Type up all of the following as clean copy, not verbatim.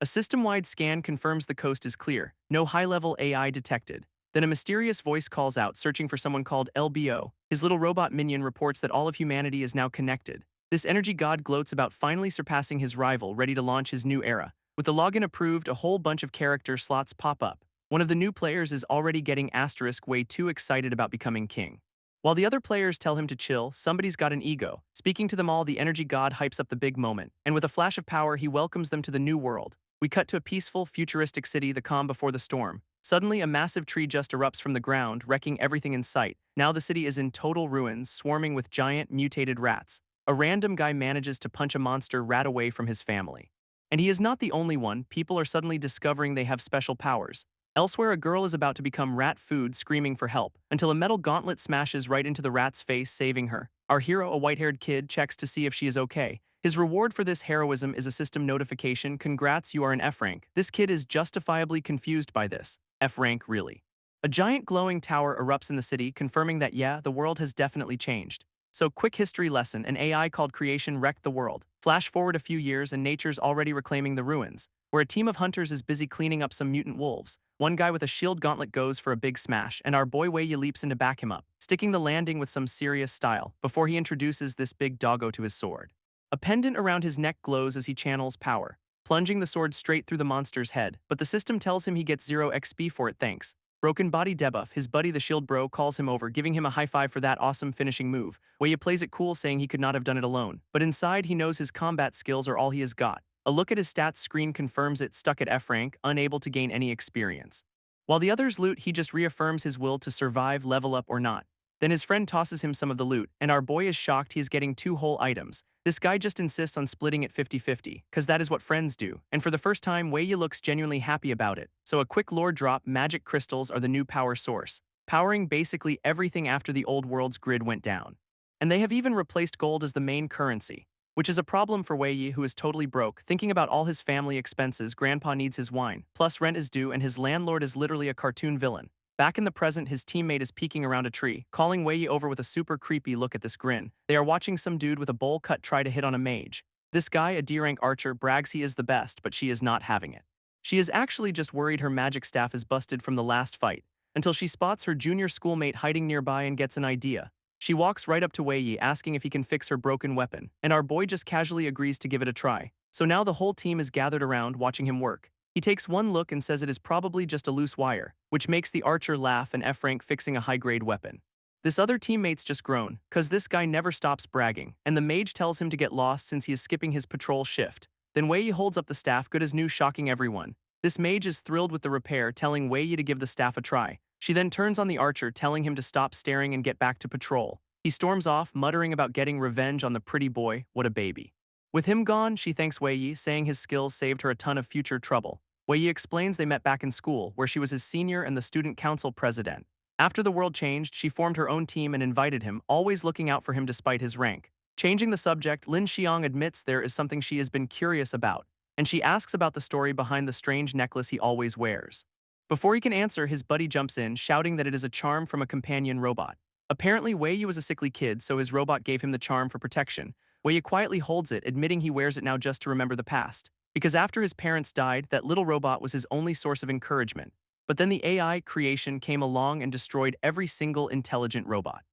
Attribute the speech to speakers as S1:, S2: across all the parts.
S1: A system-wide scan confirms the coast is clear, no high-level AI detected. Then a mysterious voice calls out, searching for someone called LBO. His little robot minion reports that all of humanity is now connected. This energy god gloats about finally surpassing his rival, ready to launch his new era. With the login approved, a whole bunch of character slots pop up. One of the new players is already getting asterisk way too excited about becoming king. While the other players tell him to chill, somebody's got an ego. Speaking to them all, the energy god hypes up the big moment, and with a flash of power, he welcomes them to the new world. We cut to a peaceful, futuristic city, the calm before the storm. Suddenly, a massive tree just erupts from the ground, wrecking everything in sight. Now the city is in total ruins, swarming with giant, mutated rats. A random guy manages to punch a monster rat away from his family. And he is not the only one. People are suddenly discovering they have special powers. Elsewhere, a girl is about to become rat food, screaming for help, until a metal gauntlet smashes right into the rat's face, saving her. Our hero, a white-haired kid, checks to see if she is okay. His reward for this heroism is a system notification. Congrats, you are an F rank. This kid is justifiably confused by this. F rank, really? A giant glowing tower erupts in the city, confirming that yeah, the world has definitely changed. So, quick history lesson, an AI called Creation wrecked the world. Flash forward a few years and nature's already reclaiming the ruins, where a team of hunters is busy cleaning up some mutant wolves. One guy with a shield gauntlet goes for a big smash, and our boy Wei Yi leaps in to back him up, sticking the landing with some serious style, before he introduces this big doggo to his sword. A pendant around his neck glows as he channels power, plunging the sword straight through the monster's head, but the system tells him he gets 0 XP for it thanks. Broken body debuff, his buddy the shield bro calls him over, giving him a high five for that awesome finishing move. Wei Yi plays it cool, saying he could not have done it alone, but inside he knows his combat skills are all he has got. A look at his stats screen confirms it, stuck at F rank, unable to gain any experience. While the others loot, he just reaffirms his will to survive, level up or not. Then his friend tosses him some of the loot, and our boy is shocked he is getting 2 whole items. This guy just insists on splitting it 50-50, cause that is what friends do, and for the first time, Wei Yi looks genuinely happy about it. So a quick lore drop, magic crystals are the new power source, powering basically everything after the old world's grid went down. And they have even replaced gold as the main currency, which is a problem for Wei Yi, who is totally broke, thinking about all his family expenses. Grandpa needs his wine, plus rent is due, and his landlord is literally a cartoon villain. Back in the present, his teammate is peeking around a tree, calling Wei Yi over with a super creepy look at this grin. They are watching some dude with a bowl cut try to hit on a mage. This guy, a D-rank archer, brags he is the best, but she is not having it. She is actually just worried her magic staff is busted from the last fight, until she spots her junior schoolmate hiding nearby and gets an idea. She walks right up to Wei Yi, asking if he can fix her broken weapon, and our boy just casually agrees to give it a try. So now the whole team is gathered around, watching him work. He takes one look and says it is probably just a loose wire, which makes the archer laugh and F rank fixing a high-grade weapon. This other teammates just groan, cause this guy never stops bragging, and the mage tells him to get lost since he is skipping his patrol shift. Then Wei Yi holds up the staff, good as new, shocking everyone. This mage is thrilled with the repair, telling Wei Yi to give the staff a try. She then turns on the archer, telling him to stop staring and get back to patrol. He storms off, muttering about getting revenge on the pretty boy. What a baby. With him gone, she thanks Wei Yi, saying his skills saved her a ton of future trouble. Wei Yi explains they met back in school, where she was his senior and the student council president. After the world changed, she formed her own team and invited him, always looking out for him despite his rank. Changing the subject, Lin Xiang admits there is something she has been curious about, and she asks about the story behind the strange necklace he always wears. Before he can answer, his buddy jumps in, shouting that it is a charm from a companion robot. Apparently, Wei Yi was a sickly kid, so his robot gave him the charm for protection. Wei Yi quietly holds it, admitting he wears it now just to remember the past. Because after his parents died, that little robot was his only source of encouragement. But then the AI creation came along and destroyed every single intelligent robot.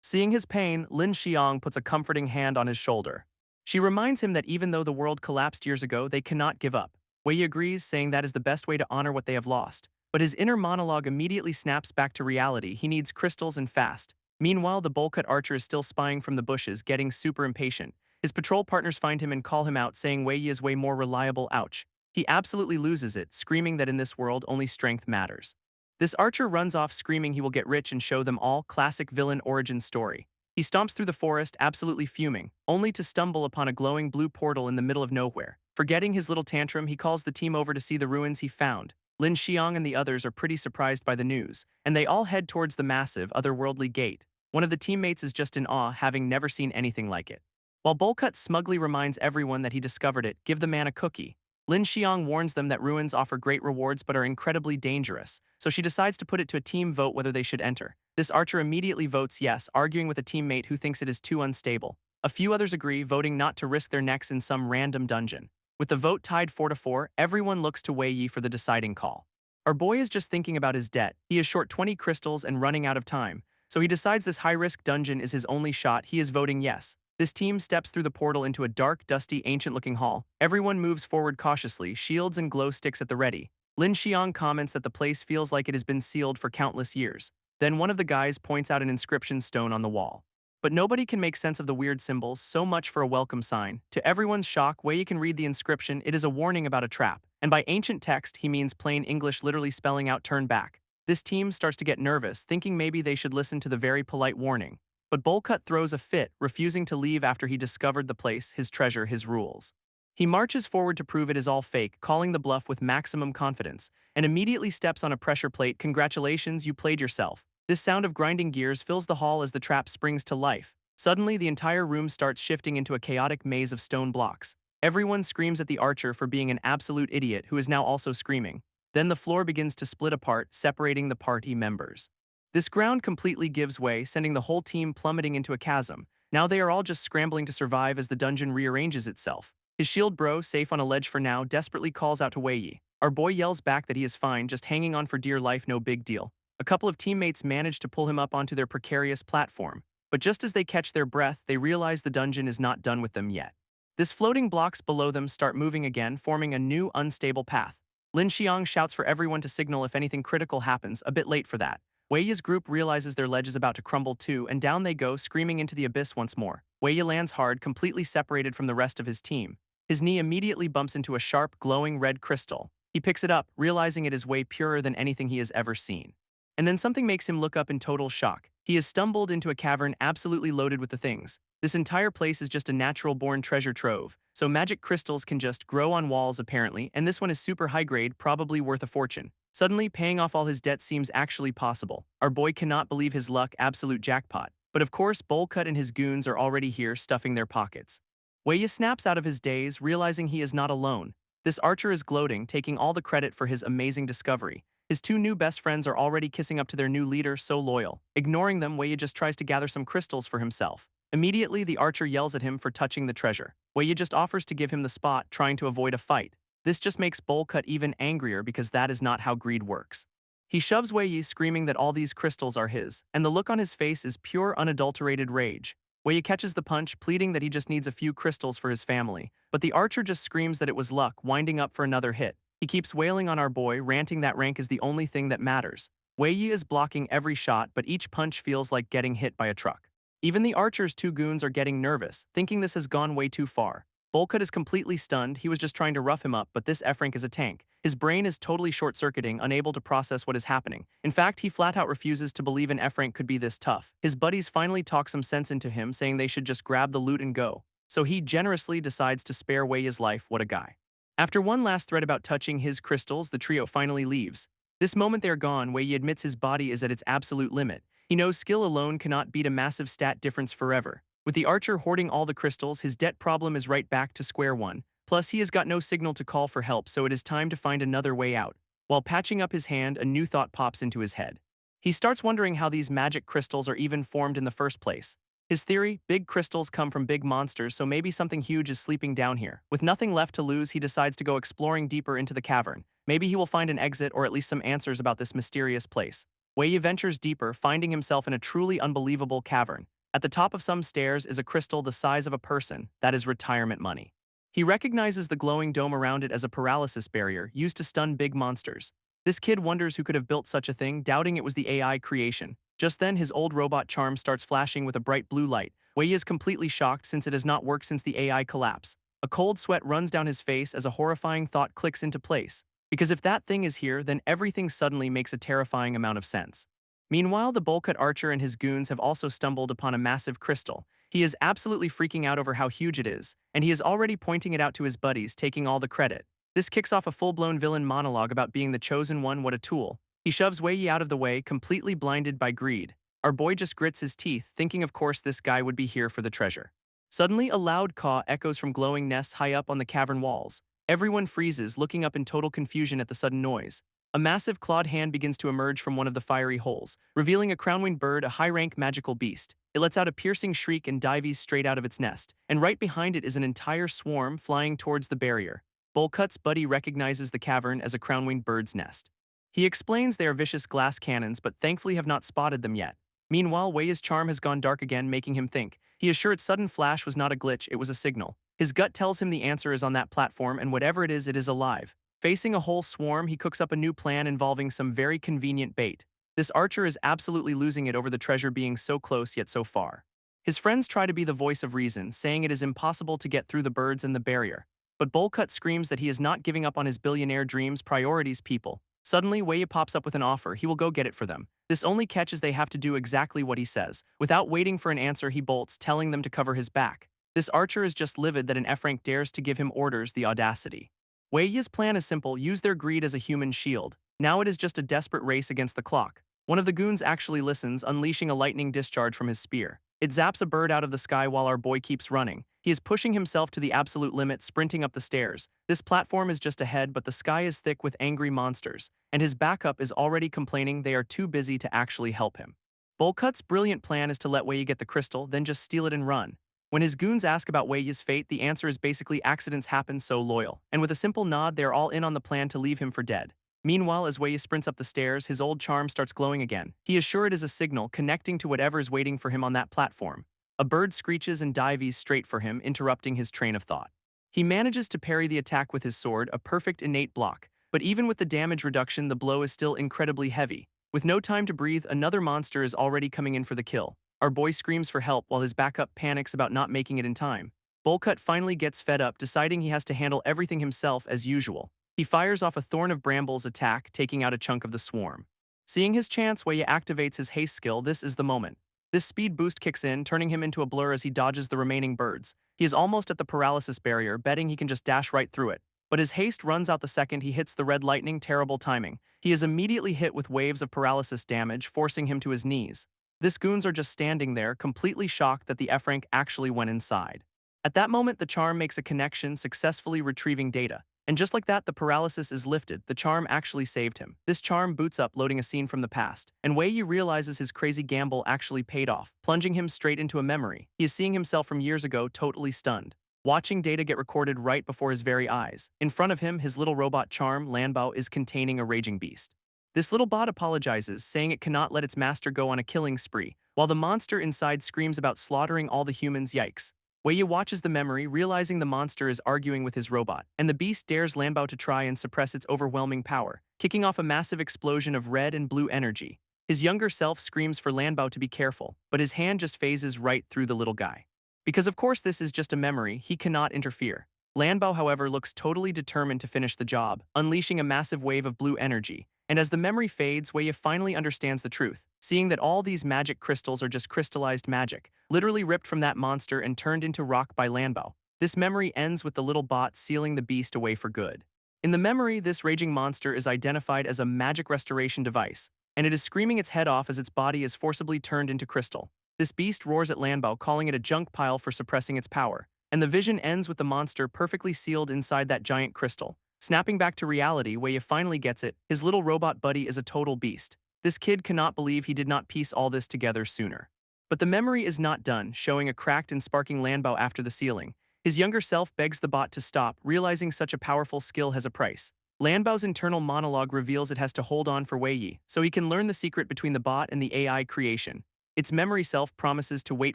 S1: Seeing his pain, Lin Xiang puts a comforting hand on his shoulder. She reminds him that even though the world collapsed years ago, they cannot give up. Wei Yi agrees, saying that is the best way to honor what they have lost. But his inner monologue immediately snaps back to reality. He needs crystals and fast. Meanwhile, the bowl-cut archer is still spying from the bushes, getting super impatient. His patrol partners find him and call him out, saying Wei Yi is way more reliable. Ouch. He absolutely loses it, screaming that in this world only strength matters. This archer runs off screaming he will get rich and show them all. Classic villain origin story. He stomps through the forest, absolutely fuming, only to stumble upon a glowing blue portal in the middle of nowhere. Forgetting his little tantrum, he calls the team over to see the ruins he found. Lin Xiang and the others are pretty surprised by the news, and they all head towards the massive, otherworldly gate. One of the teammates is just in awe, having never seen anything like it. While Bowlcut smugly reminds everyone that he discovered it, give the man a cookie. Lin Xiang warns them that ruins offer great rewards but are incredibly dangerous, so she decides to put it to a team vote whether they should enter. This archer immediately votes yes, arguing with a teammate who thinks it is too unstable. A few others agree, voting not to risk their necks in some random dungeon. With the vote tied 4-4, everyone looks to Wei Yi for the deciding call. Our boy is just thinking about his debt. He is short 20 crystals and running out of time, so he decides this high-risk dungeon is his only shot. He is voting yes. This team steps through the portal into a dark, dusty, ancient-looking hall. Everyone moves forward cautiously, shields and glow sticks at the ready. Lin Xiang comments that the place feels like it has been sealed for countless years. Then one of the guys points out an inscription stone on the wall. But nobody can make sense of the weird symbols, so much for a welcome sign. To everyone's shock, Wei can read the inscription. It is a warning about a trap. And by ancient text, he means plain English, literally spelling out turn back. This team starts to get nervous, thinking maybe they should listen to the very polite warning. But Bolcut throws a fit, refusing to leave after he discovered the place, his treasure, his rules. He marches forward to prove it is all fake, calling the bluff with maximum confidence, and immediately steps on a pressure plate. Congratulations, you played yourself. This sound of grinding gears fills the hall as the trap springs to life. Suddenly, the entire room starts shifting into a chaotic maze of stone blocks. Everyone screams at the archer for being an absolute idiot who is now also screaming. Then the floor begins to split apart, separating the party members. This ground completely gives way, sending the whole team plummeting into a chasm. Now they are all just scrambling to survive as the dungeon rearranges itself. His shield bro, safe on a ledge for now, desperately calls out to Wei Yi. Our boy yells back that he is fine, just hanging on for dear life, no big deal. A couple of teammates manage to pull him up onto their precarious platform. But just as they catch their breath, they realize the dungeon is not done with them yet. This floating blocks below them start moving again, forming a new, unstable path. Lin Xiang shouts for everyone to signal if anything critical happens, a bit late for that. Wei Yi's group realizes their ledge is about to crumble too, and down they go, screaming into the abyss once more. Wei Yi lands hard, completely separated from the rest of his team. His knee immediately bumps into a sharp, glowing red crystal. He picks it up, realizing it is way purer than anything he has ever seen. And then something makes him look up in total shock. He has stumbled into a cavern absolutely loaded with the things. This entire place is just a natural-born treasure trove, so magic crystals can just grow on walls apparently, and this one is super high-grade, probably worth a fortune. Suddenly, paying off all his debt seems actually possible. Our boy cannot believe his luck, absolute jackpot. But of course, Bolcut and his goons are already here, stuffing their pockets. Wei Yi snaps out of his daze, realizing he is not alone. This archer is gloating, taking all the credit for his amazing discovery. His two new best friends are already kissing up to their new leader, so loyal. Ignoring them, Wei Yi just tries to gather some crystals for himself. Immediately, the archer yells at him for touching the treasure. Wei Yi just offers to give him the spot, trying to avoid a fight. This just makes Bolcut even angrier because that is not how greed works. He shoves Wei Yi, screaming that all these crystals are his, and the look on his face is pure, unadulterated rage. Wei Yi catches the punch, pleading that he just needs a few crystals for his family, but the archer just screams that it was luck, winding up for another hit. He keeps wailing on our boy, ranting that rank is the only thing that matters. Wei Yi is blocking every shot, but each punch feels like getting hit by a truck. Even the archer's two goons are getting nervous, thinking this has gone way too far. Bolcut is completely stunned. He was just trying to rough him up, but this F-rank is a tank. His brain is totally short-circuiting, unable to process what is happening. In fact, he flat-out refuses to believe an F-rank could be this tough. His buddies finally talk some sense into him, saying they should just grab the loot and go. So he generously decides to spare Wei Yi's life. What a guy. After one last threat about touching his crystals, the trio finally leaves. This moment they're gone, Wei Yi admits his body is at its absolute limit. He knows skill alone cannot beat a massive stat difference forever. With the archer hoarding all the crystals, his debt problem is right back to square one. Plus, he has got no signal to call for help, so it is time to find another way out. While patching up his hand, a new thought pops into his head. He starts wondering how these magic crystals are even formed in the first place. His theory, big crystals come from big monsters, so maybe something huge is sleeping down here. With nothing left to lose, he decides to go exploring deeper into the cavern. Maybe he will find an exit or at least some answers about this mysterious place. Wei Yi ventures deeper, finding himself in a truly unbelievable cavern. At the top of some stairs is a crystal the size of a person, that is retirement money. He recognizes the glowing dome around it as a paralysis barrier used to stun big monsters. This kid wonders who could have built such a thing, doubting it was the AI creation. Just then, his old robot charm starts flashing with a bright blue light. Wei Yi is completely shocked since it has not worked since the AI collapse. A cold sweat runs down his face as a horrifying thought clicks into place. Because if that thing is here, then everything suddenly makes a terrifying amount of sense. Meanwhile, the Bolcut archer and his goons have also stumbled upon a massive crystal. He is absolutely freaking out over how huge it is, and he is already pointing it out to his buddies, taking all the credit. This kicks off a full-blown villain monologue about being the chosen one, what a tool. He shoves Wei Yi out of the way, completely blinded by greed. Our boy just grits his teeth, thinking of course this guy would be here for the treasure. Suddenly, a loud caw echoes from glowing nests high up on the cavern walls. Everyone freezes, looking up in total confusion at the sudden noise. A massive clawed hand begins to emerge from one of the fiery holes, revealing a crown-winged bird, a high-rank magical beast. It lets out a piercing shriek and dives straight out of its nest, and right behind it is an entire swarm flying towards the barrier. Bullcut's buddy recognizes the cavern as a crown-winged bird's nest. He explains they are vicious glass cannons but thankfully have not spotted them yet. Meanwhile, Wei's charm has gone dark again, making him think. He is sure its sudden flash was not a glitch, it was a signal. His gut tells him the answer is on that platform, and whatever it is alive. Facing a whole swarm, he cooks up a new plan involving some very convenient bait. This archer is absolutely losing it over the treasure being so close yet so far. His friends try to be the voice of reason, saying it is impossible to get through the birds and the barrier. But Bullcut screams that he is not giving up on his billionaire dreams, priorities, people. Suddenly, Wei pops up with an offer. He will go get it for them. This only catch is they have to do exactly what he says. Without waiting for an answer, he bolts, telling them to cover his back. This archer is just livid that an F-rank dares to give him orders, the audacity. Wei's plan is simple, use their greed as a human shield. Now it is just a desperate race against the clock. One of the goons actually listens, unleashing a lightning discharge from his spear. It zaps a bird out of the sky while our boy keeps running. He is pushing himself to the absolute limit, sprinting up the stairs. This platform is just ahead, but the sky is thick with angry monsters, and his backup is already complaining they are too busy to actually help him. Bullcut's brilliant plan is to let Wei get the crystal, then just steal it and run. When his goons ask about Wei's fate, the answer is basically accidents happen, so loyal. And with a simple nod, they are all in on the plan to leave him for dead. Meanwhile, as Wei sprints up the stairs, his old charm starts glowing again. He is sure it is a signal, connecting to whatever is waiting for him on that platform. A bird screeches and dives straight for him, interrupting his train of thought. He manages to parry the attack with his sword, a perfect innate block. But even with the damage reduction, the blow is still incredibly heavy. With no time to breathe, another monster is already coming in for the kill. Our boy screams for help while his backup panics about not making it in time. Bullcut finally gets fed up, deciding he has to handle everything himself as usual. He fires off a Thorn of Brambles attack, taking out a chunk of the swarm. Seeing his chance, Wei activates his haste skill. This is the moment. This speed boost kicks in, turning him into a blur as he dodges the remaining birds. He is almost at the paralysis barrier, betting he can just dash right through it. But his haste runs out the second he hits the red lightning, terrible timing. He is immediately hit with waves of paralysis damage, forcing him to his knees. This goons are just standing there, completely shocked that the F-rank actually went inside. At that moment, the charm makes a connection, successfully retrieving data. And just like that, the paralysis is lifted. The charm actually saved him. This charm boots up, loading a scene from the past. And Wei realizes his crazy gamble actually paid off, plunging him straight into a memory. He is seeing himself from years ago, totally stunned. Watching data get recorded right before his very eyes. In front of him, his little robot charm, Lambo, is containing a raging beast. This little bot apologizes, saying it cannot let its master go on a killing spree, while the monster inside screams about slaughtering all the humans. Yikes. Wei watches the memory, realizing the monster is arguing with his robot, and the beast dares Lambo to try and suppress its overwhelming power, kicking off a massive explosion of red and blue energy. His younger self screams for Lambo to be careful, but his hand just phases right through the little guy. Because of course this is just a memory, he cannot interfere. Lambo, however, looks totally determined to finish the job, unleashing a massive wave of blue energy. And as the memory fades, Wei finally understands the truth, seeing that all these magic crystals are just crystallized magic, literally ripped from that monster and turned into rock by Lambo. This memory ends with the little bot sealing the beast away for good. In the memory, this raging monster is identified as a magic restoration device, and it is screaming its head off as its body is forcibly turned into crystal. This beast roars at Lambo, calling it a junk pile for suppressing its power, and the vision ends with the monster perfectly sealed inside that giant crystal. Snapping back to reality, Wei finally gets it. His little robot buddy is a total beast. This kid cannot believe he did not piece all this together sooner. But the memory is not done, showing a cracked and sparking Lambo after the sealing. His younger self begs the bot to stop, realizing such a powerful skill has a price. Lambo's internal monologue reveals it has to hold on for Wei, so he can learn the secret between the bot and the AI creation. Its memory self promises to wait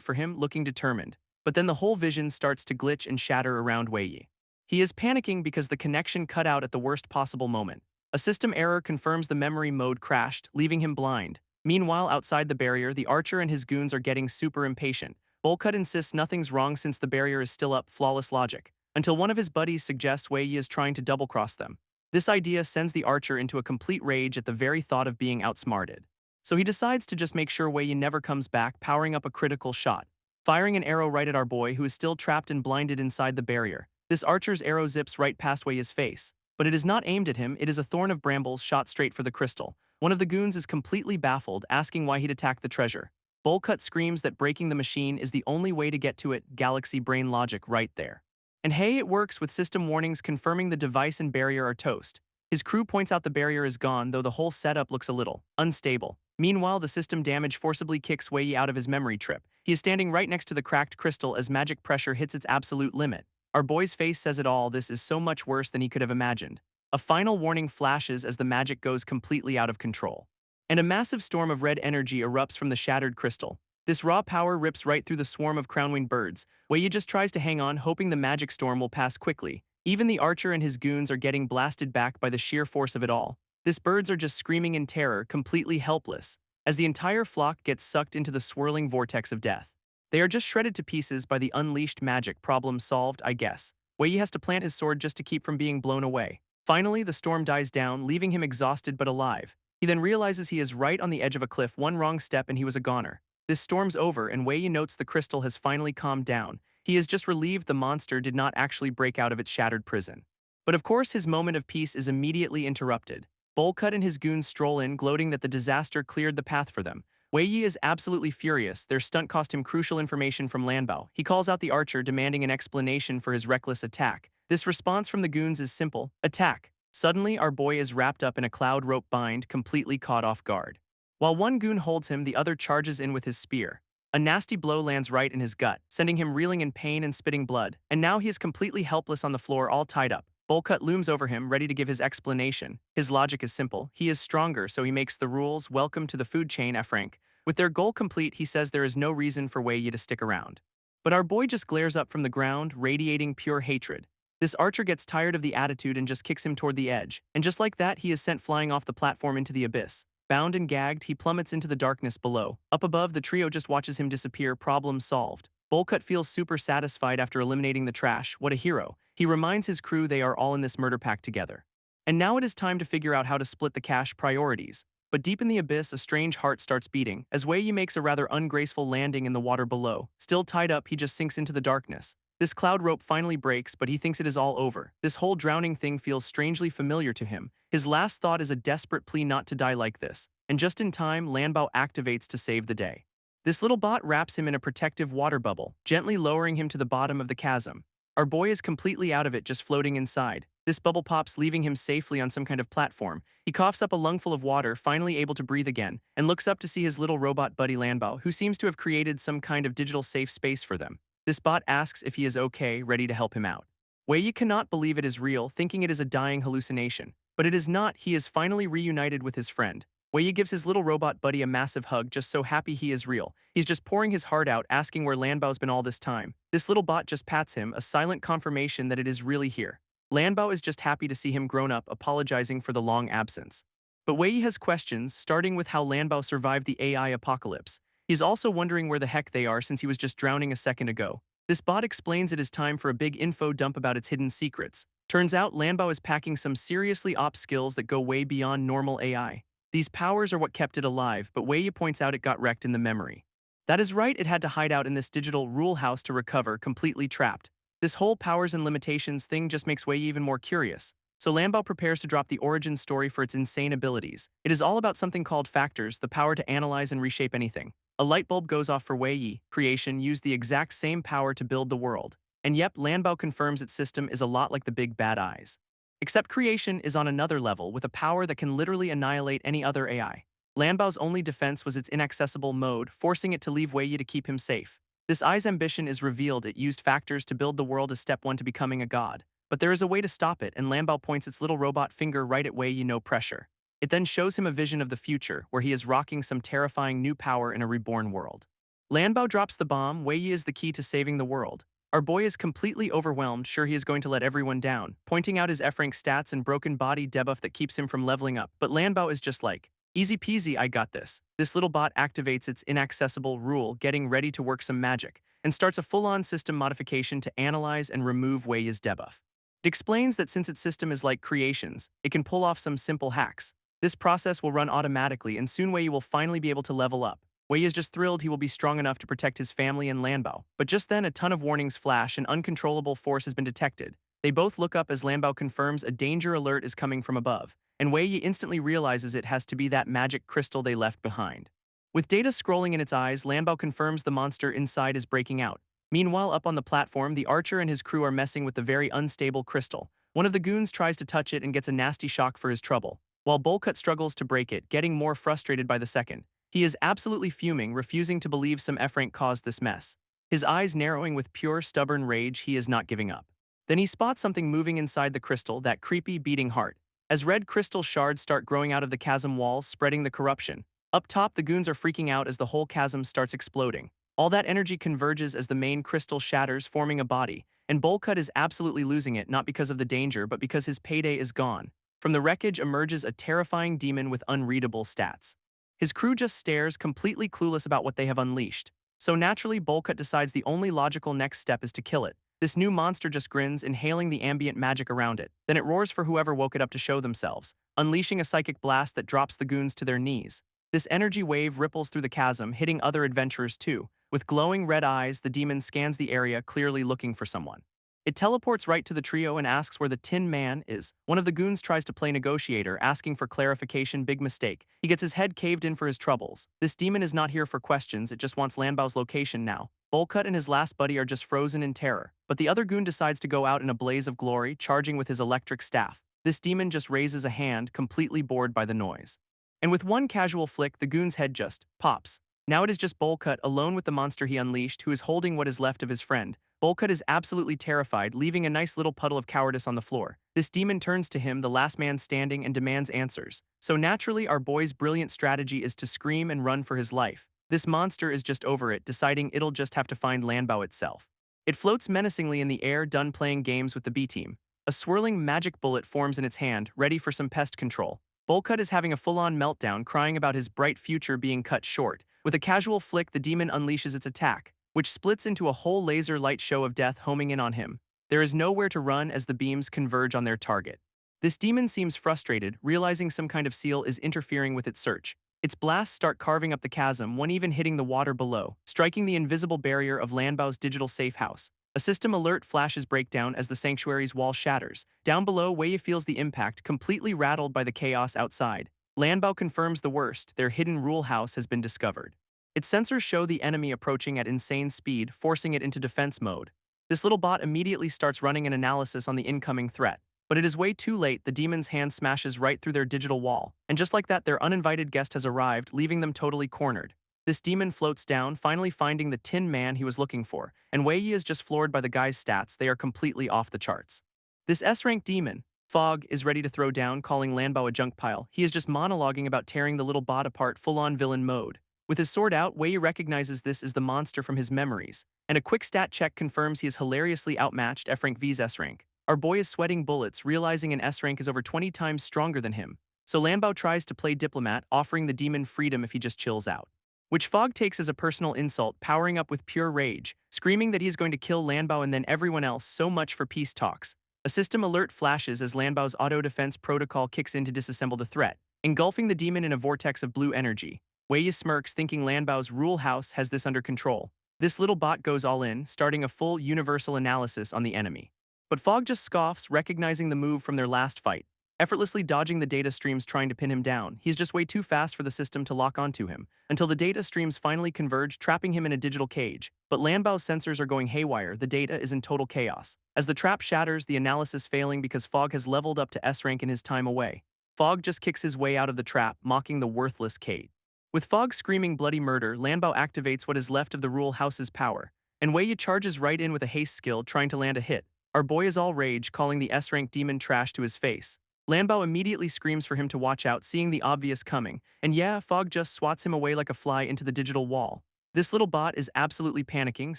S1: for him, looking determined. But then the whole vision starts to glitch and shatter around Wei. He is panicking because the connection cut out at the worst possible moment. A system error confirms the memory mode crashed, leaving him blind. Meanwhile, outside the barrier, the archer and his goons are getting super impatient. Bullcut insists nothing's wrong since the barrier is still up, flawless logic, until one of his buddies suggests Wei is trying to double-cross them. This idea sends the archer into a complete rage at the very thought of being outsmarted. So he decides to just make sure Wei never comes back, powering up a critical shot, firing an arrow right at our boy who is still trapped and blinded inside the barrier. This archer's arrow zips right past Wei's face, but it is not aimed at him. It is a Thorn of Brambles shot straight for the crystal. One of the goons is completely baffled, asking why he'd attack the treasure. Bullcut screams that breaking the machine is the only way to get to it, galaxy brain logic right there. And hey, it works, with system warnings confirming the device and barrier are toast. His crew points out the barrier is gone, though the whole setup looks a little unstable. Meanwhile, the system damage forcibly kicks Wei out of his memory trip. He is standing right next to the cracked crystal as magic pressure hits its absolute limit. Our boy's face says it all, this is so much worse than he could have imagined. A final warning flashes as the magic goes completely out of control. And a massive storm of red energy erupts from the shattered crystal. This raw power rips right through the swarm of crownwing birds. Wei just tries to hang on, hoping the magic storm will pass quickly. Even the archer and his goons are getting blasted back by the sheer force of it all. These birds are just screaming in terror, completely helpless, as the entire flock gets sucked into the swirling vortex of death. They are just shredded to pieces by the unleashed magic. Problem solved, I guess. Wei has to plant his sword just to keep from being blown away. Finally, the storm dies down, leaving him exhausted but alive. He then realizes he is right on the edge of a cliff. One wrong step and he was a goner. This storm's over, and Wei notes the crystal has finally calmed down. He is just relieved the monster did not actually break out of its shattered prison. But of course, his moment of peace is immediately interrupted. Bolcut and his goons stroll in, gloating that the disaster cleared the path for them. Wei Yi is absolutely furious. Their stunt cost him crucial information from Lambo. He calls out the archer, demanding an explanation for his reckless attack. This response from the goons is simple: attack. Suddenly, our boy is wrapped up in a cloud rope bind, completely caught off guard. While one goon holds him, the other charges in with his spear. A nasty blow lands right in his gut, sending him reeling in pain and spitting blood, and now he is completely helpless on the floor, all tied up. Bolcut looms over him, ready to give his explanation. His logic is simple: he is stronger, so he makes the rules. Welcome to the food chain, Frank. With their goal complete, he says there is no reason for Wei Yi to stick around. But our boy just glares up from the ground, radiating pure hatred. This archer gets tired of the attitude and just kicks him toward the edge, and just like that, he is sent flying off the platform into the abyss. Bound and gagged, he plummets into the darkness below. Up above, the trio just watches him disappear. Problem solved. Bolcut feels super satisfied after eliminating the trash. What a hero. He reminds his crew they are all in this murder pact together. And now it is time to figure out how to split the cash priorities. But deep in the abyss, a strange heart starts beating, as Wei Yi makes a rather ungraceful landing in the water below. Still tied up, he just sinks into the darkness. This cloud rope finally breaks, but he thinks it is all over. This whole drowning thing feels strangely familiar to him. His last thought is a desperate plea not to die like this. And just in time, Lambo activates to save the day. This little bot wraps him in a protective water bubble, gently lowering him to the bottom of the chasm. Our boy is completely out of it, just floating inside. This bubble pops, leaving him safely on some kind of platform. He coughs up a lungful of water, finally able to breathe again, and looks up to see his little robot buddy Lambo, who seems to have created some kind of digital safe space for them. This bot asks if he is okay, ready to help him out. Wei Yi cannot believe it is real, thinking it is a dying hallucination. But it is not. He is finally reunited with his friend. Wei Yi gives his little robot buddy a massive hug, just so happy he is real. He's just pouring his heart out, asking where Lanbao's been all this time. This little bot just pats him, a silent confirmation that it is really here. Lanbao is just happy to see him grown up, apologizing for the long absence. But Wei Yi has questions, starting with how Lanbao survived the AI apocalypse. He's also wondering where the heck they are since he was just drowning a second ago. This bot explains it is time for a big info dump about its hidden secrets. Turns out Lanbao is packing some seriously op skills that go way beyond normal AI. These powers are what kept it alive, but Wei Yi points out it got wrecked in the memory. That is right, it had to hide out in this digital rule house to recover, completely trapped. This whole powers and limitations thing just makes Wei Yi even more curious. So Lambo prepares to drop the origin story for its insane abilities. It is all about something called factors, the power to analyze and reshape anything. A light bulb goes off for Wei Yi. Creation used the exact same power to build the world. And yep, Lambo confirms its system is a lot like the Big Bad Eyes. Except Creation is on another level, with a power that can literally annihilate any other AI. Lambo's only defense was its inaccessible mode, forcing it to leave Wei Yi to keep him safe. This Eye's ambition is revealed. It used factors to build the world as step one to becoming a god. But there is a way to stop it, and Lambo points its little robot finger right at Wei Yi, no pressure. It then shows him a vision of the future, where he is rocking some terrifying new power in a reborn world. Lambo drops the bomb. Wei Yi is the key to saving the world. Our boy is completely overwhelmed, sure he is going to let everyone down, pointing out his F-rank stats and broken body debuff that keeps him from leveling up. But Lambo is just like, easy peasy, I got this. This little bot activates its inaccessible rule, getting ready to work some magic, and starts a full-on system modification to analyze and remove Wei Yi's debuff. It explains that since its system is like Creation's, it can pull off some simple hacks. This process will run automatically, and soon Wei Yi will finally be able to level up. Wei Yi is just thrilled he will be strong enough to protect his family and Lambo. But just then, a ton of warnings flash. An uncontrollable force has been detected. They both look up as Lambo confirms a danger alert is coming from above, and Wei Yi instantly realizes it has to be that magic crystal they left behind. With data scrolling in its eyes, Lambo confirms the monster inside is breaking out. Meanwhile, up on the platform, the archer and his crew are messing with the very unstable crystal. One of the goons tries to touch it and gets a nasty shock for his trouble, while Bolcut struggles to break it, getting more frustrated by the second. He is absolutely fuming, refusing to believe some F-rank caused this mess. His eyes narrowing with pure, stubborn rage, he is not giving up. Then he spots something moving inside the crystal, that creepy, beating heart. As red crystal shards start growing out of the chasm walls, spreading the corruption. Up top, the goons are freaking out as the whole chasm starts exploding. All that energy converges as the main crystal shatters, forming a body. And Bolcut is absolutely losing it, not because of the danger, but because his payday is gone. From the wreckage emerges a terrifying demon with unreadable stats. His crew just stares, completely clueless about what they have unleashed. So naturally, Bolcut decides the only logical next step is to kill it. This new monster just grins, inhaling the ambient magic around it. Then it roars for whoever woke it up to show themselves, unleashing a psychic blast that drops the goons to their knees. This energy wave ripples through the chasm, hitting other adventurers too. With glowing red eyes, the demon scans the area, clearly looking for someone. It teleports right to the trio and asks where the Tin Man is. One of the goons tries to play negotiator, asking for clarification. Big mistake. He gets his head caved in for his troubles. This demon is not here for questions, it just wants Lanbao's location now. Bolcut and his last buddy are just frozen in terror. But the other goon decides to go out in a blaze of glory, charging with his electric staff. This demon just raises a hand, completely bored by the noise. And with one casual flick, the goon's head just pops. Now it is just Bolcut, alone with the monster he unleashed, who is holding what is left of his friend. Bolcut is absolutely terrified, leaving a nice little puddle of cowardice on the floor. This demon turns to him, the last man standing, and demands answers. So naturally, our boy's brilliant strategy is to scream and run for his life. This monster is just over it, deciding it'll just have to find Lanbao itself. It floats menacingly in the air, done playing games with the B-team. A swirling magic bullet forms in its hand, ready for some pest control. Bolcut is having a full-on meltdown, crying about his bright future being cut short. With a casual flick, the demon unleashes its attack, which splits into a whole laser light show of death homing in on him. There is nowhere to run as the beams converge on their target. This demon seems frustrated, realizing some kind of seal is interfering with its search. Its blasts start carving up the chasm, one even hitting the water below, striking the invisible barrier of Lanbao's digital safe house. A system alert flashes breakdown as the sanctuary's wall shatters. Down below, Wei feels the impact, completely rattled by the chaos outside. Lanbao confirms the worst, their hidden rule house has been discovered. Its sensors show the enemy approaching at insane speed, forcing it into defense mode. This little bot immediately starts running an analysis on the incoming threat. But it is way too late, the demon's hand smashes right through their digital wall. And just like that, their uninvited guest has arrived, leaving them totally cornered. This demon floats down, finally finding the Tin Man he was looking for, and Wei Yi is just floored by the guy's stats. They are completely off the charts. This S-rank demon, Fog, is ready to throw down, calling Lanbao a junk pile. He is just monologuing about tearing the little bot apart, full-on villain mode. With his sword out, Wei Yi recognizes this as the monster from his memories, and a quick stat check confirms he is hilariously outmatched F-rank vs S-rank. Our boy is sweating bullets, realizing an S-rank is over 20 times stronger than him. So Lanbao tries to play diplomat, offering the demon freedom if he just chills out, which Fog takes as a personal insult, powering up with pure rage, screaming that he is going to kill Lanbao and then everyone else. So much for peace talks. A system alert flashes as Lanbao's auto-defense protocol kicks in to disassemble the threat, engulfing the demon in a vortex of blue energy. Wei Yi smirks, thinking Lanbao's rule house has this under control. This little bot goes all in, starting a full universal analysis on the enemy. But Fog just scoffs, recognizing the move from their last fight, effortlessly dodging the data streams trying to pin him down. He's just way too fast for the system to lock onto him, until the data streams finally converge, trapping him in a digital cage. But Lanbao's sensors are going haywire, the data is in total chaos. As the trap shatters, the analysis failing because Fog has leveled up to S-rank in his time away. Fog just kicks his way out of the trap, mocking the worthless Kate. With Fog screaming bloody murder, Lanbao activates what is left of the rule house's power, and Wei Yi charges right in with a haste skill, trying to land a hit. Our boy is all rage, calling the S-rank demon trash to his face. Lanbao immediately screams for him to watch out, seeing the obvious coming, and yeah, Fog just swats him away like a fly into the digital wall. This little bot is absolutely panicking,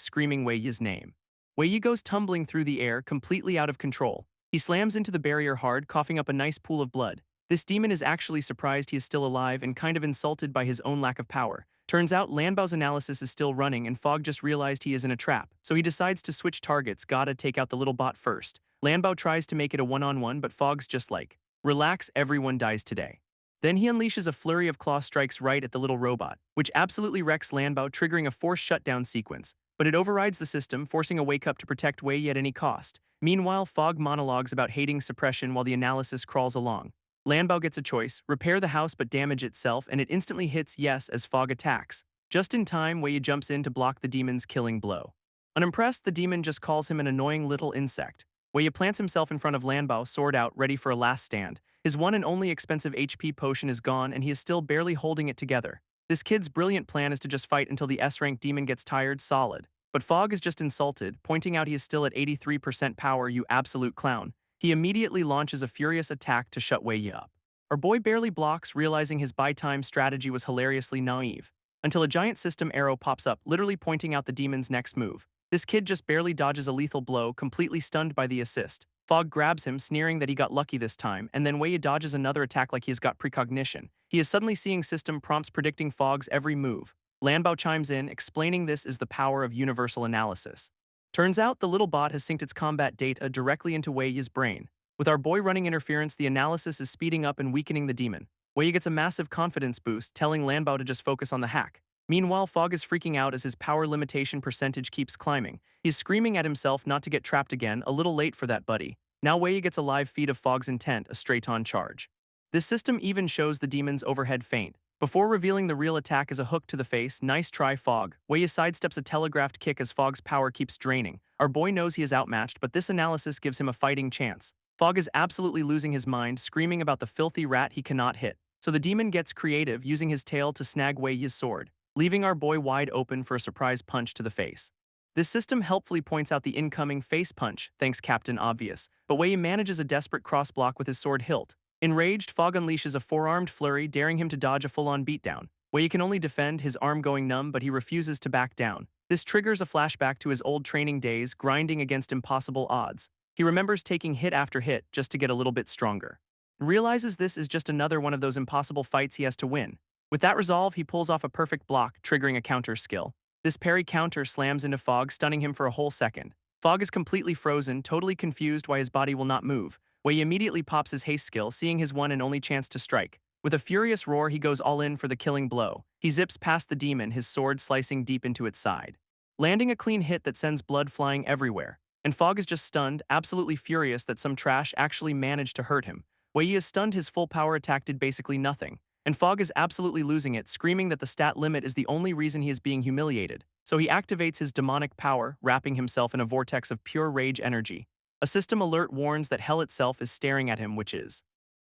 S1: screaming Wei Yi's name. Wei Yi goes tumbling through the air, completely out of control. He slams into the barrier hard, coughing up a nice pool of blood. This demon is actually surprised he is still alive and kind of insulted by his own lack of power. Turns out Lanbao's analysis is still running and Fog just realized he is in a trap, so he decides to switch targets. Gotta take out the little bot first. Lanbao tries to make it a one-on-one, but Fog's just like, relax, everyone dies today. Then he unleashes a flurry of claw strikes right at the little robot, which absolutely wrecks Lanbao, triggering a forced shutdown sequence. But it overrides the system, forcing a wake-up to protect Wei Yi at any cost. Meanwhile, Fog monologues about hating suppression while the analysis crawls along. Lanbao gets a choice, repair the house but damage itself, and it instantly hits yes as Fog attacks. Just in time, Wei Yi jumps in to block the demon's killing blow. Unimpressed, the demon just calls him an annoying little insect. Wei Yi plants himself in front of Lanbao, sword out, ready for a last stand. His one and only expensive HP potion is gone and he is still barely holding it together. This kid's brilliant plan is to just fight until the S-rank demon gets tired. Solid. But Fog is just insulted, pointing out he is still at 83% power, you absolute clown. He immediately launches a furious attack to shut Wei Yi up. Our boy barely blocks, realizing his buy-time strategy was hilariously naive, until a giant system arrow pops up, literally pointing out the demon's next move. This kid just barely dodges a lethal blow, completely stunned by the assist. Fog grabs him, sneering that he got lucky this time, and then Wei Yi dodges another attack like he has got precognition. He is suddenly seeing system prompts predicting Fog's every move. Lambo chimes in, explaining this is the power of universal analysis. Turns out the little bot has synced its combat data directly into Wei Yi's brain. With our boy running interference, the analysis is speeding up and weakening the demon. Wei Yi gets a massive confidence boost, telling Lambo to just focus on the hack. Meanwhile, Fog is freaking out as his power limitation percentage keeps climbing. He's screaming at himself not to get trapped again, a little late for that, buddy. Now Wei Yi gets a live feed of Fog's intent, a straight-on charge. This system even shows the demon's overhead feint. Before revealing the real attack as a hook to the face, nice try, Fog. Wei Yi sidesteps a telegraphed kick as Fog's power keeps draining. Our boy knows he is outmatched, but this analysis gives him a fighting chance. Fog is absolutely losing his mind, screaming about the filthy rat he cannot hit. So the demon gets creative, using his tail to snag Wei Yi's sword, leaving our boy wide open for a surprise punch to the face. This system helpfully points out the incoming face punch, thanks Captain Obvious, but Wei Yi manages a desperate cross-block with his sword hilt. Enraged, Fog unleashes a four-armed flurry, daring him to dodge a full-on beatdown. Wei Yi can only defend, his arm going numb, but he refuses to back down. This triggers a flashback to his old training days, grinding against impossible odds. He remembers taking hit after hit just to get a little bit stronger. Realizes this is just another one of those impossible fights he has to win. With that resolve, he pulls off a perfect block, triggering a counter skill. This parry counter slams into Fog, stunning him for a whole second. Fog is completely frozen, totally confused why his body will not move. Wei Yi immediately pops his haste skill, seeing his one and only chance to strike. With a furious roar, he goes all in for the killing blow. He zips past the demon, his sword slicing deep into its side, landing a clean hit that sends blood flying everywhere. And Fog is just stunned, absolutely furious that some trash actually managed to hurt him. Wei Yi is stunned, his full power attack did basically nothing. And Fog is absolutely losing it, screaming that the stat limit is the only reason he is being humiliated. So he activates his demonic power, wrapping himself in a vortex of pure rage energy. A system alert warns that hell itself is staring at him, which is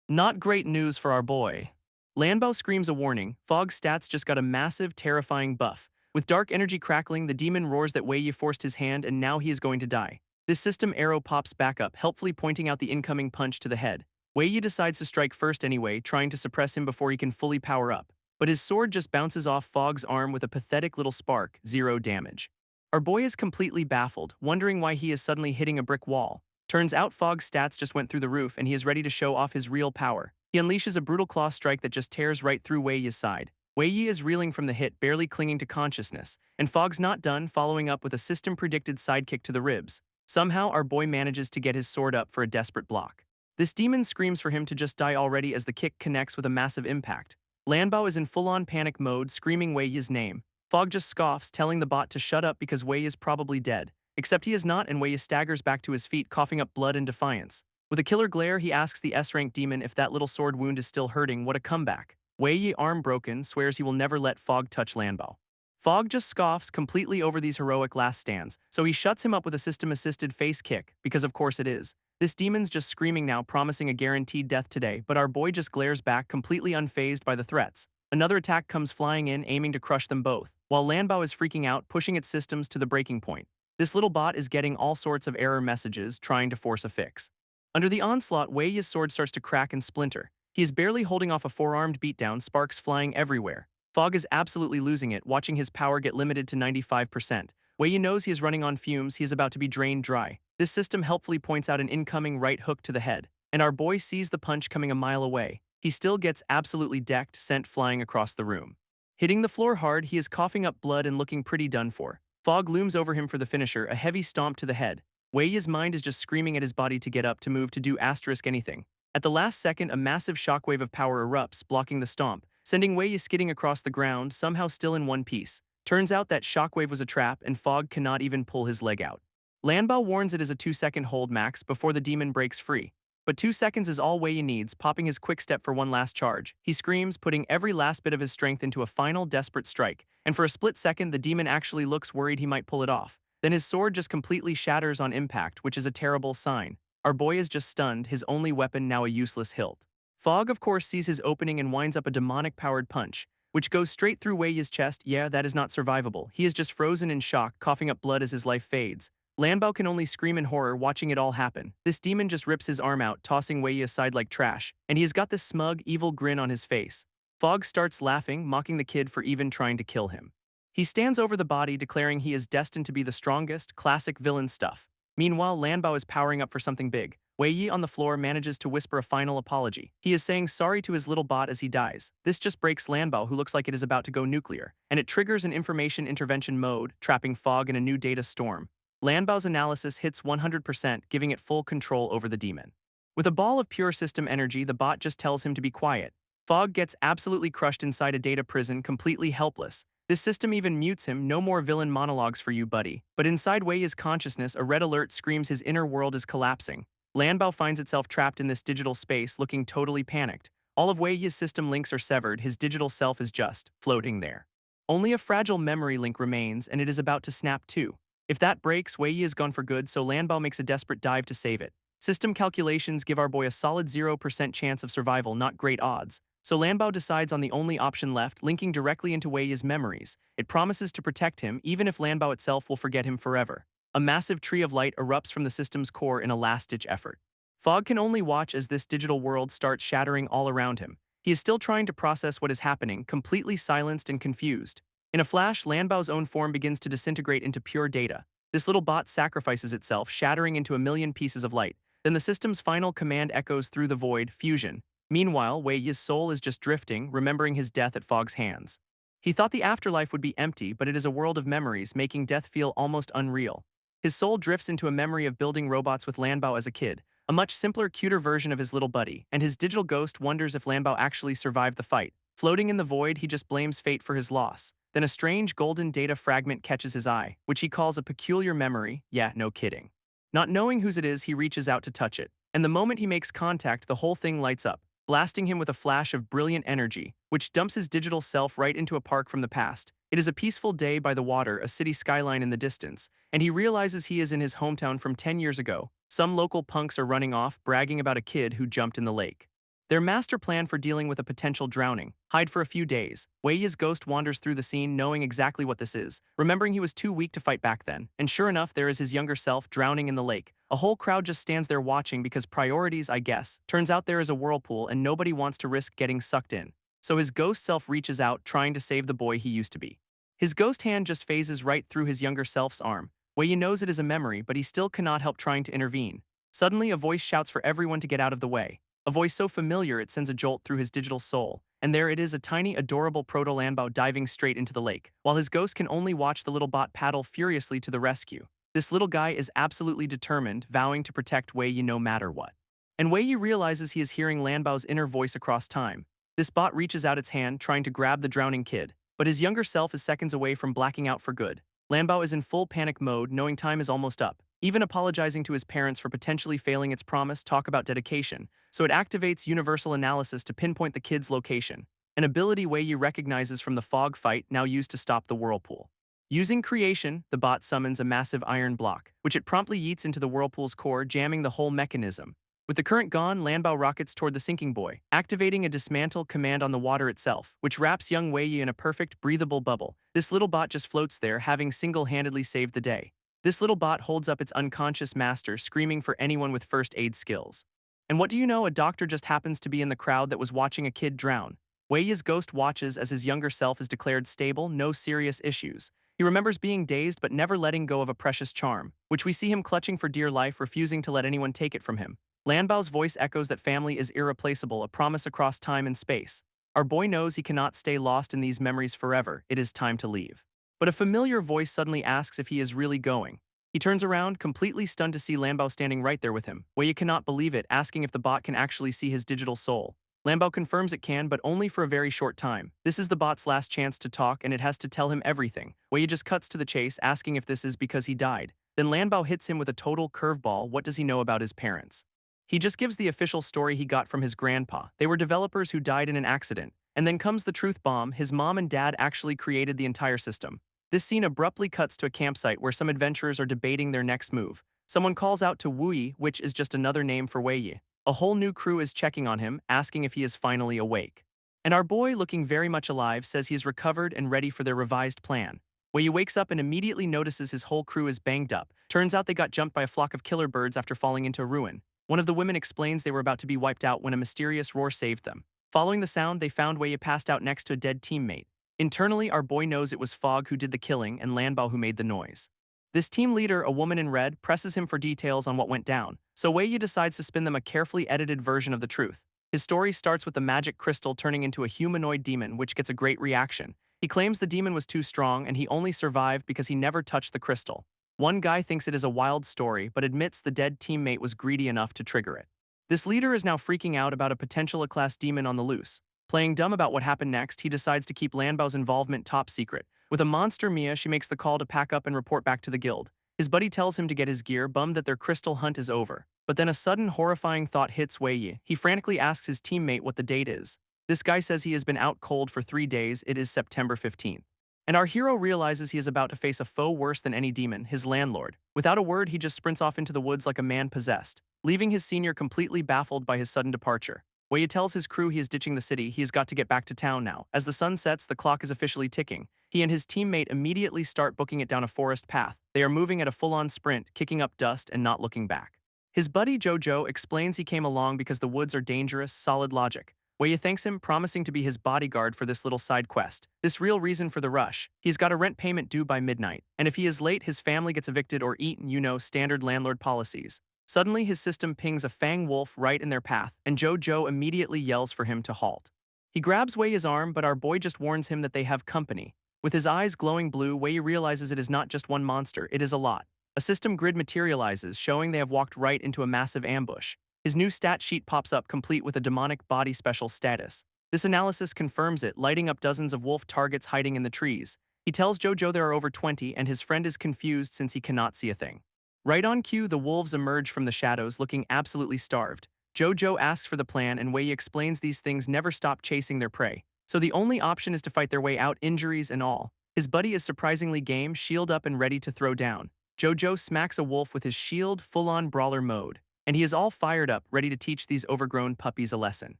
S1: not great news for our boy. Lambo screams a warning. Fog's stats just got a massive, terrifying buff. With dark energy crackling, the demon roars that Wei Yi forced his hand and now he is going to die. This system arrow pops back up, helpfully pointing out the incoming punch to the head. Wei Yi decides to strike first anyway, trying to suppress him before he can fully power up. But his sword just bounces off Fog's arm with a pathetic little spark, 0 damage. Our boy is completely baffled, wondering why he is suddenly hitting a brick wall. Turns out Fog's stats just went through the roof and he is ready to show off his real power. He unleashes a brutal claw strike that just tears right through Wei Yi's side. Wei Yi is reeling from the hit, barely clinging to consciousness, and Fog's not done, following up with a system-predicted sidekick to the ribs. Somehow, our boy manages to get his sword up for a desperate block. This demon screams for him to just die already as the kick connects with a massive impact. Lanbao is in full-on panic mode, screaming Wei Yi's name. Fog just scoffs, telling the bot to shut up because Wei is probably dead. Except he is not, and Wei Yi staggers back to his feet, coughing up blood in defiance. With a killer glare, he asks the S-rank demon if that little sword wound is still hurting. What a comeback. Wei Yi, arm broken, swears he will never let Fog touch Lanbao. Fog just scoffs completely over these heroic last stands, so he shuts him up with a system-assisted face kick, because of course it is. This demon's just screaming now, promising a guaranteed death today, but our boy just glares back, completely unfazed by the threats. Another attack comes flying in, aiming to crush them both, while Lanbao is freaking out, pushing its systems to the breaking point. This little bot is getting all sorts of error messages, trying to force a fix. Under the onslaught, Wei Yi's sword starts to crack and splinter. He is barely holding off a four-armed beatdown, sparks flying everywhere. Fog is absolutely losing it, watching his power get limited to 95%. Wei Yi knows he is running on fumes, he is about to be drained dry. This system helpfully points out an incoming right hook to the head, and our boy sees the punch coming a mile away. He still gets absolutely decked, sent flying across the room. Hitting the floor hard, he is coughing up blood and looking pretty done for. Fog looms over him for the finisher, a heavy stomp to the head. Wei Yi's mind is just screaming at his body to get up, to move, to do asterisk anything. At the last second, a massive shockwave of power erupts, blocking the stomp, sending Wei Yi skidding across the ground, somehow still in one piece. Turns out that shockwave was a trap, and Fog cannot even pull his leg out. Lanbao warns it is a 2-second hold max before the demon breaks free. But 2 seconds is all Wei Yi needs, popping his quick step for one last charge. He screams, putting every last bit of his strength into a final desperate strike, and for a split second the demon actually looks worried he might pull it off. Then his sword just completely shatters on impact, which is a terrible sign. Our boy is just stunned, his only weapon now a useless hilt. Fog of course sees his opening and winds up a demonic-powered punch. which goes straight through Wei Yi's chest. Yeah, that is not survivable. He is just frozen in shock, coughing up blood as his life fades. Lanbao can only scream in horror watching it all happen. This demon just rips his arm out, tossing Wei Yi aside like trash, and he has got this smug, evil grin on his face. Fog starts laughing, mocking the kid for even trying to kill him. He stands over the body, declaring he is destined to be the strongest, classic villain stuff. Meanwhile, Lanbao is powering up for something big. Wei Yi on the floor manages to whisper a final apology. He is saying sorry to his little bot as he dies. This just breaks Lanbao, who looks like it is about to go nuclear, and it triggers an information intervention mode, trapping Fog in a new data storm. Lanbao's analysis hits 100%, giving it full control over the demon. With a ball of pure system energy, the bot just tells him to be quiet. Fog gets absolutely crushed inside a data prison, completely helpless. This system even mutes him. No more villain monologues for you, buddy. But inside Wei Yi's consciousness, a red alert screams his inner world is collapsing. Lanbao finds itself trapped in this digital space, looking totally panicked. All of Wei Yi's system links are severed, his digital self is just floating there. Only a fragile memory link remains, and it is about to snap too. If that breaks, Wei Yi is gone for good, so Lanbao makes a desperate dive to save it. System calculations give our boy a solid 0% chance of survival, not great odds. So Lanbao decides on the only option left, linking directly into Wei Yi's memories. It promises to protect him, even if Lanbao itself will forget him forever. A massive tree of light erupts from the system's core in a last-ditch effort. Fog can only watch as this digital world starts shattering all around him. He is still trying to process what is happening, completely silenced and confused. In a flash, Lanbao's own form begins to disintegrate into pure data. This little bot sacrifices itself, shattering into a million pieces of light. Then the system's final command echoes through the void, fusion. Meanwhile, Wei Yi's soul is just drifting, remembering his death at Fog's hands. He thought the afterlife would be empty, but it is a world of memories, making death feel almost unreal. His soul drifts into a memory of building robots with Lanbao as a kid, a much simpler, cuter version of his little buddy, and his digital ghost wonders if Lanbao actually survived the fight. Floating in the void, he just blames fate for his loss. Then a strange golden data fragment catches his eye, which he calls a peculiar memory. Yeah, no kidding. Not knowing whose it is, he reaches out to touch it, and the moment he makes contact, the whole thing lights up, blasting him with a flash of brilliant energy, which dumps his digital self right into a park from the past. It is a peaceful day by the water, a city skyline in the distance, and he realizes he is in his hometown from 10 years ago. Some local punks are running off, bragging about a kid who jumped in the lake. Their master plan for dealing with a potential drowning: hide for a few days. Wei Yi's ghost wanders through the scene, knowing exactly what this is, remembering he was too weak to fight back then. And sure enough, there is his younger self drowning in the lake. A whole crowd just stands there watching because priorities, I guess. Turns out there is a whirlpool and nobody wants to risk getting sucked in. So his ghost self reaches out, trying to save the boy he used to be. His ghost hand just phases right through his younger self's arm. Wei Yi knows it is a memory, but he still cannot help trying to intervene. Suddenly, a voice shouts for everyone to get out of the way. A voice so familiar it sends a jolt through his digital soul, and there it is, a tiny, adorable proto-Lanbao diving straight into the lake, while his ghost can only watch the little bot paddle furiously to the rescue. This little guy is absolutely determined, vowing to protect Wei Yi no matter what. And Wei Yi realizes he is hearing Lanbao's inner voice across time. This bot reaches out its hand, trying to grab the drowning kid, but his younger self is seconds away from blacking out for good. Lanbao is in full panic mode, knowing time is almost up, even apologizing to his parents for potentially failing its promise. Talk about dedication. So it activates universal analysis to pinpoint the kid's location, an ability Wei Yi recognizes from the fog fight, now used to stop the whirlpool. Using creation, the bot summons a massive iron block, which it promptly yeets into the whirlpool's core, jamming the whole mechanism. With the current gone, Lanbao rockets toward the sinking boy, activating a dismantle command on the water itself, which wraps young Wei Yi in a perfect, breathable bubble. This little bot just floats there, having single-handedly saved the day. This little bot holds up its unconscious master, screaming for anyone with first aid skills. And what do you know, a doctor just happens to be in the crowd that was watching a kid drown. Wei Yi's ghost watches as his younger self is declared stable, no serious issues. He remembers being dazed but never letting go of a precious charm, which we see him clutching for dear life, refusing to let anyone take it from him. Lanbao's voice echoes that family is irreplaceable, a promise across time and space. Our boy knows he cannot stay lost in these memories forever. It is time to leave. But a familiar voice suddenly asks if he is really going. He turns around, completely stunned to see Lambo standing right there with him. Wei Yi cannot believe it, asking if the bot can actually see his digital soul. Lambo confirms it can, but only for a very short time. This is the bot's last chance to talk, and it has to tell him everything. Wei Yi just cuts to the chase, asking if this is because he died. Then Lambo hits him with a total curveball. What does he know about his parents? He just gives the official story he got from his grandpa. They were developers who died in an accident. And then comes the truth bomb: his mom and dad actually created the entire system. This scene abruptly cuts to a campsite where some adventurers are debating their next move. Someone calls out to Wu Yi, which is just another name for Wei Yi. A whole new crew is checking on him, asking if he is finally awake. And our boy, looking very much alive, says he is recovered and ready for their revised plan. Wei wakes up and immediately notices his whole crew is banged up. Turns out they got jumped by a flock of killer birds after falling into a ruin. One of the women explains they were about to be wiped out when a mysterious roar saved them. Following the sound, they found Wei passed out next to a dead teammate. Internally, our boy knows it was Fog who did the killing and Lanbao who made the noise. This team leader, a woman in red, presses him for details on what went down, so Wei decides to spin them a carefully edited version of the truth. His story starts with the magic crystal turning into a humanoid demon, which gets a great reaction. He claims the demon was too strong and he only survived because he never touched the crystal. One guy thinks it is a wild story, but admits the dead teammate was greedy enough to trigger it. This leader is now freaking out about a potential A-class demon on the loose. Playing dumb about what happened next, he decides to keep Lanbao's involvement top secret. With a monster Mia, she makes the call to pack up and report back to the guild. His buddy tells him to get his gear, bummed that their crystal hunt is over. But then a sudden horrifying thought hits Wei Yi. He frantically asks his teammate what the date is. This guy says he has been out cold for 3 days. It is September 15th. And our hero realizes he is about to face a foe worse than any demon, his landlord. Without a word, he just sprints off into the woods like a man possessed, leaving his senior completely baffled by his sudden departure. Wei tells his crew he is ditching the city, he has got to get back to town now. As the sun sets, the clock is officially ticking. He and his teammate immediately start booking it down a forest path. They are moving at a full-on sprint, kicking up dust and not looking back. His buddy Jojo explains he came along because the woods are dangerous, solid logic. Wei thanks him, promising to be his bodyguard for this little side quest. This real reason for the rush. He's got a rent payment due by midnight, and if he is late, his family gets evicted or eaten, standard landlord policies. Suddenly, his system pings a fang wolf right in their path, and Jojo immediately yells for him to halt. He grabs Wei's arm, but our boy just warns him that they have company. With his eyes glowing blue, Wei realizes it is not just one monster, it is a lot. A system grid materializes, showing they have walked right into a massive ambush. His new stat sheet pops up, complete with a demonic body special status. This analysis confirms it, lighting up dozens of wolf targets hiding in the trees. He tells Jojo there are over 20, and his friend is confused since he cannot see a thing. Right on cue, the wolves emerge from the shadows, looking absolutely starved. Jojo asks for the plan, and Wei explains these things never stop chasing their prey. So the only option is to fight their way out, injuries and all. His buddy is surprisingly game, shield up and ready to throw down. Jojo smacks a wolf with his shield, full-on brawler mode. And he is all fired up, ready to teach these overgrown puppies a lesson.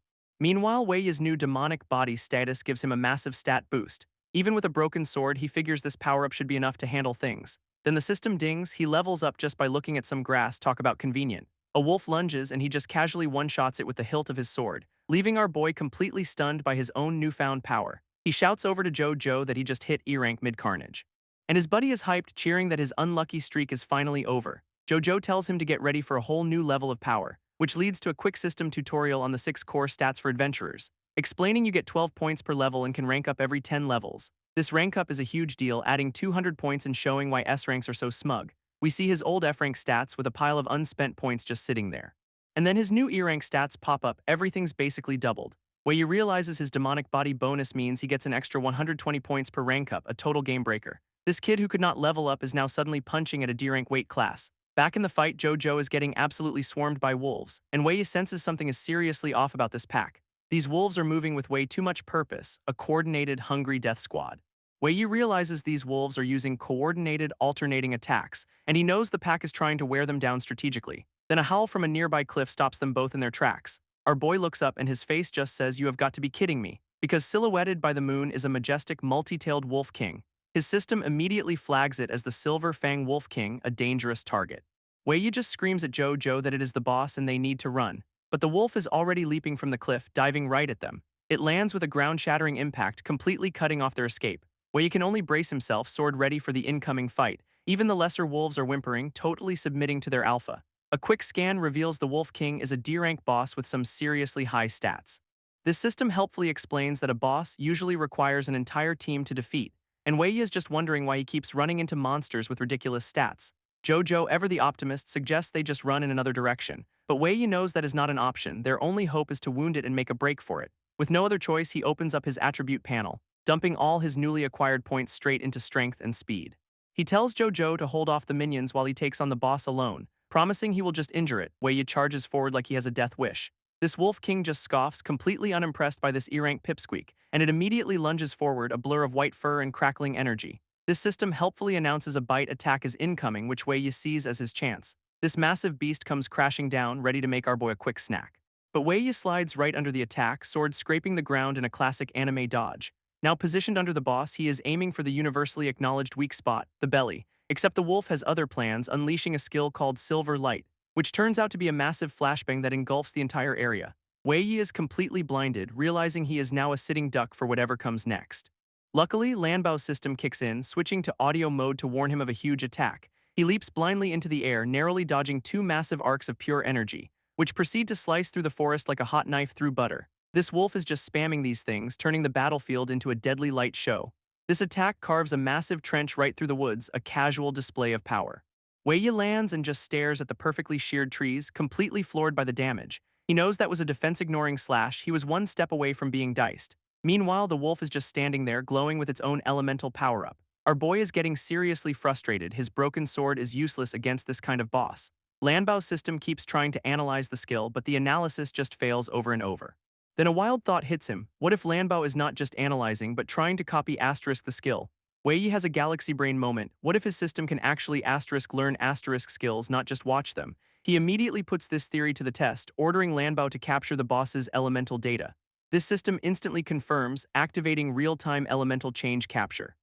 S1: Meanwhile, Wei's new demonic body status gives him a massive stat boost. Even with a broken sword, he figures this power-up should be enough to handle things. Then the system dings, he levels up just by looking at some grass, talk about convenient. A wolf lunges and he just casually one-shots it with the hilt of his sword, leaving our boy completely stunned by his own newfound power. He shouts over to Jojo that he just hit E-rank mid-carnage. And his buddy is hyped, cheering that his unlucky streak is finally over. Jojo tells him to get ready for a whole new level of power, which leads to a quick system tutorial on the 6 core stats for adventurers, explaining you get 12 points per level and can rank up every 10 levels. This rank up is a huge deal, adding 200 points and showing why S ranks are so smug. We see his old F rank stats with a pile of unspent points just sitting there. And then his new E rank stats pop up, everything's basically doubled. Wei realizes his demonic body bonus means he gets an extra 120 points per rank up, a total game breaker. This kid who could not level up is now suddenly punching at a D rank weight class. Back in the fight, Jojo is getting absolutely swarmed by wolves, and Wei senses something is seriously off about this pack. These wolves are moving with way too much purpose, a coordinated, hungry death squad. Wei realizes these wolves are using coordinated, alternating attacks, and he knows the pack is trying to wear them down strategically. Then a howl from a nearby cliff stops them both in their tracks. Our boy looks up and his face just says, "You have got to be kidding me," because silhouetted by the moon is a majestic, multi-tailed wolf king. His system immediately flags it as the Silver Fang Wolf King, a dangerous target. Wei just screams at Jojo that it is the boss and they need to run. But the wolf is already leaping from the cliff, diving right at them. It lands with a ground-shattering impact, completely cutting off their escape. Wei can only brace himself, sword ready for the incoming fight. Even the lesser wolves are whimpering, totally submitting to their alpha. A quick scan reveals the Wolf King is a D-rank boss with some seriously high stats. This system helpfully explains that a boss usually requires an entire team to defeat, and Wei is just wondering why he keeps running into monsters with ridiculous stats. Jojo, ever the optimist, suggests they just run in another direction, but Wei knows that is not an option. Their only hope is to wound it and make a break for it. With no other choice, he opens up his attribute panel, dumping all his newly acquired points straight into strength and speed. He tells Jojo to hold off the minions while he takes on the boss alone, promising he will just injure it. Wei charges forward like he has a death wish. This Wolf King just scoffs, completely unimpressed by this E-rank pipsqueak, and it immediately lunges forward, a blur of white fur and crackling energy. This system helpfully announces a bite attack is incoming, which Wei sees as his chance. This massive beast comes crashing down, ready to make our boy a quick snack. But Wei Yi slides right under the attack, sword scraping the ground in a classic anime dodge. Now positioned under the boss, he is aiming for the universally acknowledged weak spot, the belly. Except the wolf has other plans, unleashing a skill called Silver Light, which turns out to be a massive flashbang that engulfs the entire area. Wei Yi is completely blinded, realizing he is now a sitting duck for whatever comes next. Luckily, Lanbao's system kicks in, switching to audio mode to warn him of a huge attack. He leaps blindly into the air, narrowly dodging two massive arcs of pure energy, which proceed to slice through the forest like a hot knife through butter. This wolf is just spamming these things, turning the battlefield into a deadly light show. This attack carves a massive trench right through the woods, a casual display of power. Wei Yi lands and just stares at the perfectly sheared trees, completely floored by the damage. He knows that was a defense-ignoring slash. He was one step away from being diced. Meanwhile, the wolf is just standing there, glowing with its own elemental power-up. Our boy is getting seriously frustrated. His broken sword is useless against this kind of boss. Lanbao's system keeps trying to analyze the skill, but the analysis just fails over and over. Then a wild thought hits him. What if Lanbao is not just analyzing, but trying to copy asterisk the skill? Wei Yi has a galaxy brain moment. What if his system can actually asterisk learn asterisk skills, not just watch them? He immediately puts this theory to the test, ordering Lanbao to capture the boss's elemental data. This system instantly confirms, activating real-time elemental change capture.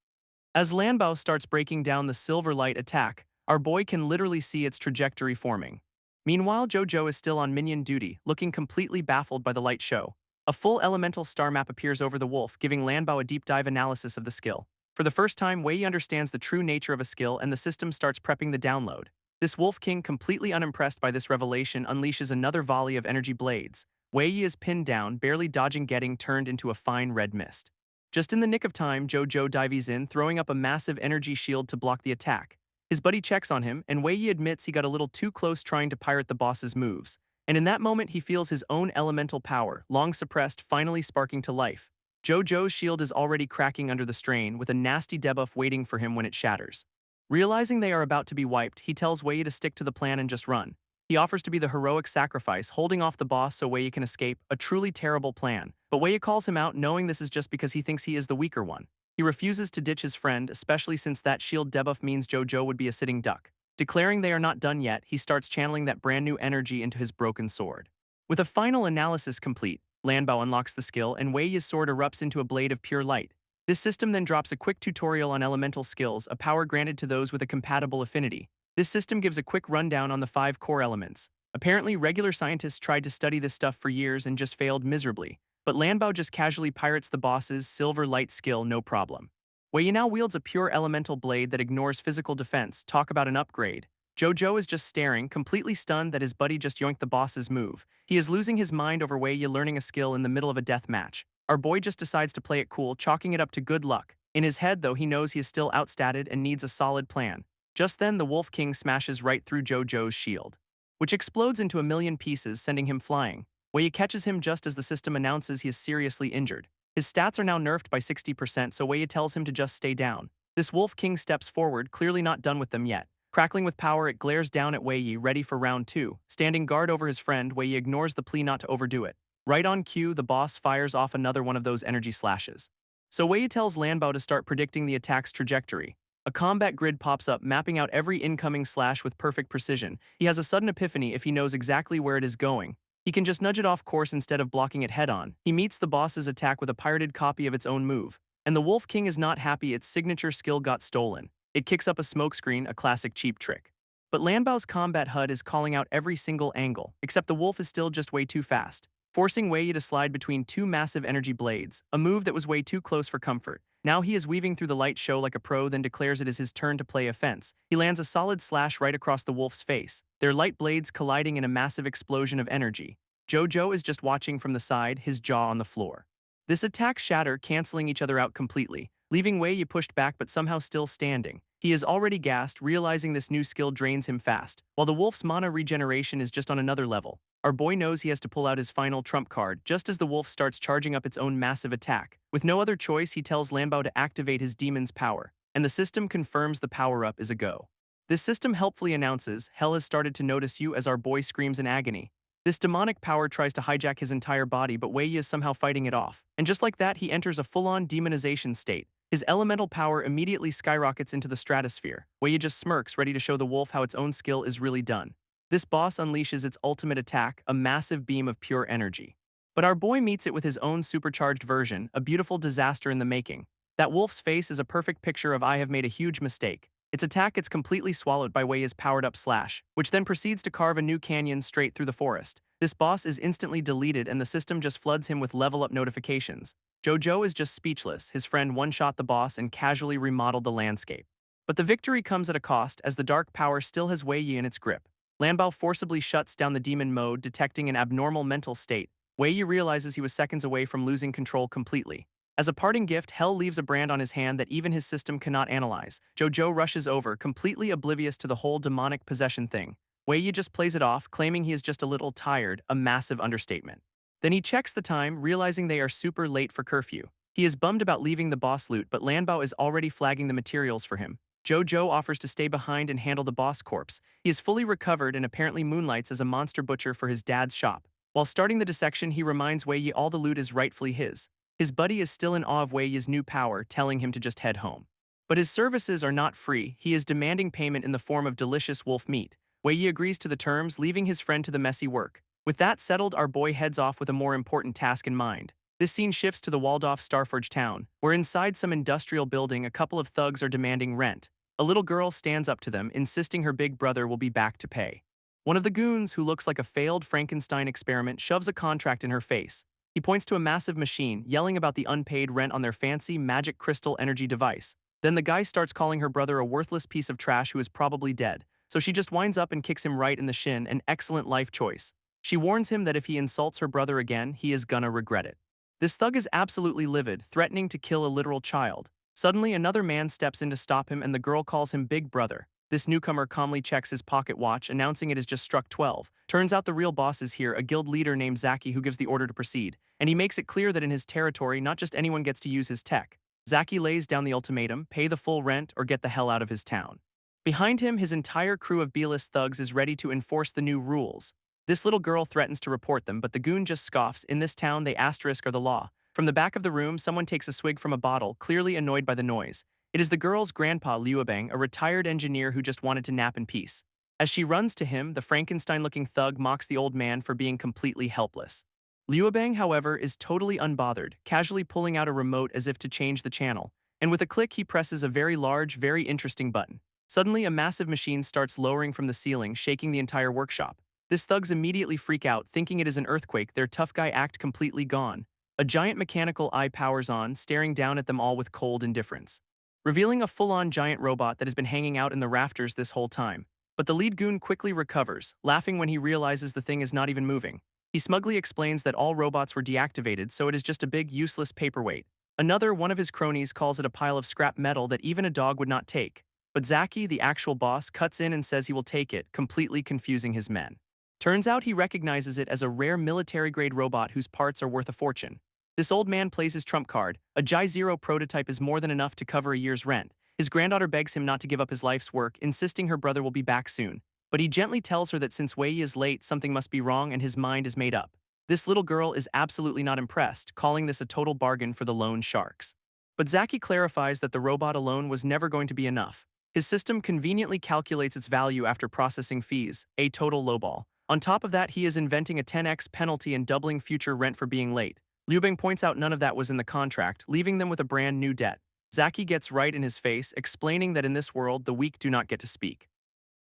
S1: As Lanbao starts breaking down the silver light attack, our boy can literally see its trajectory forming. Meanwhile, Jojo is still on minion duty, looking completely baffled by the light show. A full elemental star map appears over the wolf, giving Lanbao a deep dive analysis of the skill. For the first time, Wei Yi understands the true nature of a skill, and the system starts prepping the download. This Wolf King, completely unimpressed by this revelation, unleashes another volley of energy blades. Wei Yi is pinned down, barely dodging, getting turned into a fine red mist. Just in the nick of time, Jojo dives in, throwing up a massive energy shield to block the attack. His buddy checks on him, and Wei Yi admits he got a little too close trying to pirate the boss's moves. And in that moment, he feels his own elemental power, long suppressed, finally sparking to life. Jojo's shield is already cracking under the strain, with a nasty debuff waiting for him when it shatters. Realizing they are about to be wiped, he tells Wei Yi to stick to the plan and just run. He offers to be the heroic sacrifice, holding off the boss so Wei Yi can escape, a truly terrible plan. But Wei Yi calls him out, knowing this is just because he thinks he is the weaker one. He refuses to ditch his friend, especially since that shield debuff means Jojo would be a sitting duck. Declaring they are not done yet, he starts channeling that brand new energy into his broken sword. With a final analysis complete, Lanbao unlocks the skill, and Wei Yi's sword erupts into a blade of pure light. This system then drops a quick tutorial on elemental skills, a power granted to those with a compatible affinity. This system gives a quick rundown on the 5 core elements. Apparently, regular scientists tried to study this stuff for years and just failed miserably, but Lanbao just casually pirates the boss's silver light skill no problem. Wei Yi now wields a pure elemental blade that ignores physical defense. Talk about an upgrade. Jojo is just staring, completely stunned that his buddy just yoinked the boss's move. He is losing his mind over Wei Yi learning a skill in the middle of a death match. Our boy just decides to play it cool, chalking it up to good luck. In his head, though, he knows he is still outstatted and needs a solid plan. Just then, the Wolf King smashes right through Jojo's shield, which explodes into a million pieces, sending him flying. Wei Yi catches him just as the system announces he is seriously injured. His stats are now nerfed by 60%, so Wei Yi tells him to just stay down. This Wolf King steps forward, clearly not done with them yet. Crackling with power, it glares down at Wei Yi, ready for round 2. Standing guard over his friend, Wei Yi ignores the plea not to overdo it. Right on cue, the boss fires off another one of those energy slashes. So Wei Yi tells Lanbao to start predicting the attack's trajectory. A combat grid pops up, mapping out every incoming slash with perfect precision. He has a sudden epiphany. If he knows exactly where it is going, he can just nudge it off course instead of blocking it head-on. He meets the boss's attack with a pirated copy of its own move. And the Wolf King is not happy. Its signature skill got stolen. It kicks up a smokescreen, a classic cheap trick. But Lanbao's combat HUD is calling out every single angle, except the wolf is still just way too fast, forcing Wei Yi to slide between 2 massive energy blades, a move that was way too close for comfort. Now he is weaving through the light show like a pro, then declares it is his turn to play offense. He lands a solid slash right across the wolf's face, their light blades colliding in a massive explosion of energy. Jojo is just watching from the side, his jaw on the floor. This attack shatter, canceling each other out completely, leaving Wei Yi pushed back but somehow still standing. He is already gassed, realizing this new skill drains him fast, while the wolf's mana regeneration is just on another level. Our boy knows he has to pull out his final trump card just as the wolf starts charging up its own massive attack. With no other choice, he tells Lambo to activate his demon's power, and the system confirms the power-up is a go. This system helpfully announces, "Hell has started to notice you," as our boy screams in agony. This demonic power tries to hijack his entire body, but Wei Yi is somehow fighting it off. And just like that, he enters a full-on demonization state. His elemental power immediately skyrockets into the stratosphere. Wei Yi just smirks, ready to show the wolf how its own skill is really done. This boss unleashes its ultimate attack, a massive beam of pure energy. But our boy meets it with his own supercharged version, a beautiful disaster in the making. That wolf's face is a perfect picture of "I have made a huge mistake." Its attack gets completely swallowed by Wei's powered-up slash, which then proceeds to carve a new canyon straight through the forest. This boss is instantly deleted and the system just floods him with level-up notifications. Jojo is just speechless. His friend one-shot the boss and casually remodeled the landscape. But the victory comes at a cost, as the dark power still has Wei Yi in its grip. Lambo forcibly shuts down the demon mode, detecting an abnormal mental state. Wei Yi realizes he was seconds away from losing control completely. As a parting gift, Hell leaves a brand on his hand that even his system cannot analyze. Jojo rushes over, completely oblivious to the whole demonic possession thing. Wei Yi just plays it off, claiming he is just a little tired, a massive understatement. Then he checks the time, realizing they are super late for curfew. He is bummed about leaving the boss loot, but Lanbao is already flagging the materials for him. Jojo offers to stay behind and handle the boss corpse. He is fully recovered and apparently moonlights as a monster butcher for his dad's shop. While starting the dissection, he reminds Wei Yi all the loot is rightfully his. His buddy is still in awe of Wei Yi's new power, telling him to just head home. But his services are not free. He is demanding payment in the form of delicious wolf meat. Wei Yi agrees to the terms, leaving his friend to the messy work. With that settled, our boy heads off with a more important task in mind. This scene shifts to the walled-off Starforge town, where inside some industrial building a couple of thugs are demanding rent. A little girl stands up to them, insisting her big brother will be back to pay. One of the goons, who looks like a failed Frankenstein experiment, shoves a contract in her face. He points to a massive machine, yelling about the unpaid rent on their fancy magic crystal energy device. Then the guy starts calling her brother a worthless piece of trash who is probably dead, so she just winds up and kicks him right in the shin, an excellent life choice. She warns him that if he insults her brother again, he is gonna regret it. This thug is absolutely livid, threatening to kill a literal child. Suddenly, another man steps in to stop him and the girl calls him Big Brother. This newcomer calmly checks his pocket watch, announcing it has just struck 12. Turns out the real boss is here, a guild leader named Zaki who gives the order to proceed. And he makes it clear that in his territory, not just anyone gets to use his tech. Zaki lays down the ultimatum: pay the full rent or get the hell out of his town. Behind him, his entire crew of B-list thugs is ready to enforce the new rules. This little girl threatens to report them, but the goon just scoffs. In this town, they asterisk are the law. From the back of the room, someone takes a swig from a bottle, clearly annoyed by the noise. It is the girl's grandpa, Liuabang, a retired engineer who just wanted to nap in peace. As she runs to him, the Frankenstein-looking thug mocks the old man for being completely helpless. Liuabang, however, is totally unbothered, casually pulling out a remote as if to change the channel. And with a click, he presses a very large, very interesting button. Suddenly, a massive machine starts lowering from the ceiling, shaking the entire workshop. This thugs immediately freak out, thinking it is an earthquake. Their tough guy act completely gone. A giant mechanical eye powers on, staring down at them all with cold indifference, revealing a full-on giant robot that has been hanging out in the rafters this whole time. But the lead goon quickly recovers, laughing when he realizes the thing is not even moving. He smugly explains that all robots were deactivated, so it is just a big, useless paperweight. One of his cronies, calls it a pile of scrap metal that even a dog would not take. But Zaki, the actual boss, cuts in and says he will take it, completely confusing his men. Turns out he recognizes it as a rare military-grade robot whose parts are worth a fortune. This old man plays his trump card. A J0 prototype is more than enough to cover a year's rent. His granddaughter begs him not to give up his life's work, insisting her brother will be back soon. But he gently tells her that since Wei is late, something must be wrong and his mind is made up. This little girl is absolutely not impressed, calling this a total bargain for the loan sharks. But Zaki clarifies that the robot alone was never going to be enough. His system conveniently calculates its value after processing fees, a total lowball. On top of that, he is inventing a 10x penalty and doubling future rent for being late. Liubing points out none of that was in the contract, leaving them with a brand new debt. Zaki gets right in his face, explaining that in this world, the weak do not get to speak.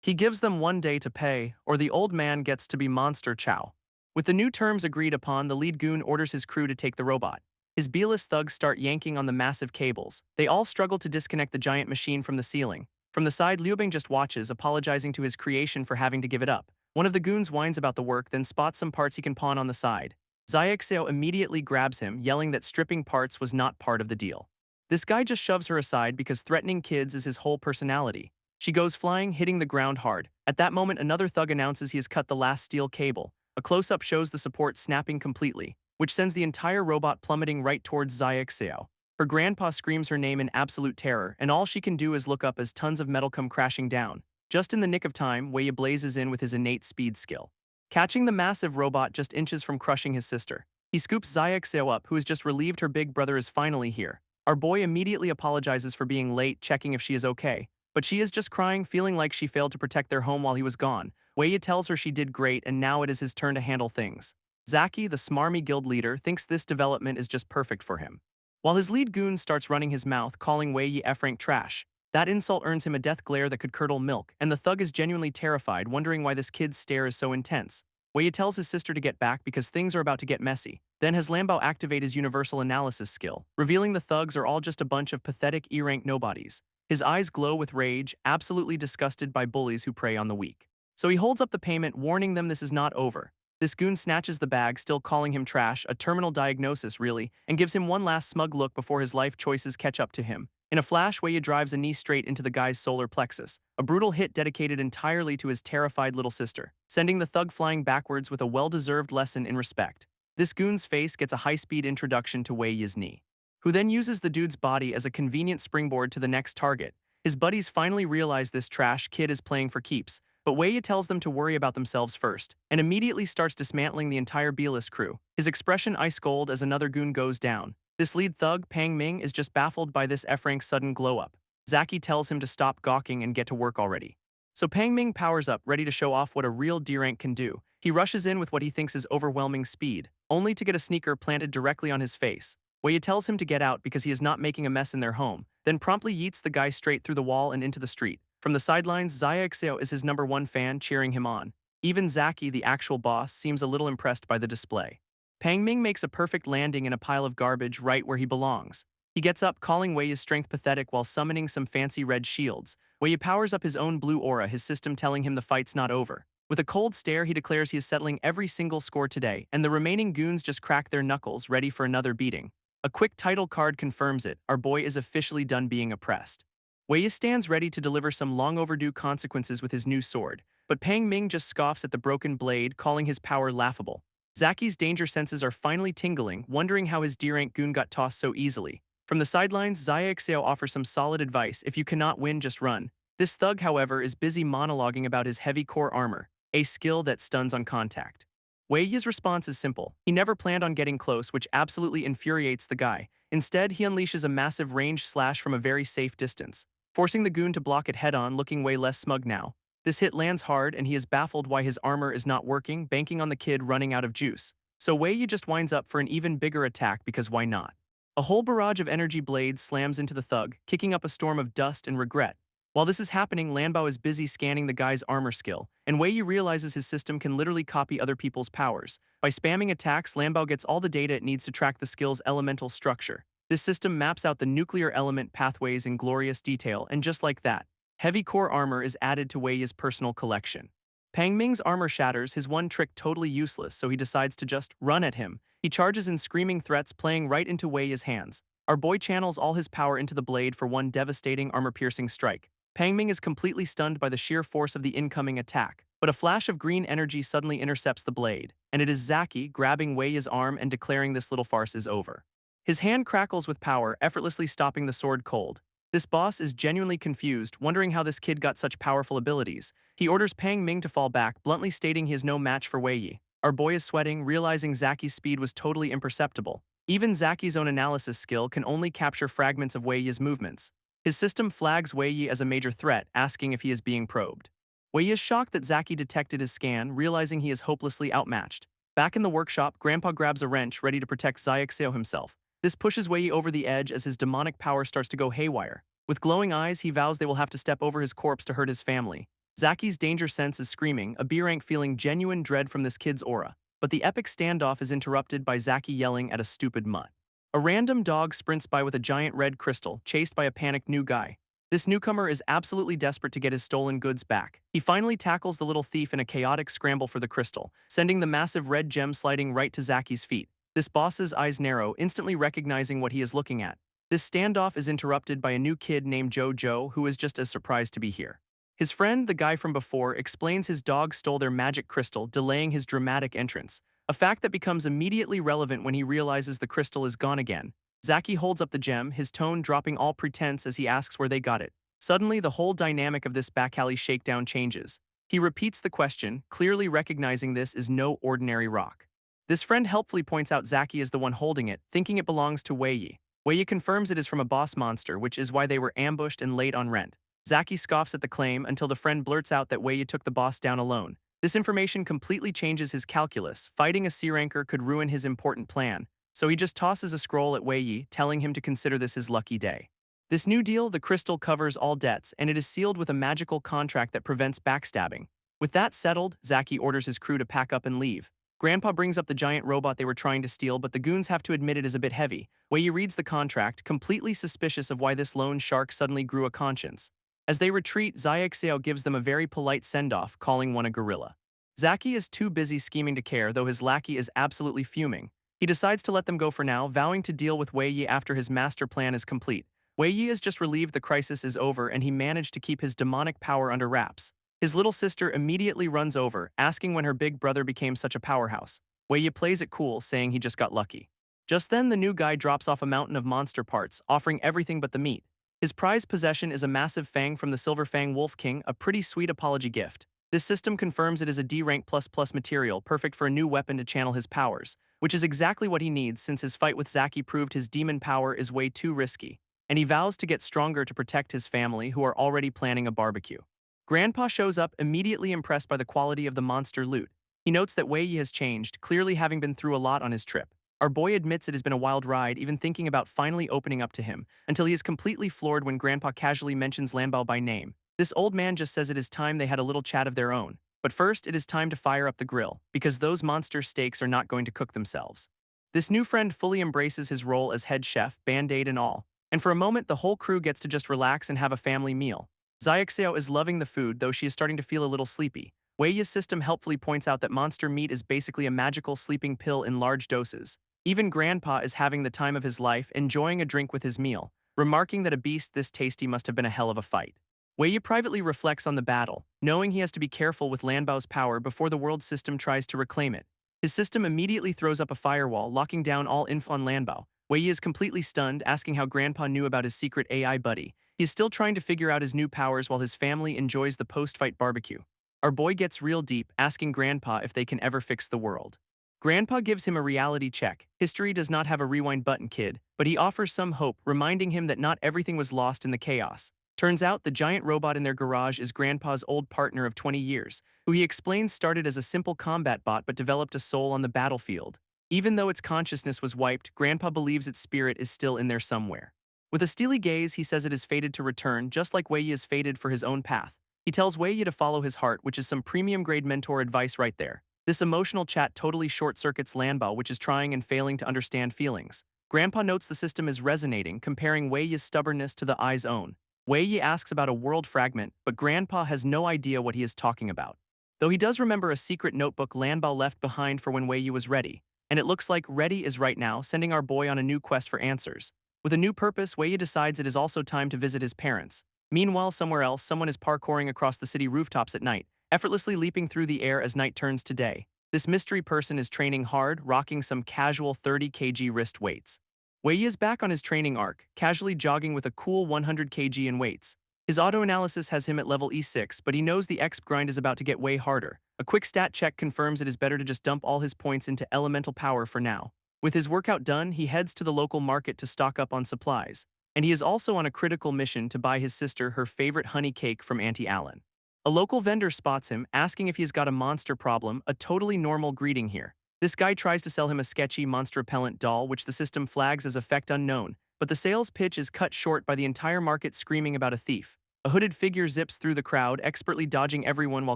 S1: He gives them 1 day to pay, or the old man gets to be Monster Chow. With the new terms agreed upon, the lead goon orders his crew to take the robot. His B-list thugs start yanking on the massive cables. They all struggle to disconnect the giant machine from the ceiling. From the side, Liubing just watches, apologizing to his creation for having to give it up. One of the goons whines about the work, then spots some parts he can pawn on the side. Xiaoxiao immediately grabs him, yelling that stripping parts was not part of the deal. This guy just shoves her aside because threatening kids is his whole personality. She goes flying, hitting the ground hard. At that moment, another thug announces he has cut the last steel cable. A close-up shows the support snapping completely, which sends the entire robot plummeting right towards Xiaoxiao. Her grandpa screams her name in absolute terror, and all she can do is look up as tons of metal come crashing down. Just in the nick of time, Wei blazes in with his innate speed skill, catching the massive robot just inches from crushing his sister. He scoops Xiaoxiao up, who has just relieved her big brother is finally here. Our boy immediately apologizes for being late, checking if she is okay. But she is just crying, feeling like she failed to protect their home while he was gone. Wei tells her she did great and now it is his turn to handle things. Zaki, the smarmy guild leader, thinks this development is just perfect for him. While his lead goon starts running his mouth, calling Wei F-rank trash, that insult earns him a death glare that could curdle milk, and the thug is genuinely terrified, wondering why this kid's stare is so intense. Wei tells his sister to get back because things are about to get messy, then has Lambo activate his universal analysis skill, revealing the thugs are all just a bunch of pathetic E-rank nobodies. His eyes glow with rage, absolutely disgusted by bullies who prey on the weak. So he holds up the payment, warning them this is not over. This goon snatches the bag, still calling him trash, a terminal diagnosis really, and gives him one last smug look before his life choices catch up to him. In a flash, Wei drives a knee straight into the guy's solar plexus, a brutal hit dedicated entirely to his terrified little sister, sending the thug flying backwards with a well-deserved lesson in respect. This goon's face gets a high-speed introduction to Wei's knee, who then uses the dude's body as a convenient springboard to the next target. His buddies finally realize this trash kid is playing for keeps, but Wei tells them to worry about themselves first, and immediately starts dismantling the entire B-list crew, his expression ice cold as another goon goes down. This lead thug, Pang Ming, is just baffled by this F-rank sudden glow-up. Zaki tells him to stop gawking and get to work already. So Pang Ming powers up, ready to show off what a real D-rank can do. He rushes in with what he thinks is overwhelming speed, only to get a sneaker planted directly on his face. Wei tells him to get out because he is not making a mess in their home, then promptly yeets the guy straight through the wall and into the street. From the sidelines, Hijacking is his #1 fan, cheering him on. Even Zaki, the actual boss, seems a little impressed by the display. Pang Ming makes a perfect landing in a pile of garbage right where he belongs. He gets up, calling Wei's strength pathetic while summoning some fancy red shields. Wei powers up his own blue aura, his system telling him the fight's not over. With a cold stare, he declares he is settling every single score today, and the remaining goons just crack their knuckles, ready for another beating. A quick title card confirms it: our boy is officially done being oppressed. Wei stands ready to deliver some long-overdue consequences with his new sword, but Pang Ming just scoffs at the broken blade, calling his power laughable. Zaki's danger senses are finally tingling, wondering how his D-rank goon got tossed so easily. From the sidelines, Hijacking offers some solid advice: if you cannot win, just run. This thug, however, is busy monologuing about his heavy core armor, a skill that stuns on contact. Wei's response is simple. He never planned on getting close, which absolutely infuriates the guy. Instead, he unleashes a massive range slash from a very safe distance, forcing the goon to block it head-on, looking way less smug now. This hit lands hard, and he is baffled why his armor is not working, banking on the kid running out of juice. So Wei just winds up for an even bigger attack because why not? A whole barrage of energy blades slams into the thug, kicking up a storm of dust and regret. While this is happening, Lambo is busy scanning the guy's armor skill, and Wei realizes his system can literally copy other people's powers. By spamming attacks, Lambo gets all the data it needs to track the skill's elemental structure. This system maps out the nuclear element pathways in glorious detail, and just like that, heavy core armor is added to Wei's personal collection. Pang Ming's armor shatters, his one trick totally useless, so he decides to just run at him. He charges in screaming threats, playing right into Wei's hands. Our boy channels all his power into the blade for one devastating armor-piercing strike. Pang Ming is completely stunned by the sheer force of the incoming attack, but a flash of green energy suddenly intercepts the blade, and it is Zaki grabbing Wei's arm and declaring this little farce is over. His hand crackles with power, effortlessly stopping the sword cold. This boss is genuinely confused, wondering how this kid got such powerful abilities. He orders Pang Ming to fall back, bluntly stating he is no match for Wei. Our boy is sweating, realizing Zaki's speed was totally imperceptible. Even Zaki's own analysis skill can only capture fragments of Wei's movements. His system flags Wei as a major threat, asking if he is being probed. Wei is shocked that Zaki detected his scan, realizing he is hopelessly outmatched. Back in the workshop, Grandpa grabs a wrench, ready to protect Hijacking himself. This pushes Wei over the edge as his demonic power starts to go haywire. With glowing eyes, he vows they will have to step over his corpse to hurt his family. Zaki's danger sense is screaming, a B-rank feeling genuine dread from this kid's aura. But the epic standoff is interrupted by Zaki yelling at a stupid mutt. A random dog sprints by with a giant red crystal, chased by a panicked new guy. This newcomer is absolutely desperate to get his stolen goods back. He finally tackles the little thief in a chaotic scramble for the crystal, sending the massive red gem sliding right to Zaki's feet. This boss's eyes narrow, instantly recognizing what he is looking at. This standoff is interrupted by a new kid named Jojo, who is just as surprised to be here. His friend, the guy from before, explains his dog stole their magic crystal, delaying his dramatic entrance. A fact that becomes immediately relevant when he realizes the crystal is gone again. Zaki holds up the gem, his tone dropping all pretense as he asks where they got it. Suddenly, the whole dynamic of this back alley shakedown changes. He repeats the question, clearly recognizing this is no ordinary rock. This friend helpfully points out Zaki is the one holding it, thinking it belongs to Wei. Wei confirms it is from a boss monster, which is why they were ambushed and late on rent. Zaki scoffs at the claim until the friend blurts out that Wei took the boss down alone. This information completely changes his calculus. Fighting a C-ranker could ruin his important plan, so he just tosses a scroll at Wei Yi, telling him to consider this his lucky day. This new deal, the crystal covers all debts, and it is sealed with a magical contract that prevents backstabbing. With that settled, Zaki orders his crew to pack up and leave. Grandpa brings up the giant robot they were trying to steal, but the goons have to admit it is a bit heavy. Wei Yi reads the contract, completely suspicious of why this lone shark suddenly grew a conscience. As they retreat, Xiao gives them a very polite send-off, calling one a gorilla. Zaki is too busy scheming to care, though his lackey is absolutely fuming. He decides to let them go for now, vowing to deal with Wei Yi after his master plan is complete. Wei Yi is just relieved the crisis is over and he managed to keep his demonic power under wraps. His little sister immediately runs over, asking when her big brother became such a powerhouse. Wei Yi plays it cool, saying he just got lucky. Just then, the new guy drops off a mountain of monster parts, offering everything but the meat. His prized possession is a massive fang from the Silver Fang Wolf King, a pretty sweet apology gift. This system confirms it is a D-rank ++ material, perfect for a new weapon to channel his powers, which is exactly what he needs since his fight with Zaki proved his demon power is way too risky, and he vows to get stronger to protect his family who are already planning a barbecue. Grandpa shows up, immediately impressed by the quality of the monster loot. He notes that Wei Yi has changed, clearly having been through a lot on his trip. Our boy admits it has been a wild ride, even thinking about finally opening up to him, until he is completely floored when Grandpa casually mentions Lambo by name. This old man just says it is time they had a little chat of their own. But first, it is time to fire up the grill, because those monster steaks are not going to cook themselves. This new friend fully embraces his role as head chef, band-aid and all, and for a moment the whole crew gets to just relax and have a family meal. Xiao is loving the food, though she is starting to feel a little sleepy. Wei Yi's system helpfully points out that monster meat is basically a magical sleeping pill in large doses. Even Grandpa is having the time of his life, enjoying a drink with his meal, remarking that a beast this tasty must have been a hell of a fight. Wei Yi privately reflects on the battle, knowing he has to be careful with Lanbao's power before the world system tries to reclaim it. His system immediately throws up a firewall, locking down all info on Lanbao. Wei Yi is completely stunned, asking how Grandpa knew about his secret AI buddy. He is still trying to figure out his new powers while his family enjoys the post-fight barbecue. Our boy gets real deep, asking Grandpa if they can ever fix the world. Grandpa gives him a reality check. History does not have a rewind button, kid, but he offers some hope, reminding him that not everything was lost in the chaos. Turns out the giant robot in their garage is Grandpa's old partner of 20 years, who he explains started as a simple combat bot but developed a soul on the battlefield. Even though its consciousness was wiped, Grandpa believes its spirit is still in there somewhere. With a steely gaze, he says it is fated to return, just like Wei Yi is fated for his own path. He tells Wei Yi to follow his heart, which is some premium-grade mentor advice right there. This emotional chat totally short-circuits Lanbao, which is trying and failing to understand feelings. Grandpa notes the system is resonating, comparing Wei Yi's stubbornness to the eye's own. Wei Yi asks about a world fragment, but Grandpa has no idea what he is talking about. Though he does remember a secret notebook Lanbao left behind for when Wei Yi was ready, and it looks like ready is right now, sending our boy on a new quest for answers. With a new purpose, Wei Yi decides it is also time to visit his parents. Meanwhile, somewhere else, someone is parkouring across the city rooftops at night, effortlessly leaping through the air as night turns to day. This mystery person is training hard, rocking some casual 30 kg wrist weights. Wei Yi is back on his training arc, casually jogging with a cool 100 kg in weights. His auto-analysis has him at level E6, but he knows the exp grind is about to get way harder. A quick stat check confirms it is better to just dump all his points into elemental power for now. With his workout done, he heads to the local market to stock up on supplies. And he is also on a critical mission to buy his sister her favorite honey cake from Auntie Allen. A local vendor spots him, asking if he's got a monster problem, a totally normal greeting here. This guy tries to sell him a sketchy monster-repellent doll, which the system flags as effect unknown, but the sales pitch is cut short by the entire market screaming about a thief. A hooded figure zips through the crowd, expertly dodging everyone while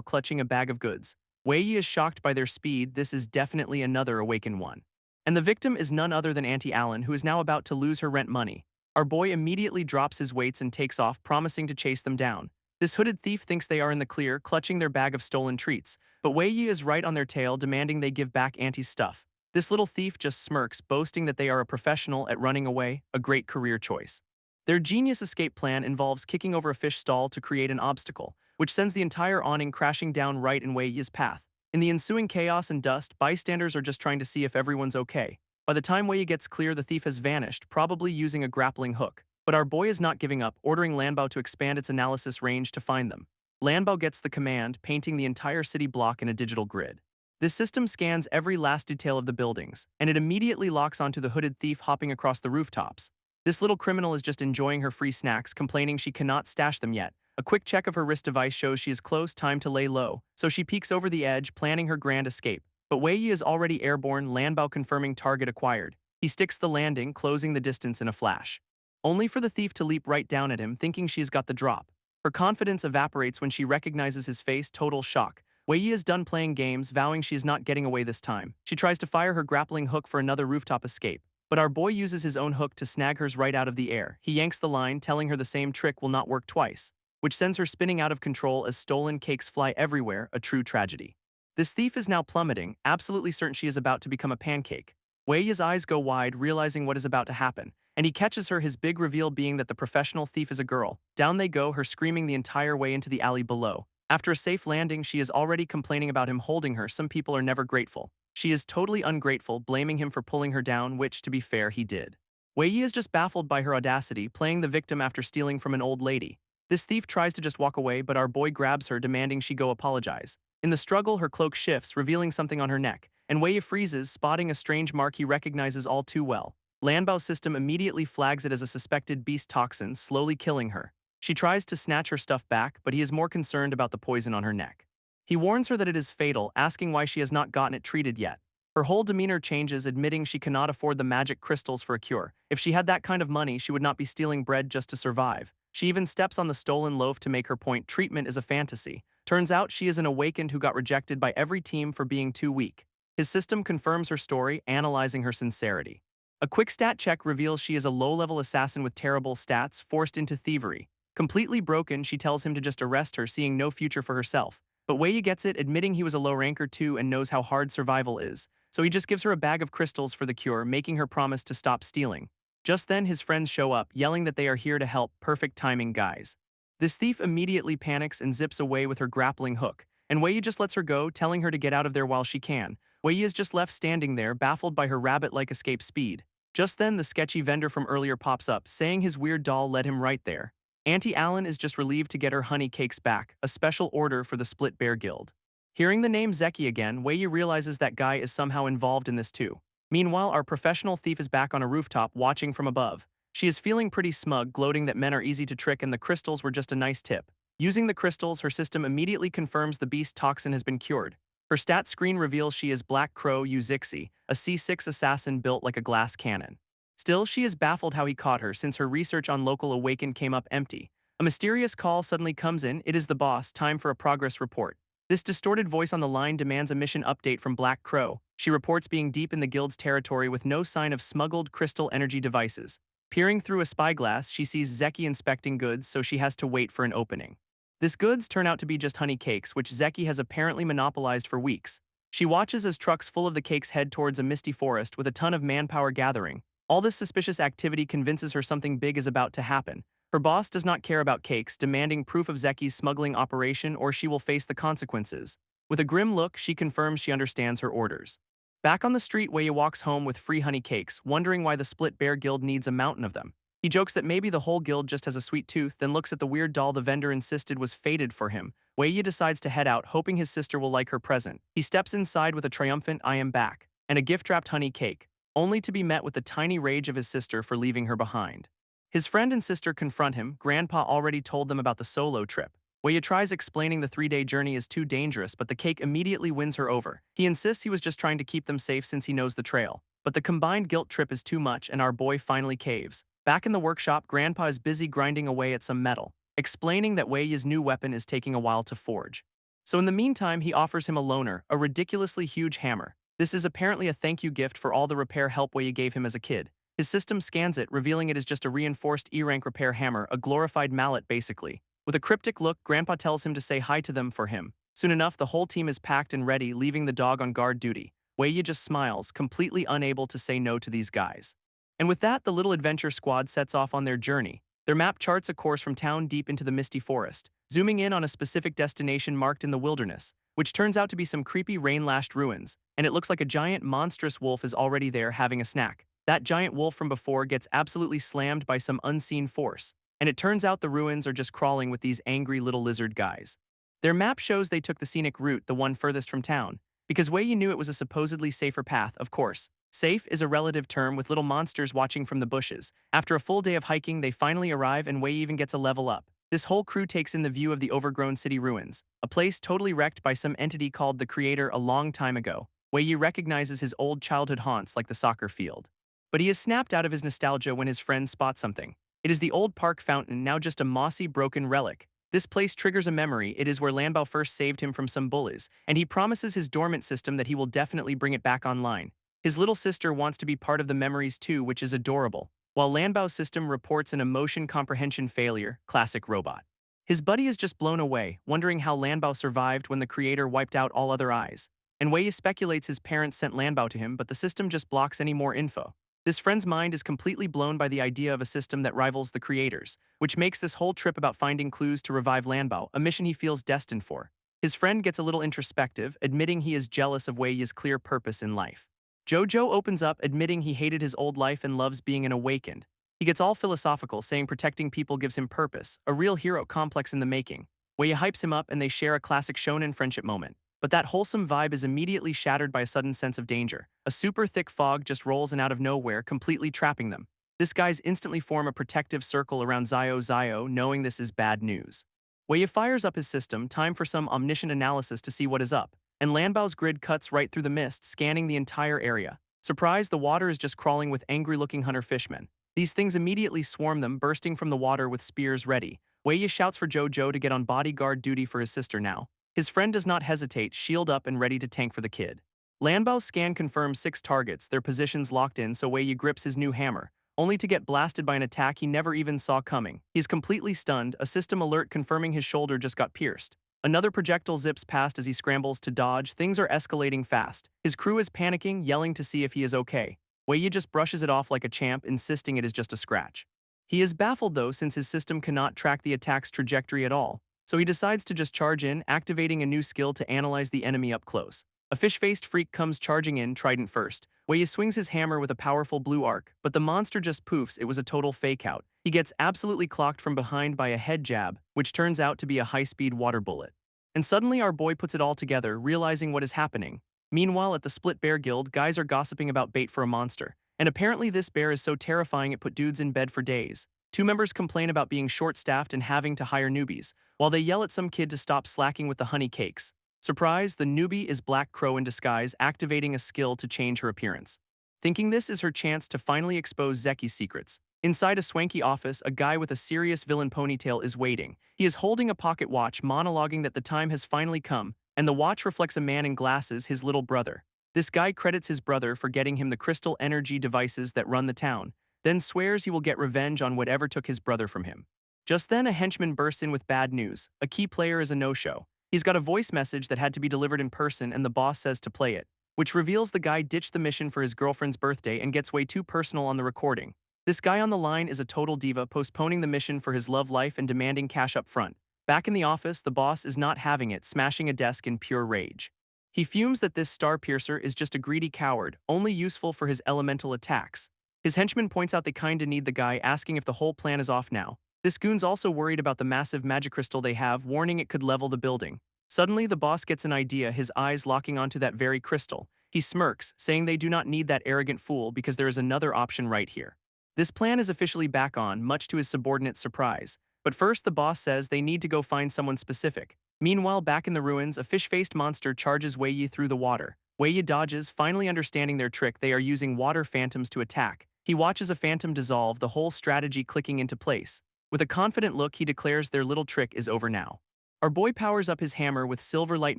S1: clutching a bag of goods. Wei Yi is shocked by their speed. This is definitely another Awakened one. And the victim is none other than Auntie Allen, who is now about to lose her rent money. Our boy immediately drops his weights and takes off, promising to chase them down. This hooded thief thinks they are in the clear, clutching their bag of stolen treats, but Wei Yi is right on their tail, demanding they give back Auntie's stuff. This little thief just smirks, boasting that they are a professional at running away, a great career choice. Their genius escape plan involves kicking over a fish stall to create an obstacle, which sends the entire awning crashing down right in Wei Yi's path. In the ensuing chaos and dust, bystanders are just trying to see if everyone's okay. By the time Wei Yi gets clear, the thief has vanished, probably using a grappling hook. But our boy is not giving up, ordering Lanbao to expand its analysis range to find them. Lanbao gets the command, painting the entire city block in a digital grid. This system scans every last detail of the buildings, and it immediately locks onto the hooded thief hopping across the rooftops. This little criminal is just enjoying her free snacks, complaining she cannot stash them yet. A quick check of her wrist device shows she is close, time to lay low, so she peeks over the edge, planning her grand escape. But Wei Yi is already airborne, Lambo confirming target acquired. He sticks the landing, closing the distance in a flash. Only for the thief to leap right down at him, thinking she's got the drop. Her confidence evaporates when she recognizes his face, total shock. Wei Yi is done playing games, vowing she is not getting away this time. She tries to fire her grappling hook for another rooftop escape, but our boy uses his own hook to snag hers right out of the air. He yanks the line, telling her the same trick will not work twice, which sends her spinning out of control as stolen cakes fly everywhere, a true tragedy. This thief is now plummeting, absolutely certain she is about to become a pancake. Wei Yi's eyes go wide, realizing what is about to happen, and he catches her, his big reveal being that the professional thief is a girl. Down they go, her screaming the entire way into the alley below. After a safe landing, she is already complaining about him holding her. Some people are never grateful. She is totally ungrateful, blaming him for pulling her down, which, to be fair, he did. Wei Yi is just baffled by her audacity, playing the victim after stealing from an old lady. This thief tries to just walk away, but our boy grabs her, demanding she go apologize. In the struggle, her cloak shifts, revealing something on her neck, and Wei Yi freezes, spotting a strange mark he recognizes all too well. Lanbao's system immediately flags it as a suspected beast toxin, slowly killing her. She tries to snatch her stuff back, but he is more concerned about the poison on her neck. He warns her that it is fatal, asking why she has not gotten it treated yet. Her whole demeanor changes, admitting she cannot afford the magic crystals for a cure. If she had that kind of money, she would not be stealing bread just to survive. She even steps on the stolen loaf to make her point treatment is a fantasy. Turns out she is an awakened who got rejected by every team for being too weak. His system confirms her story, analyzing her sincerity. A quick stat check reveals she is a low-level assassin with terrible stats, forced into thievery. Completely broken, she tells him to just arrest her, seeing no future for herself. But Wei Yi gets it, admitting he was a low ranker too and knows how hard survival is. So he just gives her a bag of crystals for the cure, making her promise to stop stealing. Just then, his friends show up, yelling that they are here to help. Perfect timing, guys. This thief immediately panics and zips away with her grappling hook, and Wei Yi just lets her go, telling her to get out of there while she can. Wei Yi is just left standing there, baffled by her rabbit-like escape speed. Just then, the sketchy vendor from earlier pops up, saying his weird doll led him right there. Auntie Allen is just relieved to get her honey cakes back, a special order for the Split Bear Guild. Hearing the name Zeki again, Wei Yi realizes that guy is somehow involved in this too. Meanwhile, our professional thief is back on a rooftop, watching from above. She is feeling pretty smug, gloating that men are easy to trick and the crystals were just a nice tip. Using the crystals, her system immediately confirms the beast toxin has been cured. Her stat screen reveals she is Black Crow Uzixi, a C6 assassin built like a glass cannon. Still, she is baffled how he caught her, since her research on local Awakened came up empty. A mysterious call suddenly comes in. It is the boss, time for a progress report. This distorted voice on the line demands a mission update from Black Crow. She reports being deep in the guild's territory with no sign of smuggled crystal energy devices. Peering through a spyglass, she sees Zeki inspecting goods, so she has to wait for an opening. This goods turn out to be just honey cakes, which Zeki has apparently monopolized for weeks. She watches as trucks full of the cakes head towards a misty forest with a ton of manpower gathering. All this suspicious activity convinces her something big is about to happen. Her boss does not care about cakes, demanding proof of Zeki's smuggling operation or she will face the consequences. With a grim look, she confirms she understands her orders. Back on the street, Wei Yi walks home with free honey cakes, wondering why the Split Bear Guild needs a mountain of them. He jokes that maybe the whole guild just has a sweet tooth, then looks at the weird doll the vendor insisted was fated for him. Wei Yi decides to head out, hoping his sister will like her present. He steps inside with a triumphant "I am back" and a gift-wrapped honey cake, only to be met with the tiny rage of his sister for leaving her behind. His friend and sister confront him. Grandpa already told them about the solo trip. Wei Yi tries explaining the 3-day journey is too dangerous, but the cake immediately wins her over. He insists he was just trying to keep them safe since he knows the trail. But the combined guilt trip is too much, and our boy finally caves. Back in the workshop, Grandpa is busy grinding away at some metal, explaining that Wei Yi's new weapon is taking a while to forge. So in the meantime, he offers him a loaner, a ridiculously huge hammer. This is apparently a thank you gift for all the repair help Wei Yi gave him as a kid. His system scans it, revealing it is just a reinforced E-rank repair hammer, a glorified mallet basically. With a cryptic look, Grandpa tells him to say hi to them for him. Soon enough, the whole team is packed and ready, leaving the dog on guard duty. Wei Yi just smiles, completely unable to say no to these guys. And with that, the little adventure squad sets off on their journey. Their map charts a course from town deep into the misty forest, zooming in on a specific destination marked in the wilderness, which turns out to be some creepy rain-lashed ruins, and it looks like a giant monstrous wolf is already there having a snack. That giant wolf from before gets absolutely slammed by some unseen force, and it turns out the ruins are just crawling with these angry little lizard guys. Their map shows they took the scenic route, the one furthest from town, because Wei Yi knew it was a supposedly safer path, of course. Safe is a relative term, with little monsters watching from the bushes. After a full day of hiking, they finally arrive and Wei Yi even gets a level up. This whole crew takes in the view of the overgrown city ruins, a place totally wrecked by some entity called the Creator a long time ago. Wei Yi recognizes his old childhood haunts like the soccer field. But he is snapped out of his nostalgia when his friend spots something. It is the old park fountain, now just a mossy, broken relic. This place triggers a memory. It is where Lambo first saved him from some bullies, and he promises his dormant system that he will definitely bring it back online. His little sister wants to be part of the memories too, which is adorable, while Lanbao's system reports an emotion comprehension failure, classic robot. His buddy is just blown away, wondering how Lanbao survived when the creator wiped out all other eyes. And Wei speculates his parents sent Lanbao to him, but the system just blocks any more info. This friend's mind is completely blown by the idea of a system that rivals the creator's, which makes this whole trip about finding clues to revive Lanbao, a mission he feels destined for. His friend gets a little introspective, admitting he is jealous of Wei Yi's clear purpose in life. Jojo opens up, admitting he hated his old life and loves being an awakened. He gets all philosophical, saying protecting people gives him purpose, a real hero complex in the making. Wei Yi hypes him up and they share a classic shonen friendship moment. But that wholesome vibe is immediately shattered by a sudden sense of danger. A super thick fog just rolls in out of nowhere, completely trapping them. This guys instantly form a protective circle around Zio, knowing this is bad news. Wei Yi fires up his system, time for some omniscient analysis to see what is up. And Lanbao's grid cuts right through the mist, scanning the entire area. Surprised, the water is just crawling with angry-looking hunter fishmen. These things immediately swarm them, bursting from the water with spears ready. Wei Yi shouts for Jojo to get on bodyguard duty for his sister now. His friend does not hesitate, shield up and ready to tank for the kid. Lanbao's scan confirms 6 targets, their positions locked in, so Wei Yi grips his new hammer, only to get blasted by an attack he never even saw coming. He's completely stunned, a system alert confirming his shoulder just got pierced. Another projectile zips past as he scrambles to dodge. Things are escalating fast. His crew is panicking, yelling to see if he is okay. Wei Yi just brushes it off like a champ, insisting it is just a scratch. He is baffled though, since his system cannot track the attack's trajectory at all, so he decides to just charge in, activating a new skill to analyze the enemy up close. A fish-faced freak comes charging in, trident first. Wei Yi swings his hammer with a powerful blue arc, but the monster just poofs. It was a total fake-out. He gets absolutely clocked from behind by a head jab, which turns out to be a high-speed water bullet. And suddenly our boy puts it all together, realizing what is happening. Meanwhile, at the Split Bear Guild, guys are gossiping about bait for a monster. And apparently this bear is so terrifying it put dudes in bed for days. 2 members complain about being short-staffed and having to hire newbies, while they yell at some kid to stop slacking with the honey cakes. Surprise, the newbie is Black Crow in disguise, activating a skill to change her appearance. Thinking this is her chance to finally expose Zeki's secrets. Inside a swanky office, a guy with a serious villain ponytail is waiting. He is holding a pocket watch, monologuing that the time has finally come, and the watch reflects a man in glasses, his little brother. This guy credits his brother for getting him the crystal energy devices that run the town, then swears he will get revenge on whatever took his brother from him. Just then, a henchman bursts in with bad news. A key player is a no-show. He's got a voice message that had to be delivered in person and the boss says to play it, which reveals the guy ditched the mission for his girlfriend's birthday and gets way too personal on the recording. This guy on the line is a total diva, postponing the mission for his love life and demanding cash up front. Back in the office, the boss is not having it, smashing a desk in pure rage. He fumes that this star piercer is just a greedy coward, only useful for his elemental attacks. His henchman points out they kinda need the guy, asking if the whole plan is off now. This goon's also worried about the massive magic crystal they have, warning it could level the building. Suddenly, the boss gets an idea, his eyes locking onto that very crystal. He smirks, saying they do not need that arrogant fool because there is another option right here. This plan is officially back on, much to his subordinate's surprise. But first, the boss says they need to go find someone specific. Meanwhile, back in the ruins, a fish-faced monster charges Wei Yi through the water. Wei Yi dodges, finally understanding their trick. They are using water phantoms to attack. He watches a phantom dissolve, the whole strategy clicking into place. With a confident look, he declares their little trick is over now. Our boy powers up his hammer with Silver Light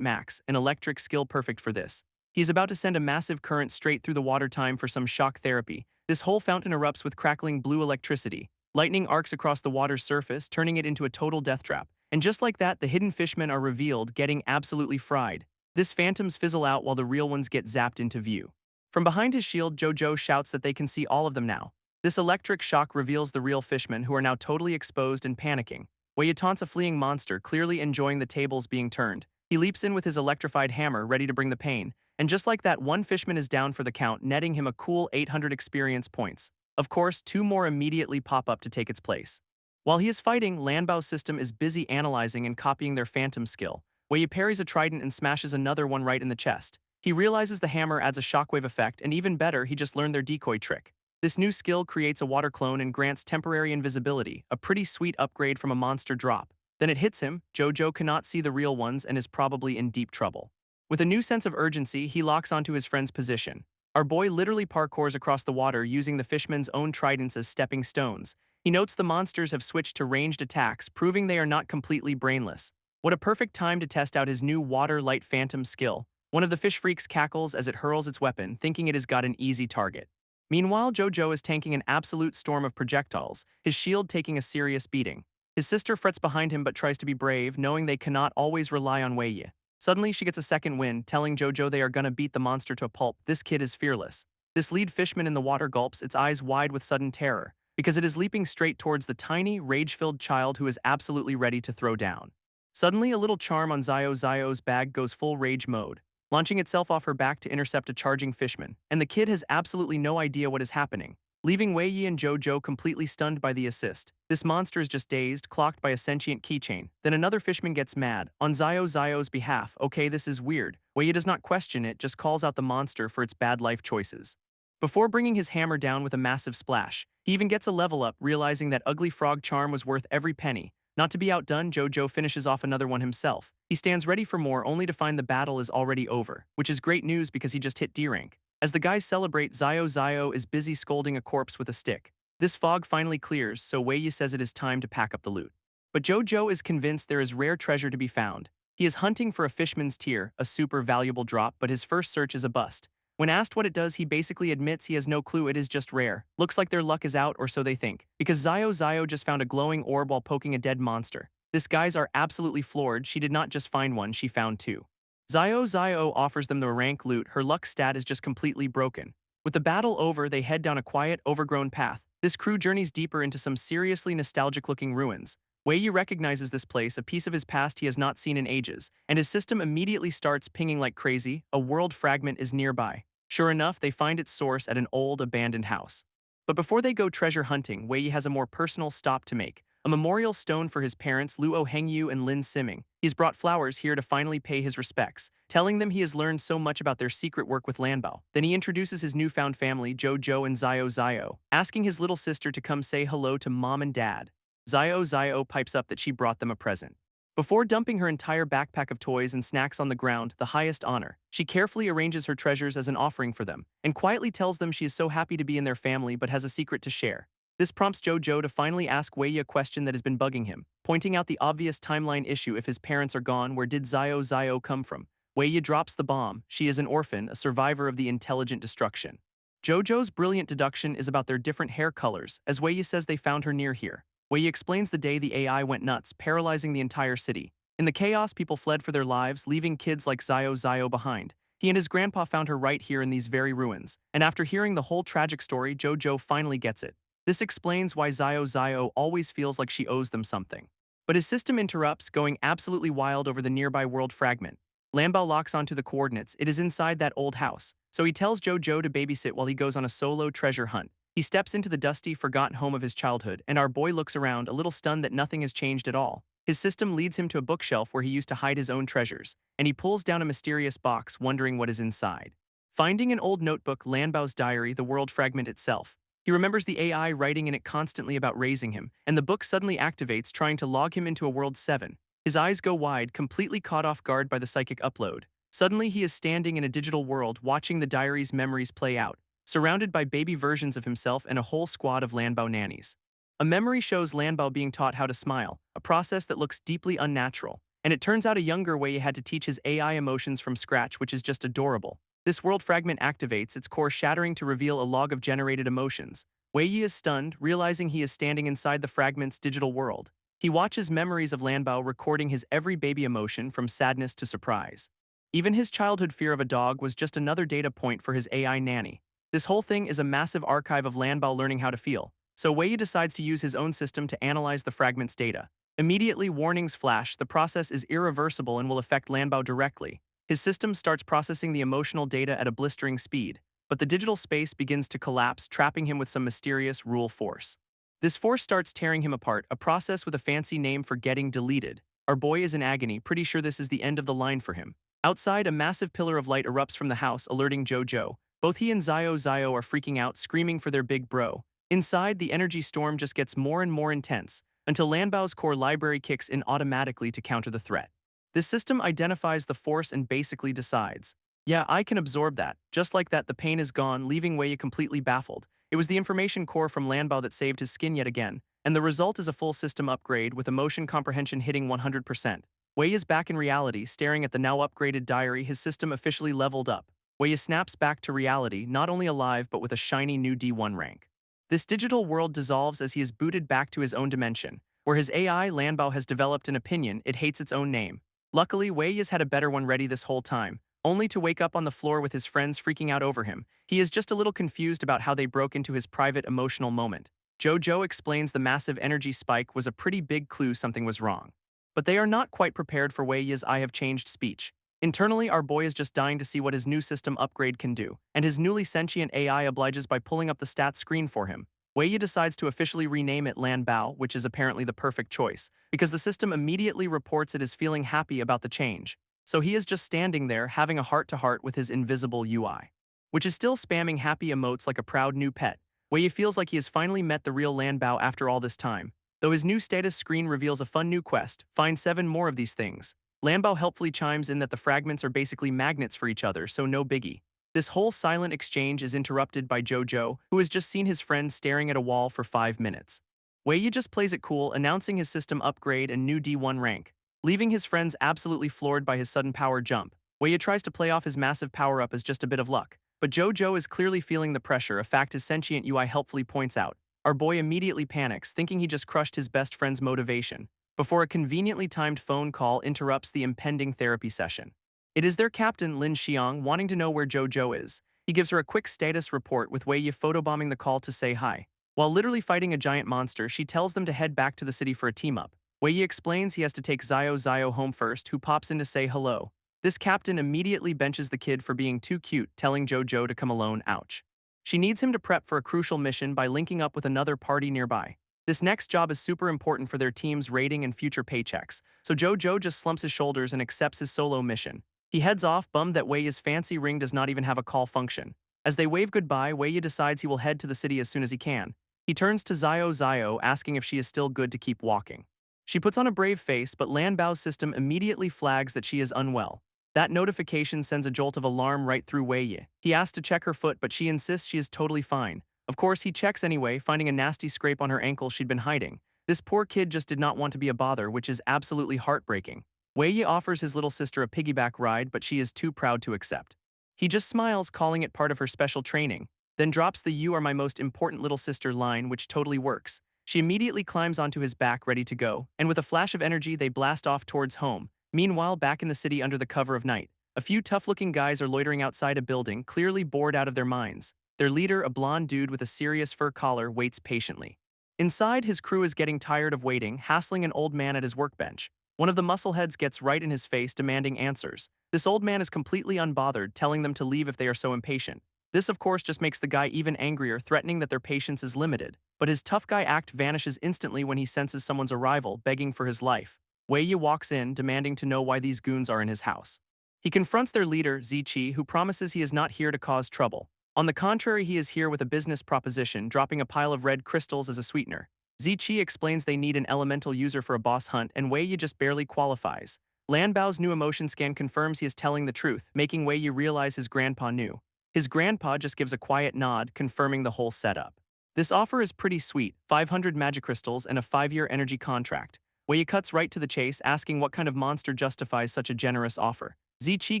S1: Max, an electric skill perfect for this. He is about to send a massive current straight through the water, time for some shock therapy. This whole fountain erupts with crackling blue electricity. Lightning arcs across the water's surface, turning it into a total death trap. And just like that, the hidden fishmen are revealed, getting absolutely fried. This phantoms fizzle out while the real ones get zapped into view. From behind his shield, Jojo shouts that they can see all of them now. This electric shock reveals the real fishmen, who are now totally exposed and panicking. Wei Yi taunts a fleeing monster, clearly enjoying the tables being turned. He leaps in with his electrified hammer, ready to bring the pain. And just like that, one fishman is down for the count, netting him a cool 800 experience points. Of course, 2 more immediately pop up to take its place. While he is fighting, Lanbao's system is busy analyzing and copying their phantom skill. Wei Yi parries a trident and smashes another one right in the chest. He realizes the hammer adds a shockwave effect, and even better, he just learned their decoy trick. This new skill creates a water clone and grants temporary invisibility, a pretty sweet upgrade from a monster drop. Then it hits him, Jojo cannot see the real ones and is probably in deep trouble. With a new sense of urgency, he locks onto his friend's position. Our boy literally parkours across the water using the fishman's own tridents as stepping stones. He notes the monsters have switched to ranged attacks, proving they are not completely brainless. What a perfect time to test out his new water light phantom skill. One of the fish freaks cackles as it hurls its weapon, thinking it has got an easy target. Meanwhile, Jojo is tanking an absolute storm of projectiles, his shield taking a serious beating. His sister frets behind him but tries to be brave, knowing they cannot always rely on Wei. Suddenly, she gets a second wind, telling Jojo they are gonna beat the monster to a pulp. This kid is fearless. This lead fishman in the water gulps, its eyes wide with sudden terror, because it is leaping straight towards the tiny, rage-filled child who is absolutely ready to throw down. Suddenly, a little charm on Zio's bag goes full rage mode, launching itself off her back to intercept a charging fishman, and the kid has absolutely no idea what is happening, leaving Wei and Jojo completely stunned by the assist. This monster is just dazed, clocked by a sentient keychain. Then another fishman gets mad, on Zio's behalf. Okay, this is weird. Wei does not question it, just calls out the monster for its bad life choices. Before bringing his hammer down with a massive splash, he even gets a level up, realizing that ugly frog charm was worth every penny. Not to be outdone, Jojo finishes off another one himself. He stands ready for more, only to find the battle is already over, which is great news because he just hit D rank. As the guys celebrate, Zio is busy scolding a corpse with a stick. This fog finally clears, so Wei says it is time to pack up the loot. But Jojo is convinced there is rare treasure to be found. He is hunting for a fishman's tear, a super valuable drop, but his first search is a bust. When asked what it does, he basically admits he has no clue, it is just rare. Looks like their luck is out, or so they think, because Zio just found a glowing orb while poking a dead monster. This guys are absolutely floored, she did not just find one, she found two. Zio offers them the rank loot, her luck stat is just completely broken. With the battle over, they head down a quiet, overgrown path. This crew journeys deeper into some seriously nostalgic-looking ruins. Wei recognizes this place, a piece of his past he has not seen in ages, and his system immediately starts pinging like crazy. A world fragment is nearby. Sure enough, they find its source at an old, abandoned house. But before they go treasure hunting, Wei has a more personal stop to make. A memorial stone for his parents, Luo Hengyu and Lin Siming. He's brought flowers here to finally pay his respects, telling them he has learned so much about their secret work with Lambo. Then he introduces his newfound family, Jojo and Zio, asking his little sister to come say hello to mom and dad. Zio pipes up that she brought them a present. Before dumping her entire backpack of toys and snacks on the ground, the highest honor, she carefully arranges her treasures as an offering for them, and quietly tells them she is so happy to be in their family but has a secret to share. This prompts Jojo to finally ask Wei a question that has been bugging him, pointing out the obvious timeline issue. If his parents are gone, where did Zio come from? Wei drops the bomb. She is an orphan, a survivor of the intelligent destruction. Jojo's brilliant deduction is about their different hair colors, as Wei says they found her near here. Wei explains the day the AI went nuts, paralyzing the entire city. In the chaos, people fled for their lives, leaving kids like Zio behind. He and his grandpa found her right here in these very ruins, and after hearing the whole tragic story, Jojo finally gets it. This explains why Zio always feels like she owes them something. But his system interrupts, going absolutely wild over the nearby world fragment. Lambo locks onto the coordinates. It is inside that old house, so he tells Jojo to babysit while he goes on a solo treasure hunt. He steps into the dusty, forgotten home of his childhood, and our boy looks around, a little stunned that nothing has changed at all. His system leads him to a bookshelf where he used to hide his own treasures, and he pulls down a mysterious box, wondering what is inside. Finding an old notebook, Lambo's diary, the world fragment itself. He remembers the AI writing in it constantly about raising him, and the book suddenly activates, trying to log him into a world 7. His eyes go wide, completely caught off guard by the psychic upload. Suddenly, he is standing in a digital world, watching the diary's memories play out, surrounded by baby versions of himself and a whole squad of Lambo nannies. A memory shows Lambo being taught how to smile, a process that looks deeply unnatural. And it turns out a younger Wei had to teach his AI emotions from scratch, which is just adorable. This world fragment activates, its core shattering to reveal a log of generated emotions. Wei is stunned, realizing he is standing inside the fragment's digital world. He watches memories of Lambo recording his every baby emotion from sadness to surprise. Even his childhood fear of a dog was just another data point for his AI nanny. This whole thing is a massive archive of Lambo learning how to feel, so Wei decides to use his own system to analyze the fragment's data. Immediately, warnings flash. The process is irreversible and will affect Lambo directly. His system starts processing the emotional data at a blistering speed, but the digital space begins to collapse, trapping him with some mysterious rule force. This force starts tearing him apart, a process with a fancy name for getting deleted. Our boy is in agony, pretty sure this is the end of the line for him. Outside, a massive pillar of light erupts from the house, alerting Jojo. Both he and Zio are freaking out, screaming for their big bro. Inside, the energy storm just gets more and more intense, until Lanbao's core library kicks in automatically to counter the threat. This system identifies the force and basically decides, yeah, I can absorb that. Just like that, the pain is gone, leaving Wei completely baffled. It was the information core from Lanbao that saved his skin yet again, and the result is a full system upgrade with emotion comprehension hitting 100%. Wei is back in reality, staring at the now upgraded diary. His system officially leveled up. Wei snaps back to reality, not only alive but with a shiny new D1 rank. This digital world dissolves as he is booted back to his own dimension, where his AI, Lanbao, has developed an opinion. It hates its own name. Luckily, Wei has had a better one ready this whole time, only to wake up on the floor with his friends freaking out over him. He is just a little confused about how they broke into his private emotional moment. Jojo explains the massive energy spike was a pretty big clue something was wrong. But they are not quite prepared for Wei's "I have changed" speech. Internally, our boy is just dying to see what his new system upgrade can do, and his newly sentient AI obliges by pulling up the stats screen for him. Wei decides to officially rename it Lanbao, which is apparently the perfect choice, because the system immediately reports it is feeling happy about the change. So he is just standing there having a heart-to-heart with his invisible UI, which is still spamming happy emotes like a proud new pet. Wei feels like he has finally met the real Lanbao after all this time. Though his new status screen reveals a fun new quest, find 7 more of these things. Lambo helpfully chimes in that the fragments are basically magnets for each other, so no biggie. This whole silent exchange is interrupted by Jojo, who has just seen his friend staring at a wall for 5 minutes. Wei just plays it cool, announcing his system upgrade and new D1 rank, leaving his friends absolutely floored by his sudden power jump. Wei tries to play off his massive power-up as just a bit of luck, but Jojo is clearly feeling the pressure, a fact his sentient UI helpfully points out. Our boy immediately panics, thinking he just crushed his best friend's motivation, before a conveniently timed phone call interrupts the impending therapy session. It is their captain, Lin Xiang, wanting to know where Jojo is. He gives her a quick status report with Wei photobombing the call to say hi. While literally fighting a giant monster, she tells them to head back to the city for a team-up. Wei explains he has to take Zio home first, who pops in to say hello. This captain immediately benches the kid for being too cute, telling Jojo to come alone, ouch. She needs him to prep for a crucial mission by linking up with another party nearby. This next job is super important for their team's rating and future paychecks, so Jojo just slumps his shoulders and accepts his solo mission. He heads off, bummed that Wei's fancy ring does not even have a call function. As they wave goodbye, Wei decides he will head to the city as soon as he can. He turns to Zio, asking if she is still good to keep walking. She puts on a brave face, but Lanbao's system immediately flags that she is unwell. That notification sends a jolt of alarm right through Wei. He asks to check her foot, but she insists she is totally fine. Of course, he checks anyway, finding a nasty scrape on her ankle she'd been hiding. This poor kid just did not want to be a bother, which is absolutely heartbreaking. Wei offers his little sister a piggyback ride, but she is too proud to accept. He just smiles, calling it part of her special training, then drops the "you are my most important little sister" line, which totally works. She immediately climbs onto his back, ready to go, and with a flash of energy, they blast off towards home. Meanwhile, back in the city under the cover of night, a few tough-looking guys are loitering outside a building, clearly bored out of their minds. Their leader, a blonde dude with a serious fur collar, waits patiently. Inside, his crew is getting tired of waiting, hassling an old man at his workbench. One of the muscleheads gets right in his face, demanding answers. This old man is completely unbothered, telling them to leave if they are so impatient. This, of course, just makes the guy even angrier, threatening that their patience is limited. But his tough guy act vanishes instantly when he senses someone's arrival, begging for his life. Wei walks in, demanding to know why these goons are in his house. He confronts their leader, Ziqi, who promises he is not here to cause trouble. On the contrary, he is here with a business proposition, dropping a pile of red crystals as a sweetener. Ziqi explains they need an elemental user for a boss hunt, and Wei just barely qualifies. Lanbao's new emotion scan confirms he is telling the truth, making Wei realize his grandpa knew. His grandpa just gives a quiet nod, confirming the whole setup. This offer is pretty sweet, 500 magic crystals and a 5-year energy contract. Wei cuts right to the chase, asking what kind of monster justifies such a generous offer. Ziqi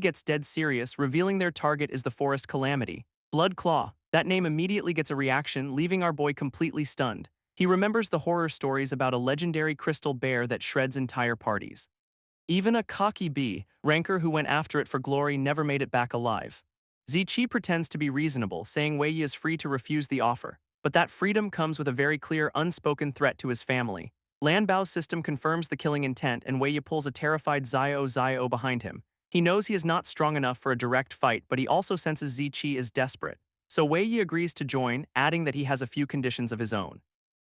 S1: gets dead serious, revealing their target is the Forest Calamity. Blood Claw. That name immediately gets a reaction, leaving our boy completely stunned. He remembers the horror stories about a legendary crystal bear that shreds entire parties. Even a cocky B ranker who went after it for glory never made it back alive. Ziqi pretends to be reasonable, saying Wei is free to refuse the offer, but that freedom comes with a very clear, unspoken threat to his family. Lanbao's system confirms the killing intent, and Wei pulls a terrified Zio behind him. He knows he is not strong enough for a direct fight, but he also senses Ziqi is desperate. So Wei agrees to join, adding that he has a few conditions of his own.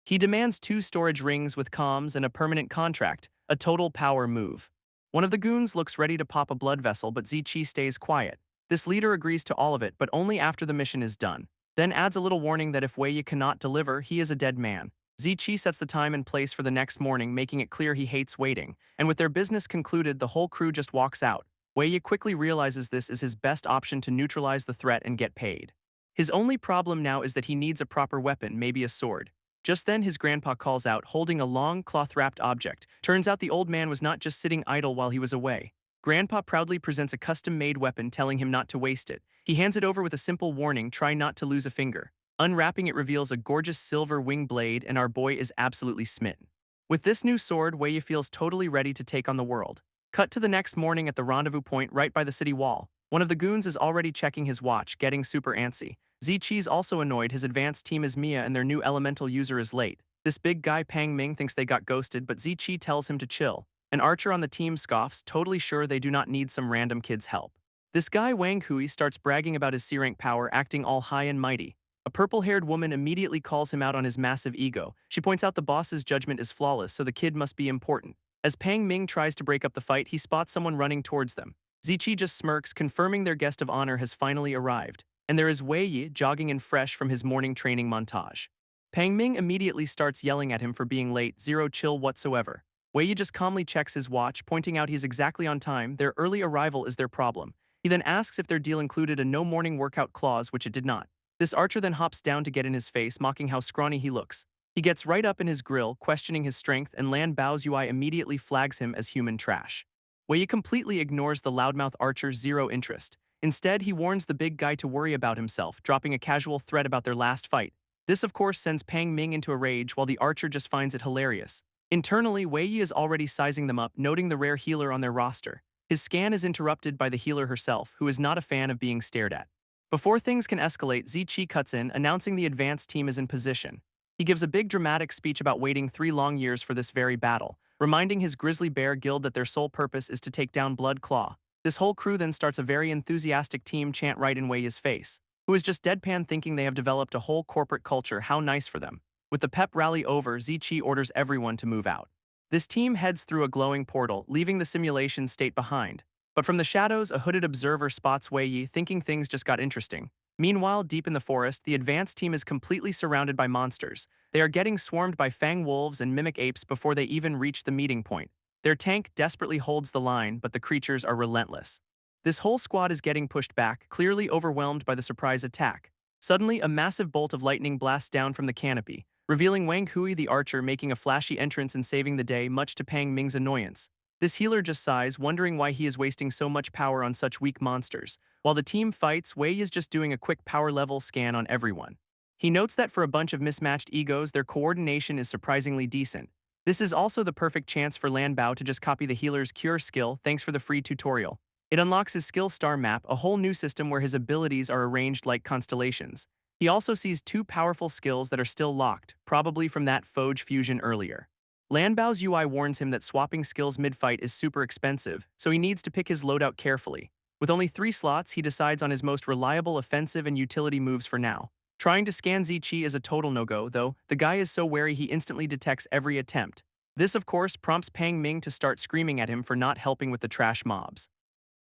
S1: He demands 2 storage rings with comms and a permanent contract, a total power move. One of the goons looks ready to pop a blood vessel, but Ziqi stays quiet. This leader agrees to all of it, but only after the mission is done. Then adds a little warning that if Wei Yi cannot deliver, he is a dead man. Zichi sets the time and place for the next morning, making it clear he hates waiting. And with their business concluded, the whole crew just walks out. Wei Yi quickly realizes this is his best option to neutralize the threat and get paid. His only problem now is that he needs a proper weapon, maybe a sword. Just then his grandpa calls out, holding a long, cloth-wrapped object. Turns out the old man was not just sitting idle while he was away. Grandpa proudly presents a custom-made weapon, telling him not to waste it. He hands it over with a simple warning, try not to lose a finger. Unwrapping it reveals a gorgeous silver wing blade, and our boy is absolutely smitten. With this new sword, Wei Yi feels totally ready to take on the world. Cut to the next morning at the rendezvous point right by the city wall. One of the goons is already checking his watch, getting super antsy. Zichi's also annoyed his advanced team is Mia and their new elemental user is late. This big guy Pang Ming thinks they got ghosted, but Zichi tells him to chill. An archer on the team scoffs, totally sure they do not need some random kid's help. This guy Wang Hui starts bragging about his C-rank power, acting all high and mighty. A purple-haired woman immediately calls him out on his massive ego. She points out the boss's judgment is flawless, so the kid must be important. As Pang Ming tries to break up the fight, he spots someone running towards them. Zichi just smirks, confirming their guest of honor has finally arrived. And there is Wei Yi, jogging and fresh from his morning training montage. Pang Ming immediately starts yelling at him for being late, zero chill whatsoever. Wei Yi just calmly checks his watch, pointing out he's exactly on time. Their early arrival is their problem. He then asks if their deal included a no morning workout clause, which it did not. This archer then hops down to get in his face, mocking how scrawny he looks. He gets right up in his grill, questioning his strength, and Lanbao's UI immediately flags him as human trash. Wei Yi completely ignores the loudmouth archer's zero interest. Instead, he warns the big guy to worry about himself, dropping a casual threat about their last fight. This, of course, sends Pang Ming into a rage, while the archer just finds it hilarious. Internally, Wei Yi is already sizing them up, noting the rare healer on their roster. His scan is interrupted by the healer herself, who is not a fan of being stared at. Before things can escalate, Zichi cuts in, announcing the advanced team is in position. He gives a big dramatic speech about waiting 3 long years for this very battle, reminding his grizzly bear guild that their sole purpose is to take down Blood Claw. This whole crew then starts a very enthusiastic team chant right in Wei Yi's face, who is just deadpan, thinking they have developed a whole corporate culture. How nice for them. With the pep rally over, Zichi orders everyone to move out. This team heads through a glowing portal, leaving the simulation state behind. But from the shadows, a hooded observer spots Wei Yi, thinking things just got interesting. Meanwhile, deep in the forest, the advanced team is completely surrounded by monsters. They are getting swarmed by fang wolves and mimic apes before they even reach the meeting point. Their tank desperately holds the line, but the creatures are relentless. This whole squad is getting pushed back, clearly overwhelmed by the surprise attack. Suddenly, a massive bolt of lightning blasts down from the canopy, revealing Wang Hui the archer making a flashy entrance and saving the day, much to Pang Ming's annoyance. This healer just sighs, wondering why he is wasting so much power on such weak monsters. While the team fights, Wei is just doing a quick power level scan on everyone. He notes that for a bunch of mismatched egos, their coordination is surprisingly decent. This is also the perfect chance for Lanbao to just copy the healer's cure skill, thanks for the free tutorial. It unlocks his skill star map, a whole new system where his abilities are arranged like constellations. He also sees 2 powerful skills that are still locked, probably from that Foge fusion earlier. Lanbao's UI warns him that swapping skills mid-fight is super expensive, so he needs to pick his loadout carefully. With only 3 slots, he decides on his most reliable offensive and utility moves for now. Trying to scan Zichi is a total no-go, though. The guy is so wary he instantly detects every attempt. This, of course, prompts Pang Ming to start screaming at him for not helping with the trash mobs.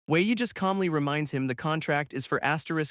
S1: Wei Yi just calmly reminds him the contract is for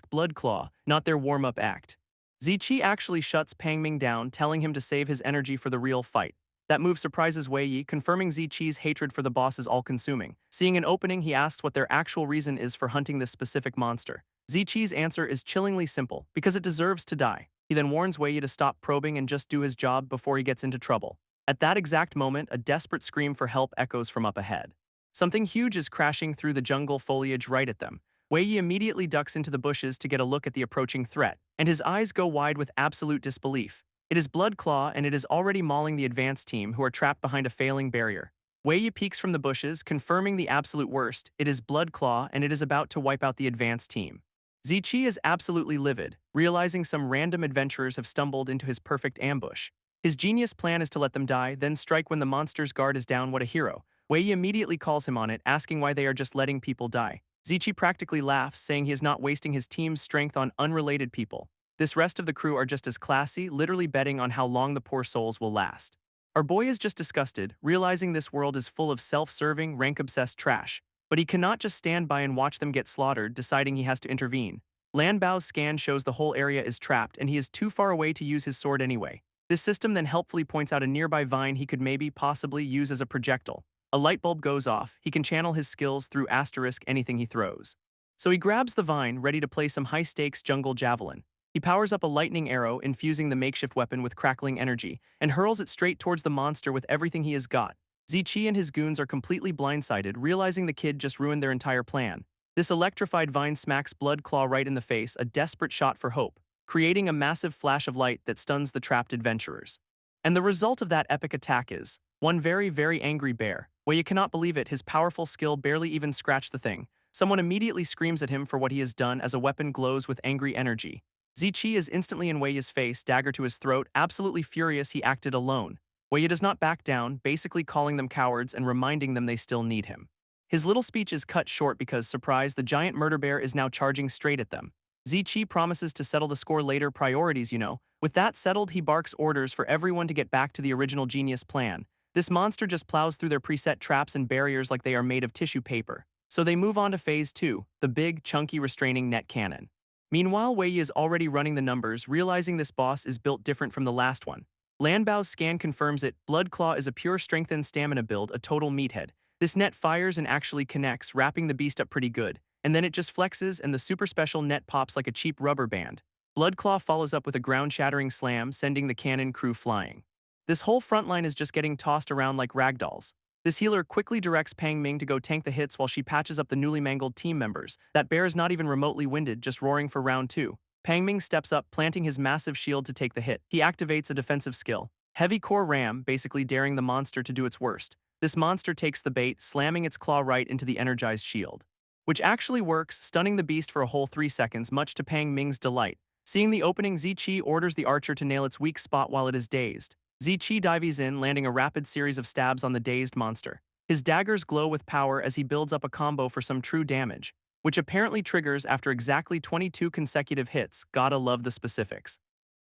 S1: Blood Claw, not their warm-up act. Zichi actually shuts Pang Ming down, telling him to save his energy for the real fight. That move surprises Wei Yi, confirming Zichi's hatred for the boss is all-consuming. Seeing an opening, he asks what their actual reason is for hunting this specific monster. Zichi's answer is chillingly simple, because it deserves to die. He then warns Wei Yi to stop probing and just do his job before he gets into trouble. At that exact moment, a desperate scream for help echoes from up ahead. Something huge is crashing through the jungle foliage right at them. Wei Yi immediately ducks into the bushes to get a look at the approaching threat, and his eyes go wide with absolute disbelief. It is Blood Claw, and it is already mauling the advanced team, who are trapped behind a failing barrier. Wei Yi peeks from the bushes, confirming the absolute worst. It is Blood Claw, and it is about to wipe out the advanced team. Zichi is absolutely livid, realizing some random adventurers have stumbled into his perfect ambush. His genius plan is to let them die, then strike when the monster's guard is down. What a hero. Wei Yi immediately calls him on it, asking why they are just letting people die. Zichi practically laughs, saying he is not wasting his team's strength on unrelated people. This rest of the crew are just as classy, literally betting on how long the poor souls will last. Our boy is just disgusted, realizing this world is full of self-serving, rank-obsessed trash. But he cannot just stand by and watch them get slaughtered, deciding he has to intervene. Lanbao's scan shows the whole area is trapped and he is too far away to use his sword anyway. This system then helpfully points out a nearby vine he could maybe possibly use as a projectile. A light bulb goes off, he can channel his skills through asterisk anything he throws. So he grabs the vine, ready to play some high-stakes jungle javelin. He powers up a lightning arrow, infusing the makeshift weapon with crackling energy, and hurls it straight towards the monster with everything he has got. Zichi and his goons are completely blindsided, realizing the kid just ruined their entire plan. This electrified vine smacks Blood Claw right in the face, a desperate shot for hope, creating a massive flash of light that stuns the trapped adventurers. And the result of that epic attack is one very, very angry bear. Well, you cannot believe it, his powerful skill barely even scratched the thing. Someone immediately screams at him for what he has done as a weapon glows with angry energy. Zichi is instantly in Wei's face, dagger to his throat, absolutely furious he acted alone. Wei does not back down, basically calling them cowards and reminding them they still need him. His little speech is cut short because, surprise, the giant murder bear is now charging straight at them. Zichi promises to settle the score later, priorities, you know. With that settled, he barks orders for everyone to get back to the original genius plan. This monster just plows through their preset traps and barriers like they are made of tissue paper. So they move on to phase 2, the big, chunky restraining net cannon. Meanwhile, Wei is already running the numbers, realizing this boss is built different from the last one. Lanbao's scan confirms it. Blood Claw is a pure strength and stamina build, a total meathead. This net fires and actually connects, wrapping the beast up pretty good. And then it just flexes and the super special net pops like a cheap rubber band. Blood Claw follows up with a ground-shattering slam, sending the cannon crew flying. This whole front line is just getting tossed around like ragdolls. This healer quickly directs Pang Ming to go tank the hits while she patches up the newly mangled team members. That bear is not even remotely winded, just roaring for round 2. Pang Ming steps up, planting his massive shield to take the hit. He activates a defensive skill, Heavy Core Ram, basically daring the monster to do its worst. This monster takes the bait, slamming its claw right into the energized shield, which actually works, stunning the beast for a whole 3 seconds, much to Pang Ming's delight. Seeing the opening, Zichi orders the archer to nail its weak spot while it is dazed. Zichi dives in, landing a rapid series of stabs on the dazed monster. His daggers glow with power as he builds up a combo for some true damage, which apparently triggers after exactly 22 consecutive hits. Gotta love the specifics.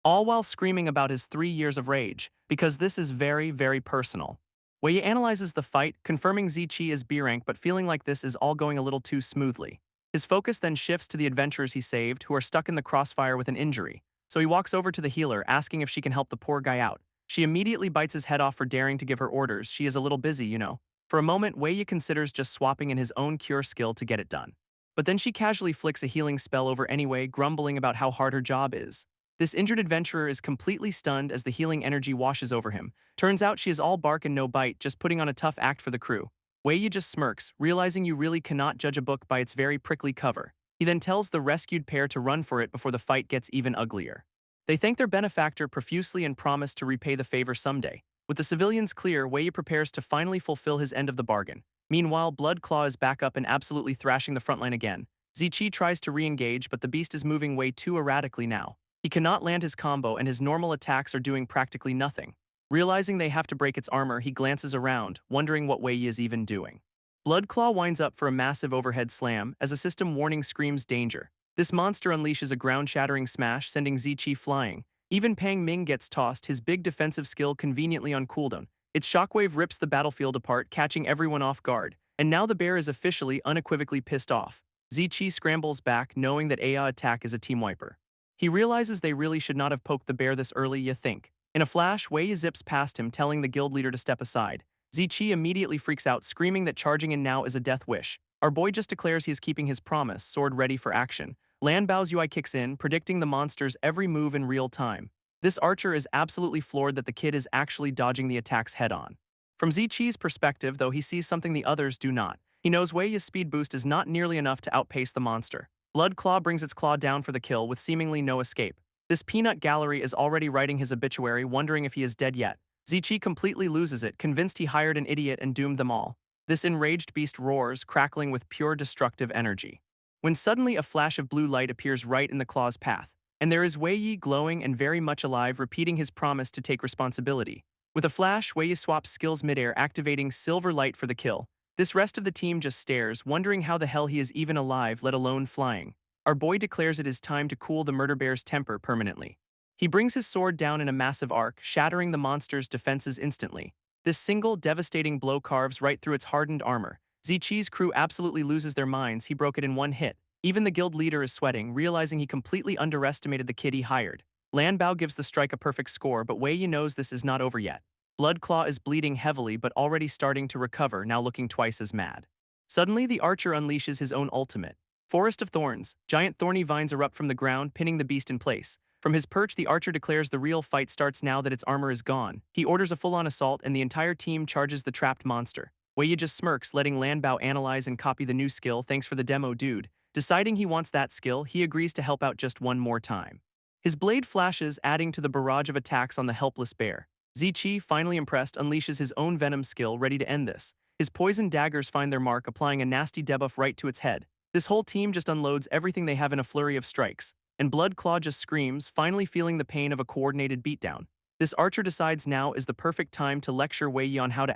S1: All while screaming about his 3 years of rage, because this is very, very personal. Wei analyzes the fight, confirming Zichi is B rank but feeling like this is all going a little too smoothly. His focus then shifts to the adventurers he saved, who are stuck in the crossfire with an injury. So he walks over to the healer, asking if she can help the poor guy out. She immediately bites his head off for daring to give her orders. She is a little busy, you know. For a moment, Wei considers just swapping in his own cure skill to get it done. But then she casually flicks a healing spell over anyway, grumbling about how hard her job is. This injured adventurer is completely stunned as the healing energy washes over him. Turns out she is all bark and no bite, just putting on a tough act for the crew. Wei just smirks, realizing you really cannot judge a book by its very prickly cover. He then tells the rescued pair to run for it before the fight gets even uglier. They thank their benefactor profusely and promise to repay the favor someday. With the civilians clear, Wei prepares to finally fulfill his end of the bargain. Meanwhile, Blood Claw is back up and absolutely thrashing the frontline again. Zichi tries to re-engage, but the beast is moving way too erratically now. He cannot land his combo and his normal attacks are doing practically nothing. Realizing they have to break its armor, he glances around, wondering what Wei is even doing. Blood Claw winds up for a massive overhead slam as a system warning screams danger. This monster unleashes a ground-shattering smash, sending Zichi flying. Even Pang Ming gets tossed, his big defensive skill conveniently on cooldown. Its shockwave rips the battlefield apart, catching everyone off guard. And now the bear is officially, unequivocally pissed off. Zichi scrambles back, knowing that AI attack is a team wiper. He realizes they really should not have poked the bear this early, you think. In a flash, Wei zips past him, telling the guild leader to step aside. Zichi immediately freaks out, screaming that charging in now is a death wish. Our boy just declares he is keeping his promise, sword ready for action. Lanbao's UI kicks in, predicting the monster's every move in real time. This archer is absolutely floored that the kid is actually dodging the attacks head-on. From Zichi's perspective, though, he sees something the others do not. He knows Wei's speed boost is not nearly enough to outpace the monster. Blood Claw brings its claw down for the kill with seemingly no escape. This peanut gallery is already writing his obituary, wondering if he is dead yet. Zichi completely loses it, convinced he hired an idiot and doomed them all. This enraged beast roars, crackling with pure destructive energy. When suddenly a flash of blue light appears right in the claw's path, and there is Wei glowing and very much alive, repeating his promise to take responsibility. With a flash, Wei swaps skills midair, activating silver light for the kill. This rest of the team just stares, wondering how the hell he is even alive, let alone flying. Our boy declares it is time to cool the murder bear's temper permanently. He brings his sword down in a massive arc, shattering the monster's defenses instantly. This single, devastating blow carves right through its hardened armor. Zichi's crew absolutely loses their minds, he broke it in one hit. Even the guild leader is sweating, realizing he completely underestimated the kid he hired. Lanbao gives the strike a perfect score, but Wei Yi knows this is not over yet. Bloodclaw is bleeding heavily but already starting to recover, now looking twice as mad. Suddenly, the archer unleashes his own ultimate. Forest of Thorns. Giant thorny vines erupt from the ground, pinning the beast in place. From his perch, the archer declares the real fight starts now that its armor is gone. He orders a full-on assault and the entire team charges the trapped monster. Wei Yi just smirks, letting Lanbao analyze and copy the new skill. Thanks for the demo, dude. Deciding he wants that skill, he agrees to help out just one more time. His blade flashes, adding to the barrage of attacks on the helpless bear. Zichi, finally impressed, unleashes his own venom skill, ready to end this. His poison daggers find their mark, applying a nasty debuff right to its head. This whole team just unloads everything they have in a flurry of strikes. And Bloodclaw just screams, finally feeling the pain of a coordinated beatdown. This archer decides now is the perfect time to lecture Wei Yi on how to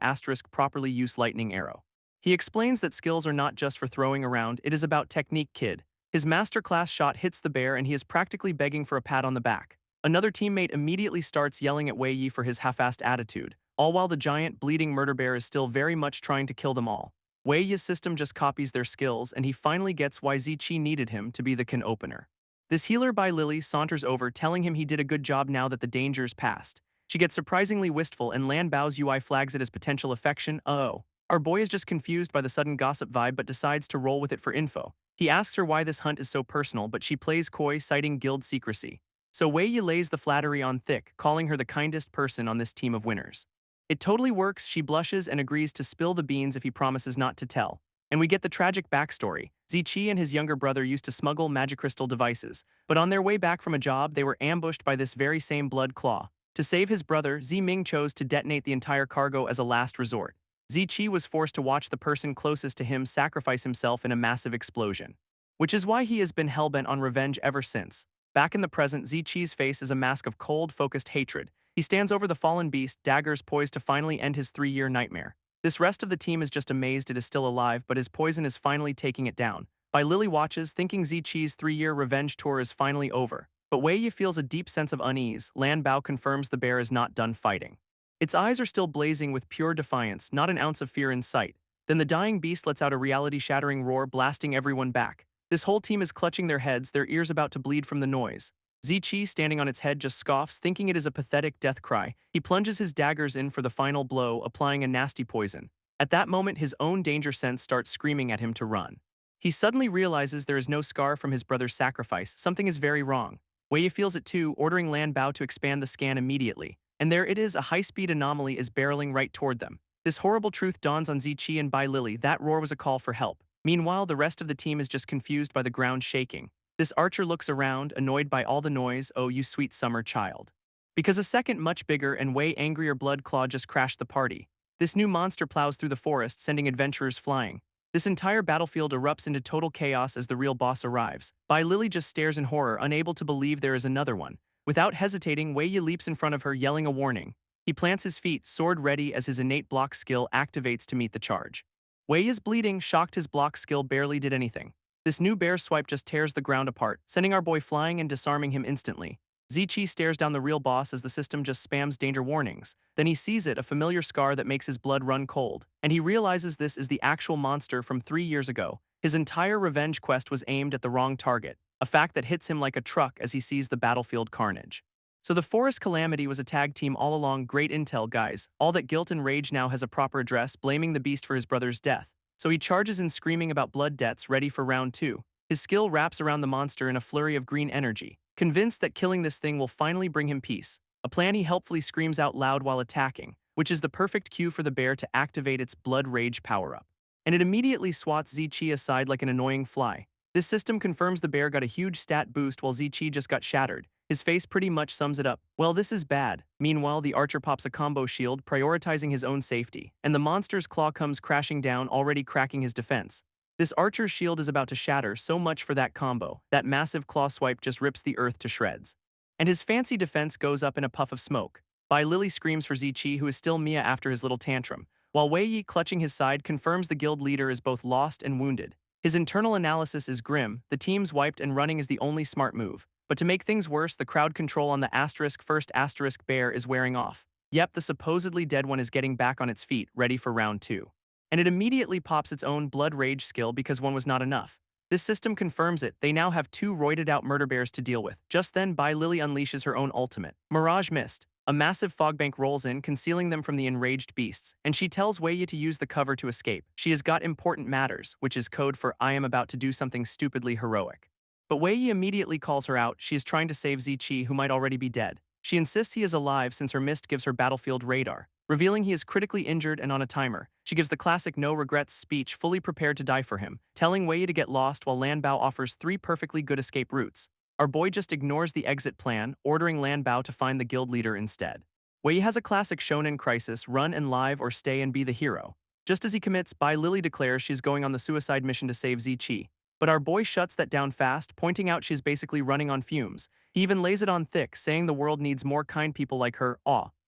S1: properly use lightning arrow. He explains that skills are not just for throwing around, it is about technique, kid. His masterclass shot hits the bear and he is practically begging for a pat on the back. Another teammate immediately starts yelling at Wei Yi for his half-assed attitude, all while the giant, bleeding murder bear is still very much trying to kill them all. Wei Yi's system just copies their skills and he finally gets why Zichi needed him to be the can opener. This healer by Lily saunters over, telling him he did a good job now that the danger's passed. She gets surprisingly wistful and Lanbao's UI flags it as potential affection. Uh-oh. Our boy is just confused by the sudden gossip vibe but decides to roll with it for info. He asks her why this hunt is so personal, but she plays coy, citing guild secrecy. So Wei Yi lays the flattery on thick, calling her the kindest person on this team of winners. It totally works, she blushes and agrees to spill the beans if he promises not to tell. And we get the tragic backstory. Zichi and his younger brother used to smuggle magic-crystal devices, but on their way back from a job, they were ambushed by this very same Bloodclaw. To save his brother, Ziming chose to detonate the entire cargo as a last resort. Zichi was forced to watch the person closest to him sacrifice himself in a massive explosion. Which is why he has been hellbent on revenge ever since. Back in the present, Zichi's face is a mask of cold, focused hatred. He stands over the fallen beast, daggers poised to finally end his 3-year nightmare. This rest of the team is just amazed it is still alive, but his poison is finally taking it down. By Lily watches, thinking Zichi's 3-year revenge tour is finally over. But Wei Yi feels a deep sense of unease. Lanbao confirms the bear is not done fighting. Its eyes are still blazing with pure defiance, not an ounce of fear in sight. Then the dying beast lets out a reality-shattering roar, blasting everyone back. This whole team is clutching their heads, their ears about to bleed from the noise. Zichi, standing on its head, just scoffs, thinking it is a pathetic death cry. He plunges his daggers in for the final blow, applying a nasty poison. At that moment, his own danger sense starts screaming at him to run. He suddenly realizes there is no scar from his brother's sacrifice. Something is very wrong. Wei Yi feels it too, ordering Lanbao to expand the scan immediately. And there it is, a high-speed anomaly is barreling right toward them. This horrible truth dawns on Zichi and Bai Lily. That roar was a call for help. Meanwhile, the rest of the team is just confused by the ground shaking. This archer looks around, annoyed by all the noise. Oh, you sweet summer child. Because a second much bigger and way angrier Bloodclaw just crashed the party. This new monster plows through the forest, sending adventurers flying. This entire battlefield erupts into total chaos as the real boss arrives. Bai Lily just stares in horror, unable to believe there is another one. Without hesitating, Wei Yi leaps in front of her, yelling a warning. He plants his feet, sword ready as his innate block skill activates to meet the charge. Wei Yi is bleeding, shocked his block skill barely did anything. This new bear swipe just tears the ground apart, sending our boy flying and disarming him instantly. Zichi stares down the real boss as the system just spams danger warnings. Then he sees it, a familiar scar that makes his blood run cold. And he realizes this is the actual monster from 3 years ago. His entire revenge quest was aimed at the wrong target, a fact that hits him like a truck as he sees the battlefield carnage. So the Forest Calamity was a tag team all along. Great intel, guys. All that guilt and rage now has a proper address, blaming the beast for his brother's death. So he charges in screaming about blood debts, ready for round 2. His skill wraps around the monster in a flurry of green energy, convinced that killing this thing will finally bring him peace. A plan he helpfully screams out loud while attacking, which is the perfect cue for the bear to activate its blood rage power-up. And it immediately swats Zichi aside like an annoying fly. This system confirms the bear got a huge stat boost while Zichi just got shattered. His face pretty much sums it up. Well, this is bad. Meanwhile, the archer pops a combo shield, prioritizing his own safety, and the monster's claw comes crashing down, already cracking his defense. This archer's shield is about to shatter, so much for that combo. That massive claw swipe just rips the earth to shreds. And his fancy defense goes up in a puff of smoke. Bai Lily screams for Zichi, who is still Mia after his little tantrum, while Wei Yi, clutching his side, confirms the guild leader is both lost and wounded. His internal analysis is grim. The team's wiped and running is the only smart move. But to make things worse, the crowd control on the first bear is wearing off. Yep, the supposedly dead one is getting back on its feet, ready for round 2. and it immediately pops its own blood rage skill because one was not enough. This system confirms it. They now have two roided-out murder bears to deal with. Just then, Lily unleashes her own ultimate, Mirage Mist. A massive fog bank rolls in, concealing them from the enraged beasts, and she tells Wei Yi to use the cover to escape. She has got important matters, which is code for I am about to do something stupidly heroic. But Wei Yi immediately calls her out. She is trying to save Ziqi, who might already be dead. She insists he is alive since her mist gives her battlefield radar, revealing he is critically injured and on a timer. She gives the classic no regrets speech, fully prepared to die for him, telling Wei Yi to get lost while Lanbao offers three perfectly good escape routes. Our boy just ignores the exit plan, ordering Lanbao to find the guild leader instead. Wei Yi has a classic shonen crisis, run and live or stay and be the hero. Just as he commits, Lily declares she's going on the suicide mission to save Ziqi. But our boy shuts that down fast, pointing out she's basically running on fumes. He even lays it on thick, saying the world needs more kind people like her.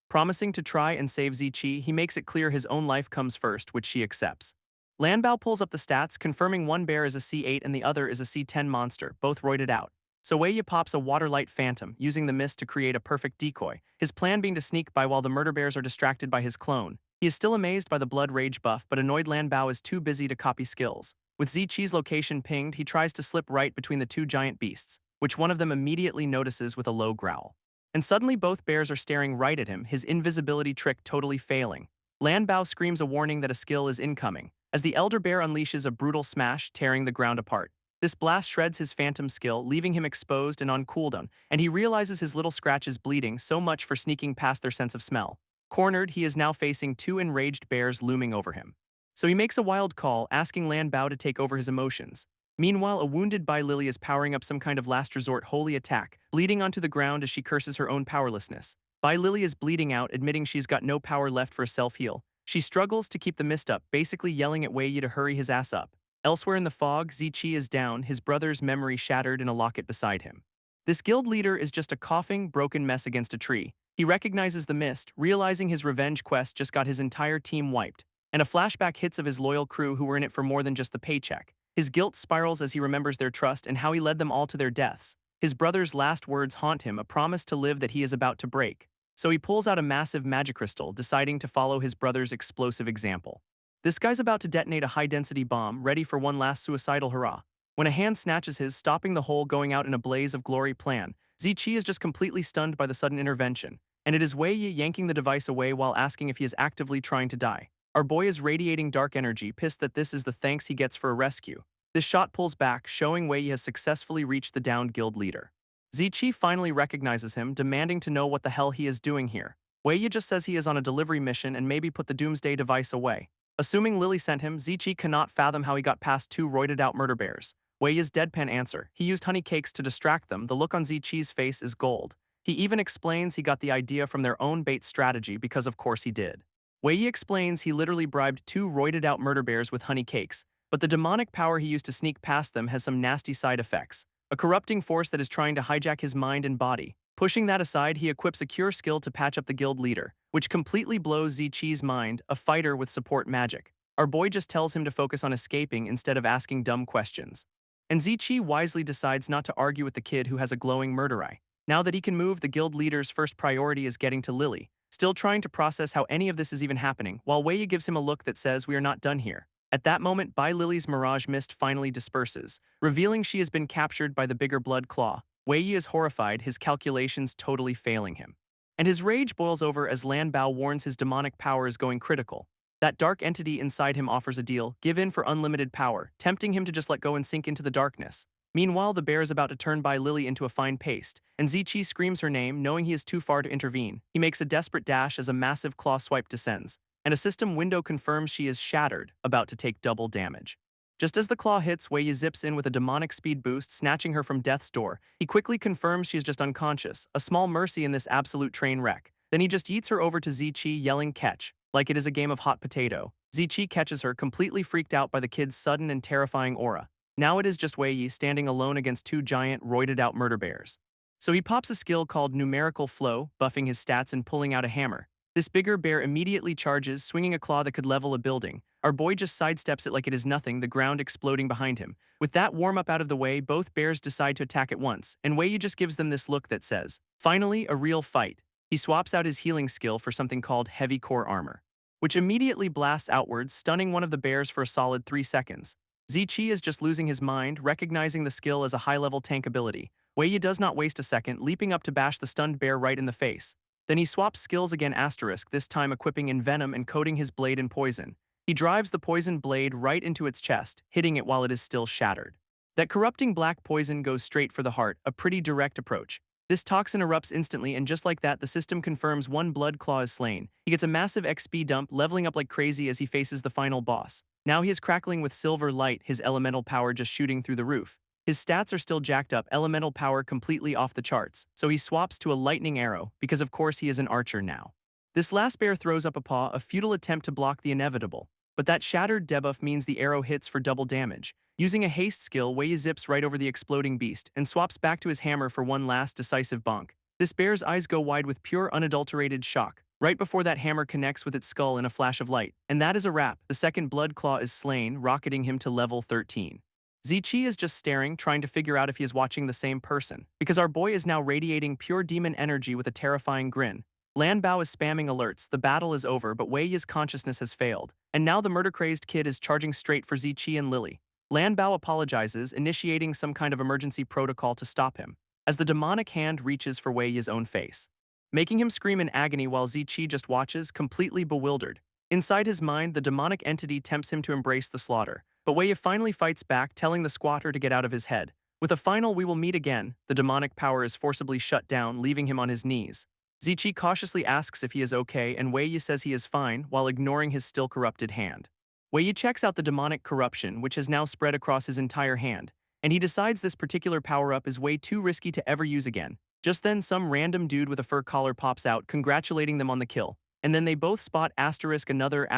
S1: Promising to try and save Ziqi, he makes it clear his own life comes first, which she accepts. Lanbao pulls up the stats, confirming one bear is a C8 and the other is a C10 monster, both roided out. So Wei Yi pops a waterlight phantom, using the mist to create a perfect decoy, his plan being to sneak by while the murder bears are distracted by his clone. He is still amazed by the blood rage buff, but annoyed Lanbao is too busy to copy skills. With Ziqi's location pinged, he tries to slip right between the two giant beasts, which one of them immediately notices with a low growl. And suddenly both bears are staring right at him, his invisibility trick totally failing. Lanbao screams a warning that a skill is incoming, as the elder bear unleashes a brutal smash, tearing the ground apart. This blast shreds his phantom skill, leaving him exposed and on cooldown, and he realizes his little scratch is bleeding, so much for sneaking past their sense of smell. Cornered, he is now facing two enraged bears looming over him. So he makes a wild call, asking Lanbao to take over his emotions. Meanwhile, a wounded Lily is powering up some kind of last resort holy attack, bleeding onto the ground as she curses her own powerlessness. Lily is bleeding out, admitting she's got no power left for a self-heal. She struggles to keep the mist up, basically yelling at Wei Yi to hurry his ass up. Elsewhere in the fog, Ziqi is down, his brother's memory shattered in a locket beside him. This guild leader is just a coughing, broken mess against a tree. He recognizes the mist, realizing his revenge quest just got his entire team wiped, and a flashback hits of his loyal crew who were in it for more than just the paycheck. His guilt spirals as he remembers their trust and how he led them all to their deaths. His brother's last words haunt him, a promise to live that he is about to break. So he pulls out a massive magic crystal, deciding to follow his brother's explosive example. This guy's about to detonate a high-density bomb, ready for one last suicidal hurrah. When a hand snatches his, stopping the whole going out in a blaze of glory plan, Ziqi is just completely stunned by the sudden intervention, and it is Wei Yi yanking the device away while asking if he is actively trying to die. Our boy is radiating dark energy, pissed that this is the thanks he gets for a rescue. This shot pulls back, showing Wei Yi has successfully reached the downed guild leader. Ziqi finally recognizes him, demanding to know what the hell he is doing here. Wei Yi just says he is on a delivery mission and maybe put the doomsday device away. Assuming Lily sent him, Ziqi cannot fathom how he got past two roided-out murder bears. Wei Yi's deadpan answer: he used honey cakes to distract them. The look on Ziqi's face is gold. He even explains he got the idea from their own bait strategy because of course he did. Wei Yi explains he literally bribed two roided-out murder bears with honey cakes, but the demonic power he used to sneak past them has some nasty side effects. A corrupting force that is trying to hijack his mind and body. Pushing that aside, he equips a cure skill to patch up the guild leader, which completely blows Ziqi's mind, a fighter with support magic. Our boy just tells him to focus on escaping instead of asking dumb questions. And Ziqi wisely decides not to argue with the kid who has a glowing murder eye. Now that he can move, the guild leader's first priority is getting to Lily, still trying to process how any of this is even happening, while Wei Yi gives him a look that says we are not done here. At that moment, Lily's mirage mist finally disperses, revealing she has been captured by the bigger blood claw. Wei Yi is horrified, his calculations totally failing him. And his rage boils over as Lanbao warns his demonic power is going critical. That dark entity inside him offers a deal, give in for unlimited power, tempting him to just let go and sink into the darkness. Meanwhile, the bear is about to turn Lily into a fine paste, and Ziqi screams her name, knowing he is too far to intervene. He makes a desperate dash as a massive claw swipe descends, and a system window confirms she is shattered, about to take double damage. Just as the claw hits, Wei Yi zips in with a demonic speed boost, snatching her from death's door. He quickly confirms she is just unconscious, a small mercy in this absolute train wreck. Then he just yeets her over to Ziqi, yelling catch, like it is a game of hot potato. Ziqi catches her, completely freaked out by the kid's sudden and terrifying aura. Now it is just Wei Yi standing alone against two giant, roided-out murder bears. So he pops a skill called Numerical Flow, buffing his stats and pulling out a hammer. This bigger bear immediately charges, swinging a claw that could level a building. Our boy just sidesteps it like it is nothing, the ground exploding behind him. With that warm-up out of the way, both bears decide to attack at once, and Wei Yi just gives them this look that says, finally, a real fight. He swaps out his healing skill for something called Heavy Core Armor. which immediately blasts outwards, stunning one of the bears for a solid 3 seconds. Zichi is just losing his mind, recognizing the skill as a high-level tank ability. Wei Yi does not waste a second, leaping up to bash the stunned bear right in the face. Then he swaps skills again asterisk, this time equipping in venom and coating his blade in poison. He drives the poisoned blade right into its chest, hitting it while it is still shattered. That corrupting black poison goes straight for the heart, a pretty direct approach. This toxin erupts instantly, and just like that, the system confirms one blood claw is slain. He gets a massive XP dump, leveling up like crazy as he faces the final boss. Now he is crackling with silver light, his elemental power just shooting through the roof. His stats are still jacked up, elemental power completely off the charts, so he swaps to a lightning arrow, because of course he is an archer now. This last bear throws up a paw, a futile attempt to block the inevitable, but that shattered debuff means the arrow hits for double damage. Using a haste skill, Wei Yi zips right over the exploding beast and swaps back to his hammer for one last decisive bonk. This bear's eyes go wide with pure unadulterated shock, right before that hammer connects with its skull in a flash of light. And that is a wrap. The second blood claw is slain, rocketing him to level 13. Zichi is just staring, trying to figure out if he is watching the same person, because our boy is now radiating pure demon energy with a terrifying grin. Lambo is spamming alerts, the battle is over, but Wei Yi's consciousness has failed, and now the murder-crazed kid is charging straight for Zichi and Lily. Lambo apologizes, initiating some kind of emergency protocol to stop him, as the demonic hand reaches for Wei Yi's own face, making him scream in agony while Zichi just watches, completely bewildered. Inside his mind, the demonic entity tempts him to embrace the slaughter, but Wei Yi finally fights back, telling the squatter to get out of his head. With a final "we will meet again," the demonic power is forcibly shut down, leaving him on his knees. Zichi cautiously asks if he is okay, and Wei Yi says he is fine, while ignoring his still corrupted hand. Wei Yi checks out the demonic corruption, which has now spread across his entire hand, and he decides this particular power-up is way too risky to ever use again. Just then, some random dude with a fur collar pops out, congratulating them on the kill, and then they both spot another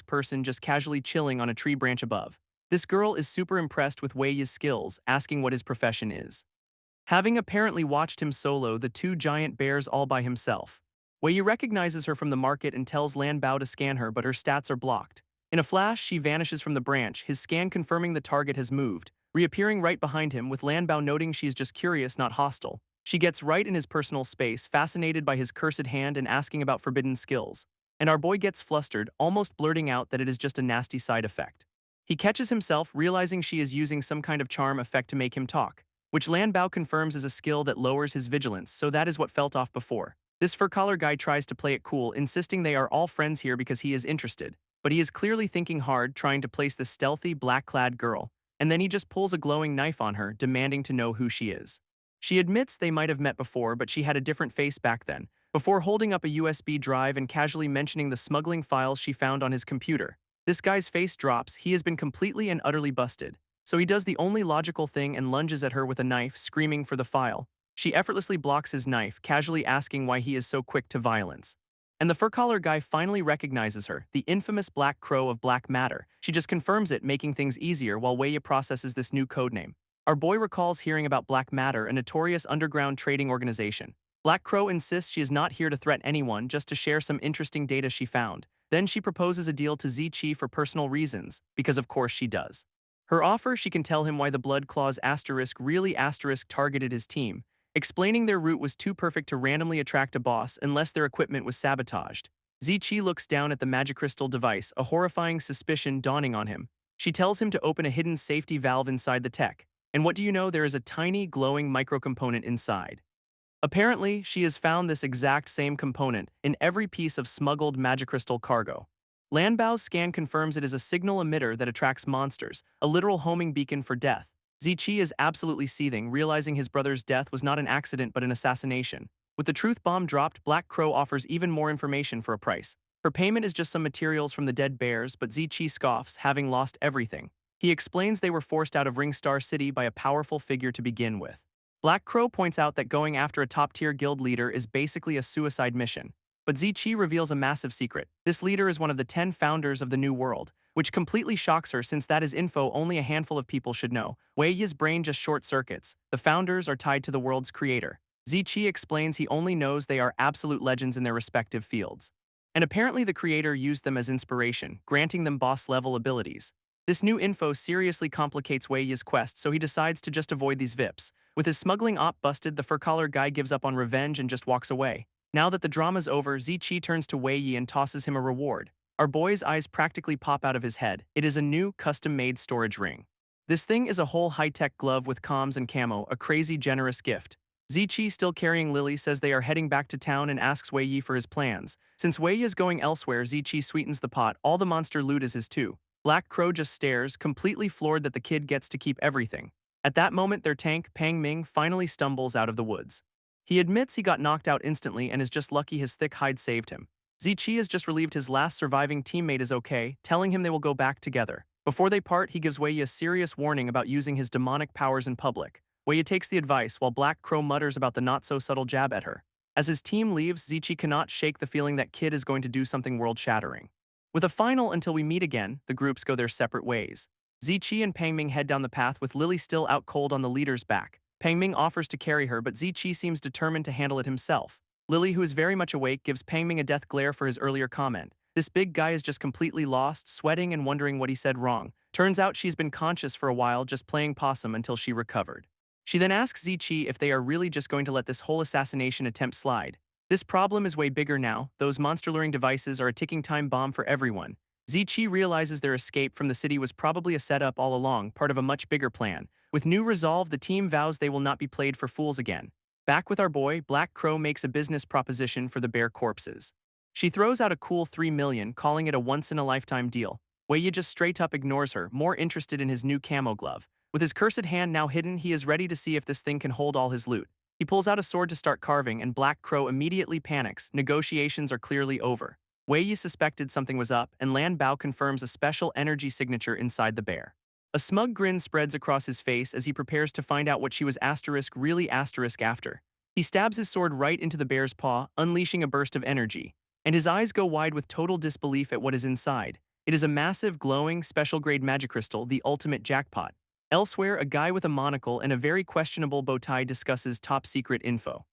S1: person just casually chilling on a tree branch above. This girl is super impressed with Wei Yi's skills, asking what his profession is. Having apparently watched him solo the two giant bears all by himself, Wei Yi recognizes her from the market and tells Lanbao to scan her, but her stats are blocked. In a flash, she vanishes from the branch, his scan confirming the target has moved, reappearing right behind him, with Lanbao noting she is just curious, not hostile. She gets right in his personal space, fascinated by his cursed hand and asking about forbidden skills. And our boy gets flustered, almost blurting out that it is just a nasty side effect. He catches himself, realizing she is using some kind of charm effect to make him talk, which Lanbao confirms is a skill that lowers his vigilance, so that is what felt off before. This fur collar guy tries to play it cool, insisting they are all friends here because he is interested, but he is clearly thinking hard, trying to place this stealthy, black-clad girl, and then he just pulls a glowing knife on her, demanding to know who she is. She admits they might have met before, but she had a different face back then, before holding up a USB drive and casually mentioning the smuggling files she found on his computer. This guy's face drops, he has been completely and utterly busted. So he does the only logical thing and lunges at her with a knife, screaming for the file. She effortlessly blocks his knife, casually asking why he is so quick to violence. And the fur collar guy finally recognizes her, the infamous Black Crow of Black Matter. She just confirms it, making things easier while Wei Yi processes this new codename. Our boy recalls hearing about Black Matter, a notorious underground trading organization. Black Crow insists she is not here to threaten anyone, just to share some interesting data she found. Then she proposes a deal to Zichi for personal reasons, because of course she does. Her offer, she can tell him why the Blood Claws really targeted his team, explaining their route was too perfect to randomly attract a boss unless their equipment was sabotaged. Zichi looks down at the Magicrystal device, a horrifying suspicion dawning on him. She tells him to open a hidden safety valve inside the tech, and what do you know, there is a tiny, glowing microcomponent inside. Apparently, she has found this exact same component in every piece of smuggled Magicrystal cargo. Lanbao's scan confirms it is a signal emitter that attracts monsters, a literal homing beacon for death. Zichi is absolutely seething, realizing his brother's death was not an accident but an assassination. With the truth bomb dropped, Black Crow offers even more information for a price. Her payment is just some materials from the dead bears, but Zichi scoffs, having lost everything. He explains they were forced out of Ringstar City by a powerful figure to begin with. Black Crow points out that going after a top-tier guild leader is basically a suicide mission. But Zichi reveals a massive secret. This leader is one of the 10 founders of the New World, which completely shocks her since that is info only a handful of people should know. Wei Yi's brain just short-circuits. The founders are tied to the world's creator. Zichi explains he only knows they are absolute legends in their respective fields. And apparently the creator used them as inspiration, granting them boss-level abilities. This new info seriously complicates Wei Yi's quest, so he decides to just avoid these VIPs. With his smuggling op busted, the fur collar guy gives up on revenge and just walks away. Now that the drama's over, Zichi turns to Wei Yi and tosses him a reward. Our boy's eyes practically pop out of his head. It is a new, custom-made storage ring. This thing is a whole high-tech glove with comms and camo, a crazy generous gift. Zichi, still carrying Lily, says they are heading back to town and asks Wei Yi for his plans. Since Wei Yi is going elsewhere, Zichi sweetens the pot. All the monster loot is his too. Black Crow just stares, completely floored that the kid gets to keep everything. At that moment, their tank, Pang Ming, finally stumbles out of the woods. He admits he got knocked out instantly and is just lucky his thick hide saved him. Zichi has just relieved his last surviving teammate is okay, telling him they will go back together. Before they part, he gives Wei Yi a serious warning about using his demonic powers in public. Wei Yi takes the advice while Black Crow mutters about the not-so-subtle jab at her. As his team leaves, Zichi cannot shake the feeling that Kid is going to do something world-shattering. With a final "until we meet again," the groups go their separate ways. Zichi and Pang Ming head down the path with Lily still out cold on the leader's back. Pang Ming offers to carry her, but Zichi seems determined to handle it himself. Lily, who is very much awake, gives Pang Ming a death glare for his earlier comment. This big guy is just completely lost, sweating and wondering what he said wrong. Turns out she's been conscious for a while, just playing possum until she recovered. She then asks Zichi if they are really just going to let this whole assassination attempt slide. This problem is way bigger now. Those monster-luring devices are a ticking time bomb for everyone. Zichi realizes their escape from the city was probably a setup all along, part of a much bigger plan. With new resolve, the team vows they will not be played for fools again. Back with our boy, Black Crow makes a business proposition for the bear corpses. She throws out a cool 3 million, calling it a once-in-a-lifetime deal. Wei Yi just straight up ignores her, more interested in his new camo glove. With his cursed hand now hidden, he is ready to see if this thing can hold all his loot. He pulls out a sword to start carving, and Black Crow immediately panics. Negotiations are clearly over. Wei Yi suspected something was up, and Lanbao confirms a special energy signature inside the bear. A smug grin spreads across his face as he prepares to find out what she was really after. He stabs his sword right into the bear's paw, unleashing a burst of energy, and his eyes go wide with total disbelief at what is inside. It is a massive, glowing, special-grade magic crystal, the ultimate jackpot. Elsewhere, a guy with a monocle and a very questionable bow tie discusses top-secret info.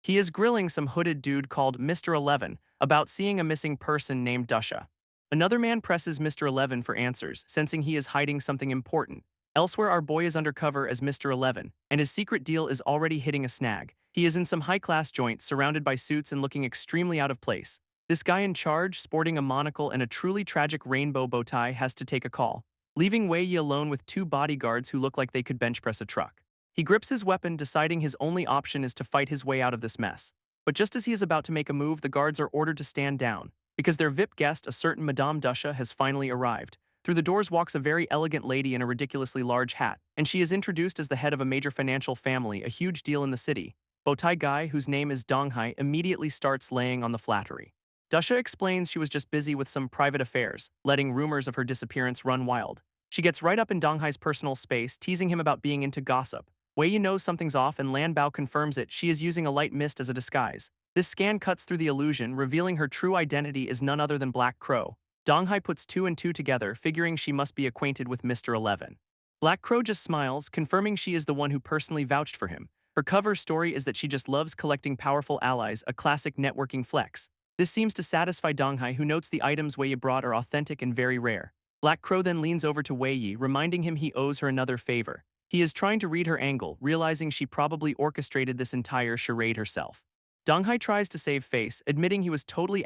S1: He is grilling some hooded dude called Mr. 11 about seeing a missing person named Dusha. Another man presses Mr. 11 for answers, sensing he is hiding something important. Elsewhere, our boy is undercover as Mr. 11, and his secret deal is already hitting a snag. He is in some high-class joint, surrounded by suits and looking extremely out of place. This guy in charge, sporting a monocle and a truly tragic rainbow bow tie, has to take a call, leaving Wei Yi alone with 2 bodyguards who look like they could bench press a truck. He grips his weapon, deciding his only option is to fight his way out of this mess. But just as he is about to make a move, the guards are ordered to stand down, because their VIP guest, a certain Madame Dusha, has finally arrived. Through the doors walks a very elegant lady in a ridiculously large hat, and she is introduced as the head of a major financial family, a huge deal in the city. Bowtie guy, whose name is Donghai, immediately starts laying on the flattery. Dusha explains she was just busy with some private affairs, letting rumors of her disappearance run wild. She gets right up in Donghai's personal space, teasing him about being into gossip. Wei Yi knows something's off, and Lanbao confirms it. She is using a light mist as a disguise. This scan cuts through the illusion, revealing her true identity is none other than Black Crow. Donghai puts 2 and 2 together, figuring she must be acquainted with Mr. 11. Black Crow just smiles, confirming she is the one who personally vouched for him. Her cover story is that she just loves collecting powerful allies, a classic networking flex. This seems to satisfy Donghai, who notes the items Wei Yi brought are authentic and very rare. Black Crow then leans over to Wei Yi, reminding him he owes her another favor. He is trying to read her angle, realizing she probably orchestrated this entire charade herself. Donghai tries to save face, admitting he was totally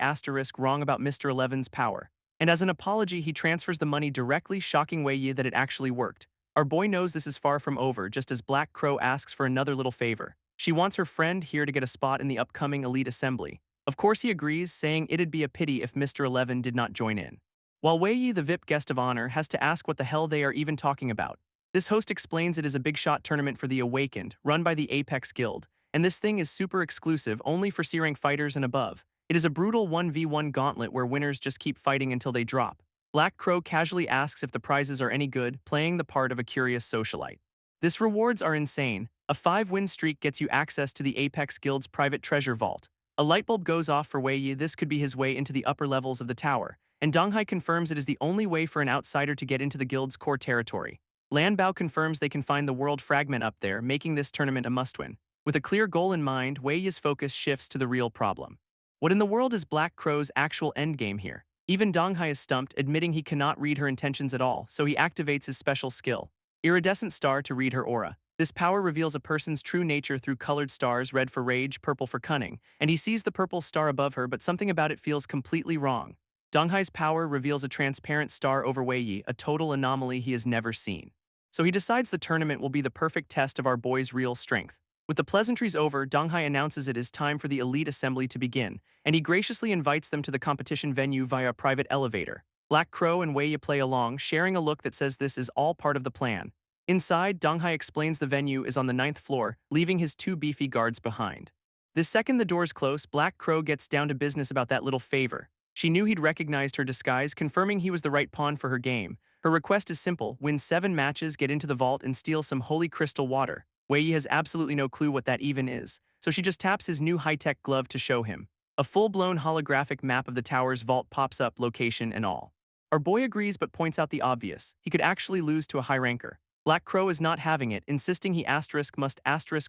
S1: wrong about Mr. 11's power. And as an apology, he transfers the money directly, shocking Wei Yi that it actually worked. Our boy knows this is far from over, just as Black Crow asks for another little favor. She wants her friend here to get a spot in the upcoming elite assembly. Of course he agrees, saying it'd be a pity if Mr. 11 did not join in. While Wei Yi, the VIP guest of honor, has to ask what the hell they are even talking about. This host explains it is a big shot tournament for the Awakened, run by the Apex Guild, and this thing is super exclusive, only for C-rank fighters and above. It is a brutal 1v1 gauntlet where winners just keep fighting until they drop. Black Crow casually asks if the prizes are any good, playing the part of a curious socialite. This rewards are insane. A 5-win streak gets you access to the Apex Guild's private treasure vault. A lightbulb goes off for Wei Yi. This could be his way into the upper levels of the tower, and Donghai confirms it is the only way for an outsider to get into the guild's core territory. Lanbao confirms they can find the world fragment up there, making this tournament a must-win. With a clear goal in mind, Wei Yi's focus shifts to the real problem. What in the world is Black Crow's actual endgame here? Even Donghai is stumped, admitting he cannot read her intentions at all, so he activates his special skill, Iridescent Star, to read her aura. This power reveals a person's true nature through colored stars, red for rage, purple for cunning, and he sees the purple star above her, but something about it feels completely wrong. Donghai's power reveals a transparent star over Wei Yi, a total anomaly he has never seen. So he decides the tournament will be the perfect test of our boy's real strength. With the pleasantries over, Donghai announces it is time for the elite assembly to begin, and he graciously invites them to the competition venue via a private elevator. Black Crow and Wei Yi play along, sharing a look that says this is all part of the plan. Inside, Donghai explains the venue is on the 9th floor, leaving his two beefy guards behind. The second the doors close, Black Crow gets down to business about that little favor. She knew he'd recognized her disguise, confirming he was the right pawn for her game. Her request is simple: win 7 matches, get into the vault, and steal some holy crystal water. Wei Yi has absolutely no clue what that even is, so she just taps his new high-tech glove to show him. A full-blown holographic map of the tower's vault pops up, location and all. Our boy agrees but points out the obvious: he could actually lose to a high ranker. Black Crow is not having it, insisting he must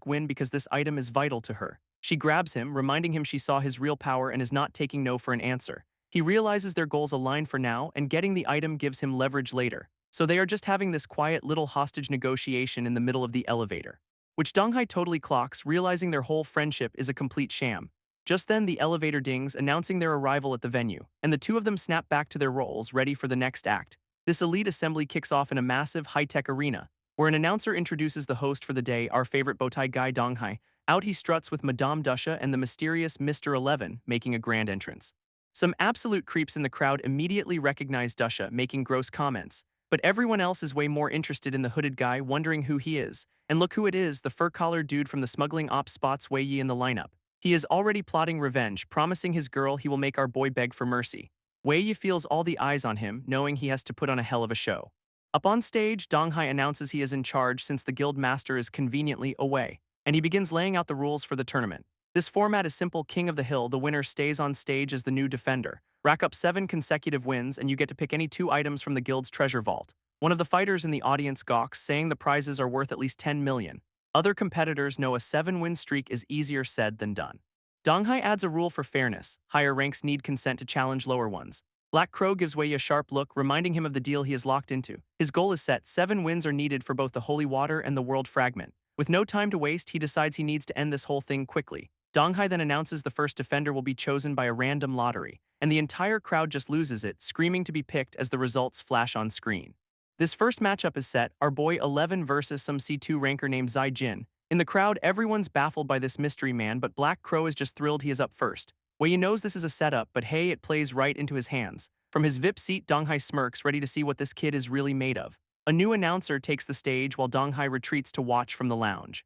S1: win because this item is vital to her. She grabs him, reminding him she saw his real power and is not taking no for an answer. He realizes their goals align for now, and getting the item gives him leverage later. So they are just having this quiet little hostage negotiation in the middle of the elevator, which Donghai totally clocks, realizing their whole friendship is a complete sham. Just then the elevator dings, announcing their arrival at the venue, and the two of them snap back to their roles, ready for the next act. This elite assembly kicks off in a massive high-tech arena, where an announcer introduces the host for the day, our favorite bowtie guy Donghai. Out he struts with Madame Dusha and the mysterious Mr. 11, making a grand entrance. Some absolute creeps in the crowd immediately recognize Dusha, making gross comments, but everyone else is way more interested in the hooded guy, wondering who he is. And look who it is, the fur-collared dude from the smuggling ops spots Wei Yi in the lineup. He is already plotting revenge, promising his girl he will make our boy beg for mercy. Wei Yi feels all the eyes on him, knowing he has to put on a hell of a show. Up on stage, Donghai announces he is in charge since the guild master is conveniently away, and he begins laying out the rules for the tournament. This format is simple: King of the Hill, the winner stays on stage as the new defender. Rack up 7 consecutive wins and you get to pick any 2 items from the guild's treasure vault. One of the fighters in the audience gawks, saying the prizes are worth at least 10 million. Other competitors know a 7-win streak is easier said than done. Donghai adds a rule for fairness: higher ranks need consent to challenge lower ones. Black Crow gives Wei Yi a sharp look, reminding him of the deal he is locked into. His goal is set: 7 wins are needed for both the holy water and the world fragment. With no time to waste, he decides he needs to end this whole thing quickly. Donghai then announces the first defender will be chosen by a random lottery, and the entire crowd just loses it, screaming to be picked as the results flash on screen. This first matchup is set: our boy 11 versus some C2 ranker named Zai Jin. In the crowd, everyone's baffled by this mystery man, but Black Crow is just thrilled he is up first. Wei Yi knows this is a setup, but hey, it plays right into his hands. From his VIP seat, Donghai smirks, ready to see what this kid is really made of. A new announcer takes the stage while Donghai retreats to watch from the lounge.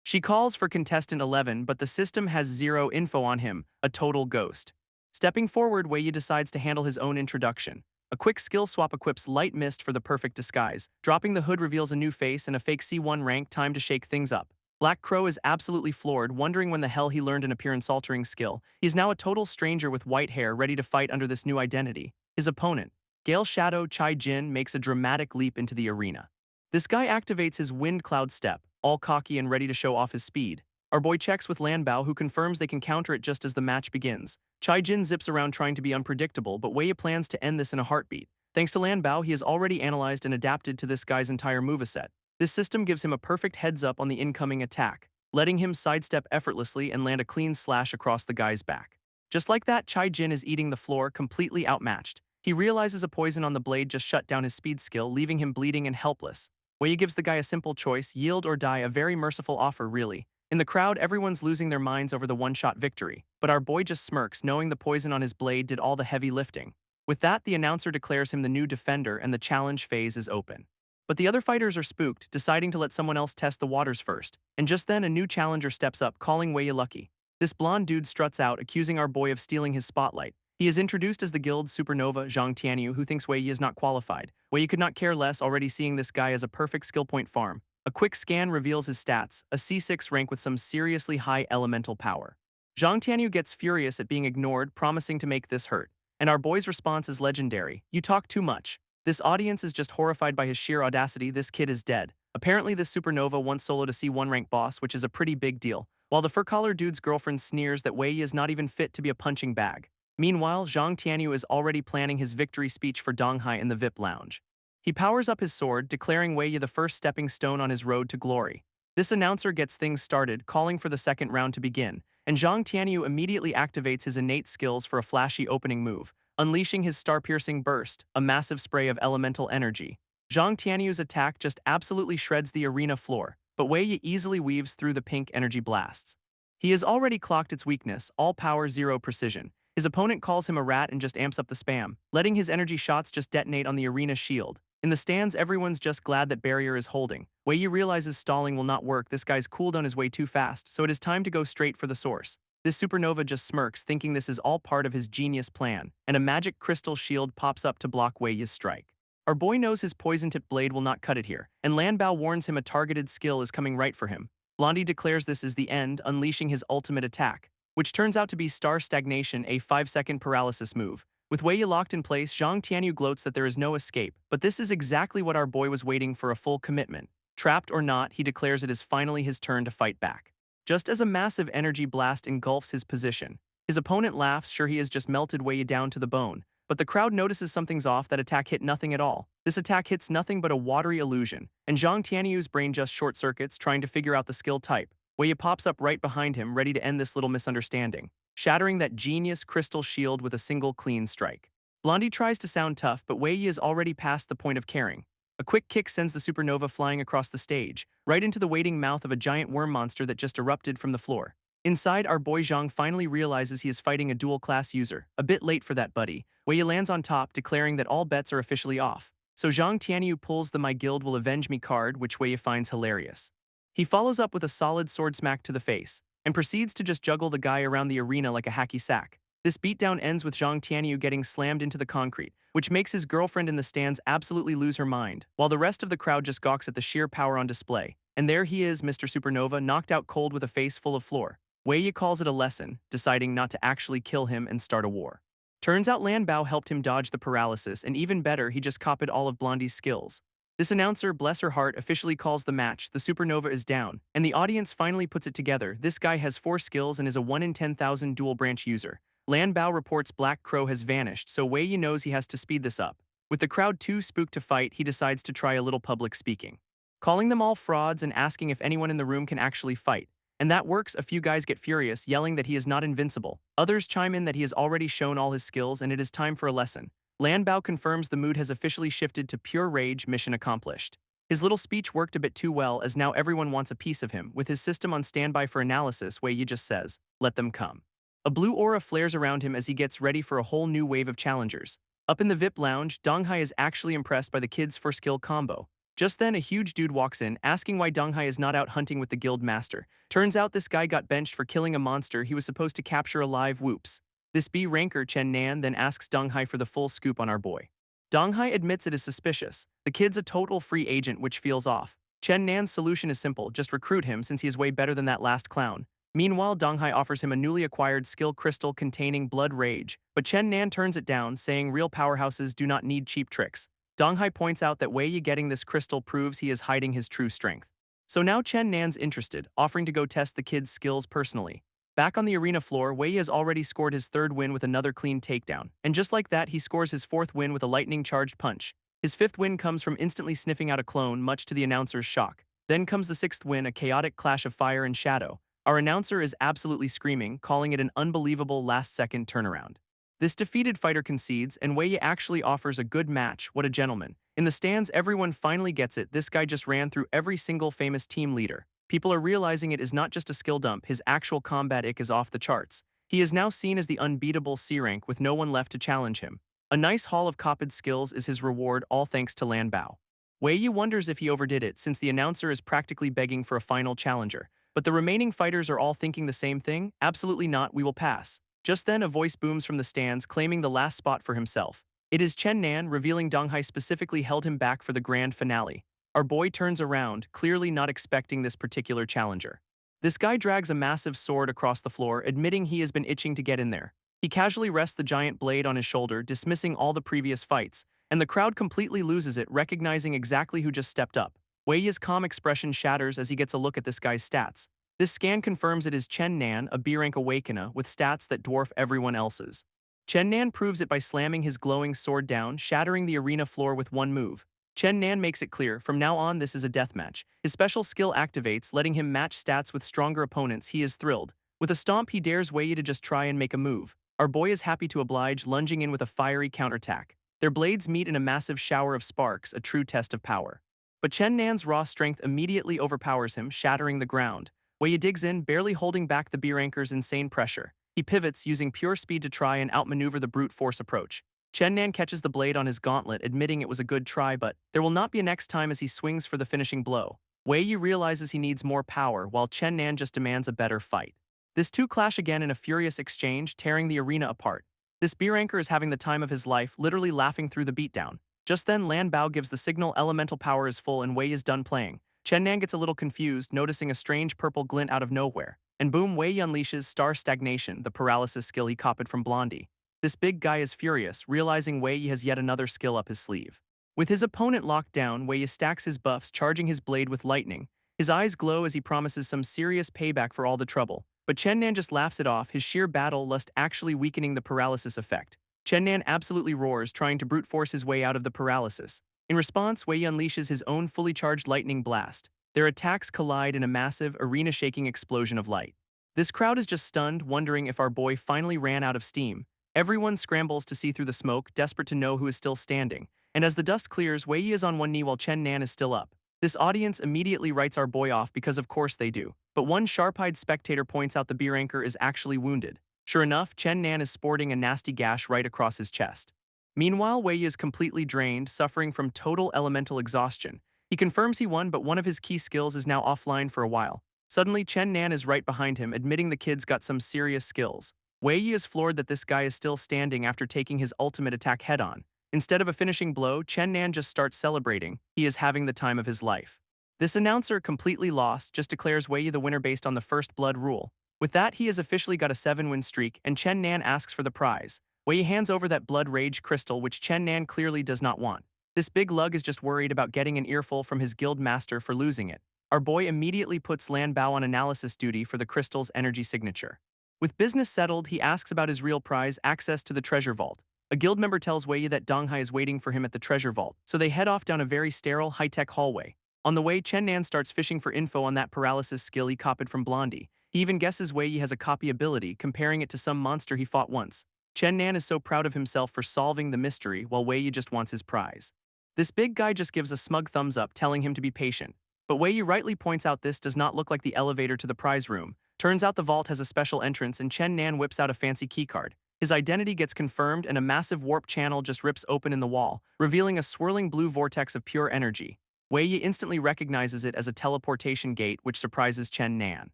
S1: She calls for contestant 11, but the system has zero info on him, a total ghost. Stepping forward, Wei Yi decides to handle his own introduction. A quick skill swap equips Light Mist for the perfect disguise. Dropping the hood reveals a new face and a fake C1 rank, time to shake things up. Black Crow is absolutely floored, wondering when the hell he learned an appearance-altering skill. He is now a total stranger with white hair, ready to fight under this new identity. His opponent, Gale Shadow Chai Jin, makes a dramatic leap into the arena. This guy activates his Wind Cloud step, all cocky and ready to show off his speed. Our boy checks with Lambo, who confirms they can counter it just as the match begins. Chai Jin zips around trying to be unpredictable, but Wei Yi plans to end this in a heartbeat. Thanks to Lambo, he has already analyzed and adapted to this guy's entire moveset. This system gives him a perfect heads-up on the incoming attack, letting him sidestep effortlessly and land a clean slash across the guy's back. Just like that, Chai Jin is eating the floor, completely outmatched. He realizes a poison on the blade just shut down his speed skill, leaving him bleeding and helpless. Wei Yi gives the guy a simple choice: yield or die, a very merciful offer, really. In the crowd, everyone's losing their minds over the one-shot victory, but our boy just smirks, knowing the poison on his blade did all the heavy lifting. With that, the announcer declares him the new defender and the challenge phase is open. But the other fighters are spooked, deciding to let someone else test the waters first. And just then, a new challenger steps up, calling Wei Yi lucky. This blonde dude struts out, accusing our boy of stealing his spotlight. He is introduced as the guild's supernova, Zhang Tianyu, who thinks Wei Yi is not qualified. Wei Yi could not care less, already seeing this guy as a perfect skill point farm. A quick scan reveals his stats, a C6 rank with some seriously high elemental power. Zhang Tianyu gets furious at being ignored, promising to make this hurt. And our boy's response is legendary: you talk too much. This audience is just horrified by his sheer audacity. This kid is dead. Apparently this supernova once soloed a C1 rank boss, which is a pretty big deal, while the fur-collar dude's girlfriend sneers that Wei Yi is not even fit to be a punching bag. Meanwhile, Zhang Tianyu is already planning his victory speech for Donghai in the VIP lounge. He powers up his sword, declaring Wei Yi the first stepping stone on his road to glory. This announcer gets things started, calling for the second round to begin, and Zhang Tianyu immediately activates his innate skills for a flashy opening move. unleashing his star-piercing burst, a massive spray of elemental energy. Zhang Tianyu's attack just absolutely shreds the arena floor, but Wei Yi easily weaves through the pink energy blasts. He has already clocked its weakness, all power, zero precision. His opponent calls him a rat and just amps up the spam, letting his energy shots just detonate on the arena shield. In the stands, everyone's just glad that barrier is holding. Wei Yi realizes stalling will not work, this guy's cooldown is way too fast, so it is time to go straight for the source. This supernova just smirks, thinking this is all part of his genius plan, and a magic crystal shield pops up to block Wei Yi's strike. Our boy knows his poison-tipped blade will not cut it here, and Lanbao warns him a targeted skill is coming right for him. Blondie declares this is the end, unleashing his ultimate attack, which turns out to be Star Stagnation, a 5-second paralysis move. With Wei Yi locked in place, Zhang Tianyu gloats that there is no escape, but this is exactly what our boy was waiting for, a full commitment. Trapped or not, he declares it is finally his turn to fight back. Just as a massive energy blast engulfs his position, his opponent laughs, sure he has just melted Wei Yi down to the bone, but the crowd notices something's off, that attack hit nothing at all. This attack hits nothing but a watery illusion, and Zhang Tianyu's brain just short-circuits trying to figure out the skill type. Wei Yi pops up right behind him, ready to end this little misunderstanding, shattering that genius crystal shield with a single clean strike. Blondie tries to sound tough, but Wei Yi is already past the point of caring. A quick kick sends the supernova flying across the stage, right into the waiting mouth of a giant worm monster that just erupted from the floor. Inside, our boy Zhang finally realizes he is fighting a dual-class user. A bit late for that, buddy. Wei Yi lands on top, declaring that all bets are officially off. So Zhang Tianyu pulls the "My Guild Will Avenge Me" card, which Wei Yi finds hilarious. He follows up with a solid sword smack to the face, and proceeds to just juggle the guy around the arena like a hacky sack. This beatdown ends with Zhang Tianyu getting slammed into the concrete, which makes his girlfriend in the stands absolutely lose her mind, while the rest of the crowd just gawks at the sheer power on display. And there he is, Mr. Supernova, knocked out cold with a face full of floor. Wei Yi calls it a lesson, deciding not to actually kill him and start a war. Turns out Lanbao helped him dodge the paralysis, and even better, he just copied all of Blondie's skills. This announcer, bless her heart, officially calls the match. The supernova is down, and the audience finally puts it together. This guy has 4 skills and is a 1 in 10,000 dual branch user. Lanbao reports Black Crow has vanished, so Wei Yi knows he has to speed this up. With the crowd too spooked to fight, he decides to try a little public speaking, calling them all frauds and asking if anyone in the room can actually fight. And that works. A few guys get furious, yelling that he is not invincible. Others chime in that he has already shown all his skills and it is time for a lesson. Lanbao confirms the mood has officially shifted to pure rage, mission accomplished. His little speech worked a bit too well, as now everyone wants a piece of him. With his system on standby for analysis, Wei Yi just says, "Let them come." A blue aura flares around him as he gets ready for a whole new wave of challengers. Up in the VIP lounge, Donghai is actually impressed by the kid's first-skill combo. Just then, a huge dude walks in, asking why Donghai is not out hunting with the guild master. Turns out this guy got benched for killing a monster he was supposed to capture alive. Whoops. This B-ranker Chen Nan then asks Donghai for the full scoop on our boy. Donghai admits it is suspicious. The kid's a total free agent, which feels off. Chen Nan's solution is simple, just recruit him since he is way better than that last clown. Meanwhile, Donghai offers him a newly acquired skill crystal containing blood rage, but Chen Nan turns it down, saying real powerhouses do not need cheap tricks. Donghai points out that Wei Yi getting this crystal proves he is hiding his true strength. So now Chen Nan's interested, offering to go test the kid's skills personally. Back on the arena floor, Wei Yi has already scored his 3rd win with another clean takedown, and just like that, he scores his 4th win with a lightning-charged punch. His 5th win comes from instantly sniffing out a clone, much to the announcer's shock. Then comes the 6th win, a chaotic clash of fire and shadow. Our announcer is absolutely screaming, calling it an unbelievable last-second turnaround. This defeated fighter concedes, and Wei Yi actually offers a good match. What a gentleman. In the stands, everyone finally gets it. This guy just ran through every single famous team leader. People are realizing it is not just a skill dump, his actual combat ick is off the charts. He is now seen as the unbeatable C rank with no one left to challenge him. A nice haul of copied skills is his reward, all thanks to Lanbao. Wei Yi wonders if he overdid it, since the announcer is practically begging for a final challenger. But the remaining fighters are all thinking the same thing. Absolutely not, we will pass. Just then, a voice booms from the stands, claiming the last spot for himself. It is Chen Nan, revealing Donghai specifically held him back for the grand finale. Our boy turns around, clearly not expecting this particular challenger. This guy drags a massive sword across the floor, admitting he has been itching to get in there. He casually rests the giant blade on his shoulder, dismissing all the previous fights, and the crowd completely loses it, recognizing exactly who just stepped up. Wei Yi's calm expression shatters as he gets a look at this guy's stats. This scan confirms it is Chen Nan, a B-rank awakener with stats that dwarf everyone else's. Chen Nan proves it by slamming his glowing sword down, shattering the arena floor with one move. Chen Nan makes it clear, from now on this is a deathmatch. His special skill activates, letting him match stats with stronger opponents. He is thrilled. With a stomp, he dares Wei Yi to just try and make a move. Our boy is happy to oblige, lunging in with a fiery counterattack. Their blades meet in a massive shower of sparks, a true test of power. But Chen Nan's raw strength immediately overpowers him, shattering the ground. Wei Yi digs in, barely holding back the beer anchor's insane pressure. He pivots, using pure speed to try and outmaneuver the brute force approach. Chen Nan catches the blade on his gauntlet, admitting it was a good try, but there will not be a next time as he swings for the finishing blow. Wei Yi realizes he needs more power, while Chen Nan just demands a better fight. This two clash again in a furious exchange, tearing the arena apart. This beer anchor is having the time of his life, literally laughing through the beatdown. Just then, Lambo gives the signal elemental power is full and Wei is done playing. Chen Nan gets a little confused, noticing a strange purple glint out of nowhere. And boom, Wei unleashes Star Stagnation, the paralysis skill he copied from Blondie. This big guy is furious, realizing Wei has yet another skill up his sleeve. With his opponent locked down, Wei stacks his buffs, charging his blade with lightning. His eyes glow as he promises some serious payback for all the trouble. But Chen Nan just laughs it off, his sheer battle lust actually weakening the paralysis effect. Chen Nan absolutely roars, trying to brute force his way out of the paralysis. In response, Wei unleashes his own fully charged lightning blast. Their attacks collide in a massive, arena-shaking explosion of light. This crowd is just stunned, wondering if our boy finally ran out of steam. Everyone scrambles to see through the smoke, desperate to know who is still standing. And as the dust clears, Wei Yi is on one knee while Chen Nan is still up. This audience immediately writes our boy off because of course they do. But one sharp-eyed spectator points out the beer anchor is actually wounded. Sure enough, Chen Nan is sporting a nasty gash right across his chest. Meanwhile, Wei Yi is completely drained, suffering from total elemental exhaustion. He confirms he won, but one of his key skills is now offline for a while. Suddenly, Chen Nan is right behind him, admitting the kid's got some serious skills. Wei Yi is floored that this guy is still standing after taking his ultimate attack head-on. Instead of a finishing blow, Chen Nan just starts celebrating. He is having the time of his life. This announcer, completely lost, just declares Wei Yi the winner based on the first blood rule. With that, he has officially got a 7-win streak, and Chen Nan asks for the prize. Wei Yi hands over that blood rage crystal, which Chen Nan clearly does not want. This big lug is just worried about getting an earful from his guild master for losing it. Our boy immediately puts Lan Bao on analysis duty for the crystal's energy signature. With business settled, he asks about his real prize, access to the treasure vault. A guild member tells Wei Yi that Donghai is waiting for him at the treasure vault, so they head off down a very sterile, high-tech hallway. On the way, Chen Nan starts fishing for info on that paralysis skill he copied from Blondie. He even guesses Wei Yi has a copy ability, comparing it to some monster he fought once. Chen Nan is so proud of himself for solving the mystery, while Wei Yi just wants his prize. This big guy just gives a smug thumbs up, telling him to be patient. But Wei Yi rightly points out this does not look like the elevator to the prize room. Turns out the vault has a special entrance, and Chen Nan whips out a fancy keycard. His identity gets confirmed, and a massive warp channel just rips open in the wall, revealing a swirling blue vortex of pure energy. Wei Yi instantly recognizes it as a teleportation gate, which surprises Chen Nan.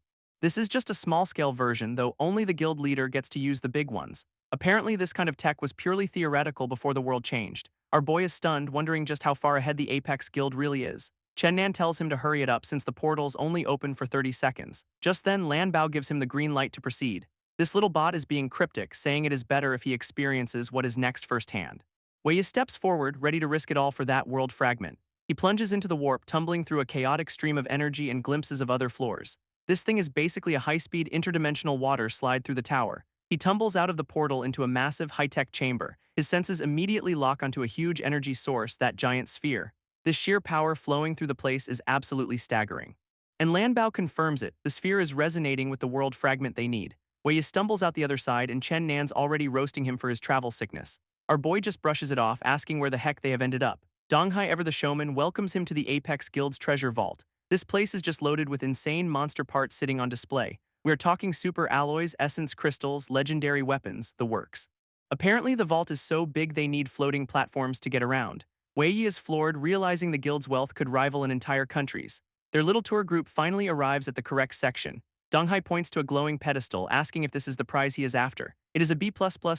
S1: This is just a small-scale version, though only the guild leader gets to use the big ones. Apparently, this kind of tech was purely theoretical before the world changed. Our boy is stunned, wondering just how far ahead the Apex Guild really is. Chen Nan tells him to hurry it up since the portal's only open for 30 seconds. Just then, Lan Bao gives him the green light to proceed. This little bot is being cryptic, saying it is better if he experiences what is next firsthand. Wei Yi steps forward, ready to risk it all for that world fragment. He plunges into the warp, tumbling through a chaotic stream of energy and glimpses of other floors. This thing is basically a high-speed interdimensional water slide through the tower. He tumbles out of the portal into a massive high-tech chamber. His senses immediately lock onto a huge energy source, that giant sphere. This sheer power flowing through the place is absolutely staggering. And Lan Bao confirms it. The sphere is resonating with the world fragment they need. Wei Yi stumbles out the other side, and Chen Nan's already roasting him for his travel sickness. Our boy just brushes it off, asking where the heck they have ended up. Donghai, ever the showman, welcomes him to the Apex Guild's treasure vault. This place is just loaded with insane monster parts sitting on display. We are talking super alloys, essence crystals, legendary weapons, the works. Apparently, the vault is so big they need floating platforms to get around. Wei Yi is floored, realizing the guild's wealth could rival an entire country's. Their little tour group finally arrives at the correct section. Donghai points to a glowing pedestal, asking if this is the prize he is after. It is a B++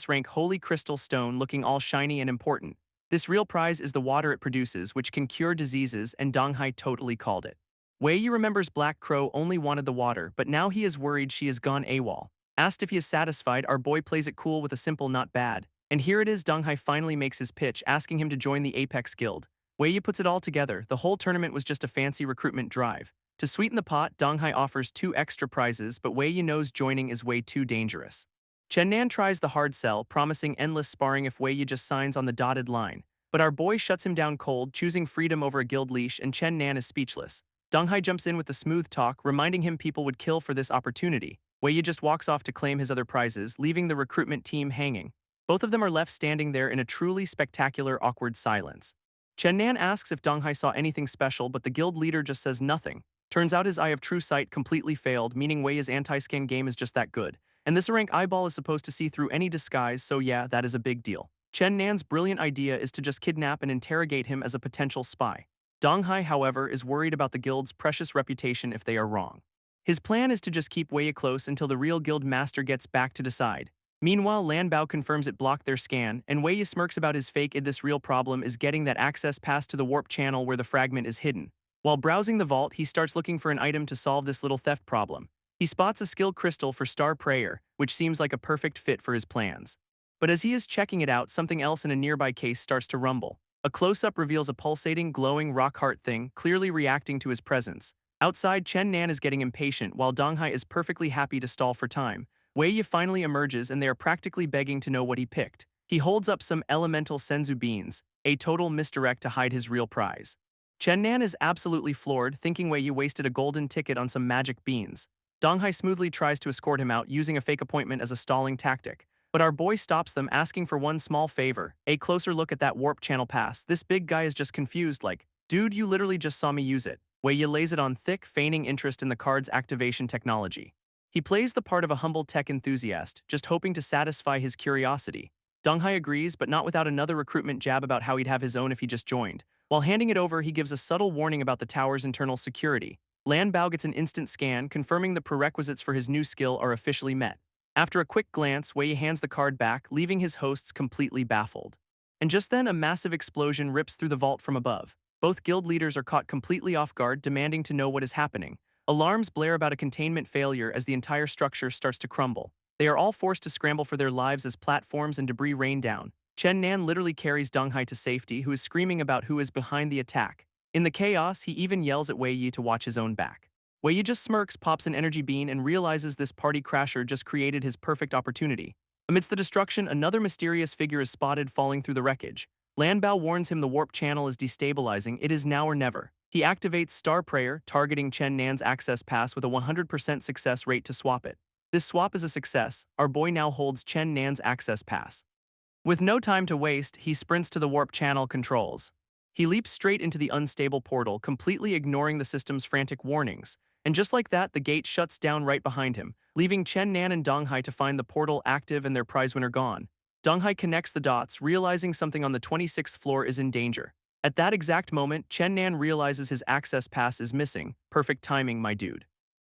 S1: rank holy crystal stone looking all shiny and important. This real prize is the water it produces, which can cure diseases, and Donghai totally called it. Wei Yi remembers Black Crow only wanted the water, but now he is worried she has gone AWOL. Asked if he is satisfied, our boy plays it cool with a simple not bad. And here it is, Donghai finally makes his pitch, asking him to join the Apex Guild. Wei Yi puts it all together. The whole tournament was just a fancy recruitment drive. To sweeten the pot, Donghai offers 2 extra prizes, but Wei Yi knows joining is way too dangerous. Chen Nan tries the hard sell, promising endless sparring if Wei Yi just signs on the dotted line. But our boy shuts him down cold, choosing freedom over a guild leash, and Chen Nan is speechless. Donghai jumps in with the smooth talk, reminding him people would kill for this opportunity. Wei just walks off to claim his other prizes, leaving the recruitment team hanging. Both of them are left standing there in a truly spectacular, awkward silence. Chen Nan asks if Dong Hai saw anything special, but the guild leader just says nothing. Turns out his eye of true sight completely failed, meaning Wei's anti-scan game is just that good. And this rank eyeball is supposed to see through any disguise, so yeah, that is a big deal. Chen Nan's brilliant idea is to just kidnap and interrogate him as a potential spy. Dong Hai, however, is worried about the guild's precious reputation if they are wrong. His plan is to just keep Wei close until the real guild master gets back to decide. Meanwhile, Lambo confirms it blocked their scan, and Wei smirks about his fake. This real problem is getting that access pass to the warp channel where the fragment is hidden. While browsing the vault, he starts looking for an item to solve this little theft problem. He spots a skill crystal for Star Prayer, which seems like a perfect fit for his plans. But as he is checking it out, something else in a nearby case starts to rumble. A close-up reveals a pulsating, glowing rock-heart thing, clearly reacting to his presence. Outside, Chen Nan is getting impatient, while Dong Hai is perfectly happy to stall for time. Wei Yi finally emerges, and they are practically begging to know what he picked. He holds up some elemental senzu beans, a total misdirect to hide his real prize. Chen Nan is absolutely floored, thinking Wei Yi wasted a golden ticket on some magic beans. Dong Hai smoothly tries to escort him out, using a fake appointment as a stalling tactic. But our boy stops them, asking for one small favor, a closer look at that warp channel pass. This big guy is just confused, like, dude, you literally just saw me use it. Wei Yi lays it on thick, feigning interest in the card's activation technology. He plays the part of a humble tech enthusiast, just hoping to satisfy his curiosity. Dong Hai agrees, but not without another recruitment jab about how he'd have his own if he just joined. While handing it over, he gives a subtle warning about the tower's internal security. Lan Bao gets an instant scan, confirming the prerequisites for his new skill are officially met. After a quick glance, Wei hands the card back, leaving his hosts completely baffled. And just then, a massive explosion rips through the vault from above. Both guild leaders are caught completely off guard, demanding to know what is happening. Alarms blare about a containment failure as the entire structure starts to crumble. They are all forced to scramble for their lives as platforms and debris rain down. Chen Nan literally carries Dong Hai to safety, who is screaming about who is behind the attack. In the chaos, he even yells at Wei Yi to watch his own back. Wei Yi just smirks, pops an energy bean, and realizes this party crasher just created his perfect opportunity. Amidst the destruction, another mysterious figure is spotted falling through the wreckage. Lan Bao warns him the warp channel is destabilizing. It is now or never. He activates Star Prayer, targeting Chen Nan's access pass with a 100% success rate to swap it. This swap is a success. Our boy now holds Chen Nan's access pass. With no time to waste, he sprints to the warp channel controls. He leaps straight into the unstable portal, completely ignoring the system's frantic warnings. And just like that, the gate shuts down right behind him, leaving Chen Nan and Dong Hai to find the portal active and their prize winner gone. Dong Hai connects the dots, realizing something on the 26th floor is in danger. At that exact moment, Chen Nan realizes his access pass is missing. Perfect timing, my dude.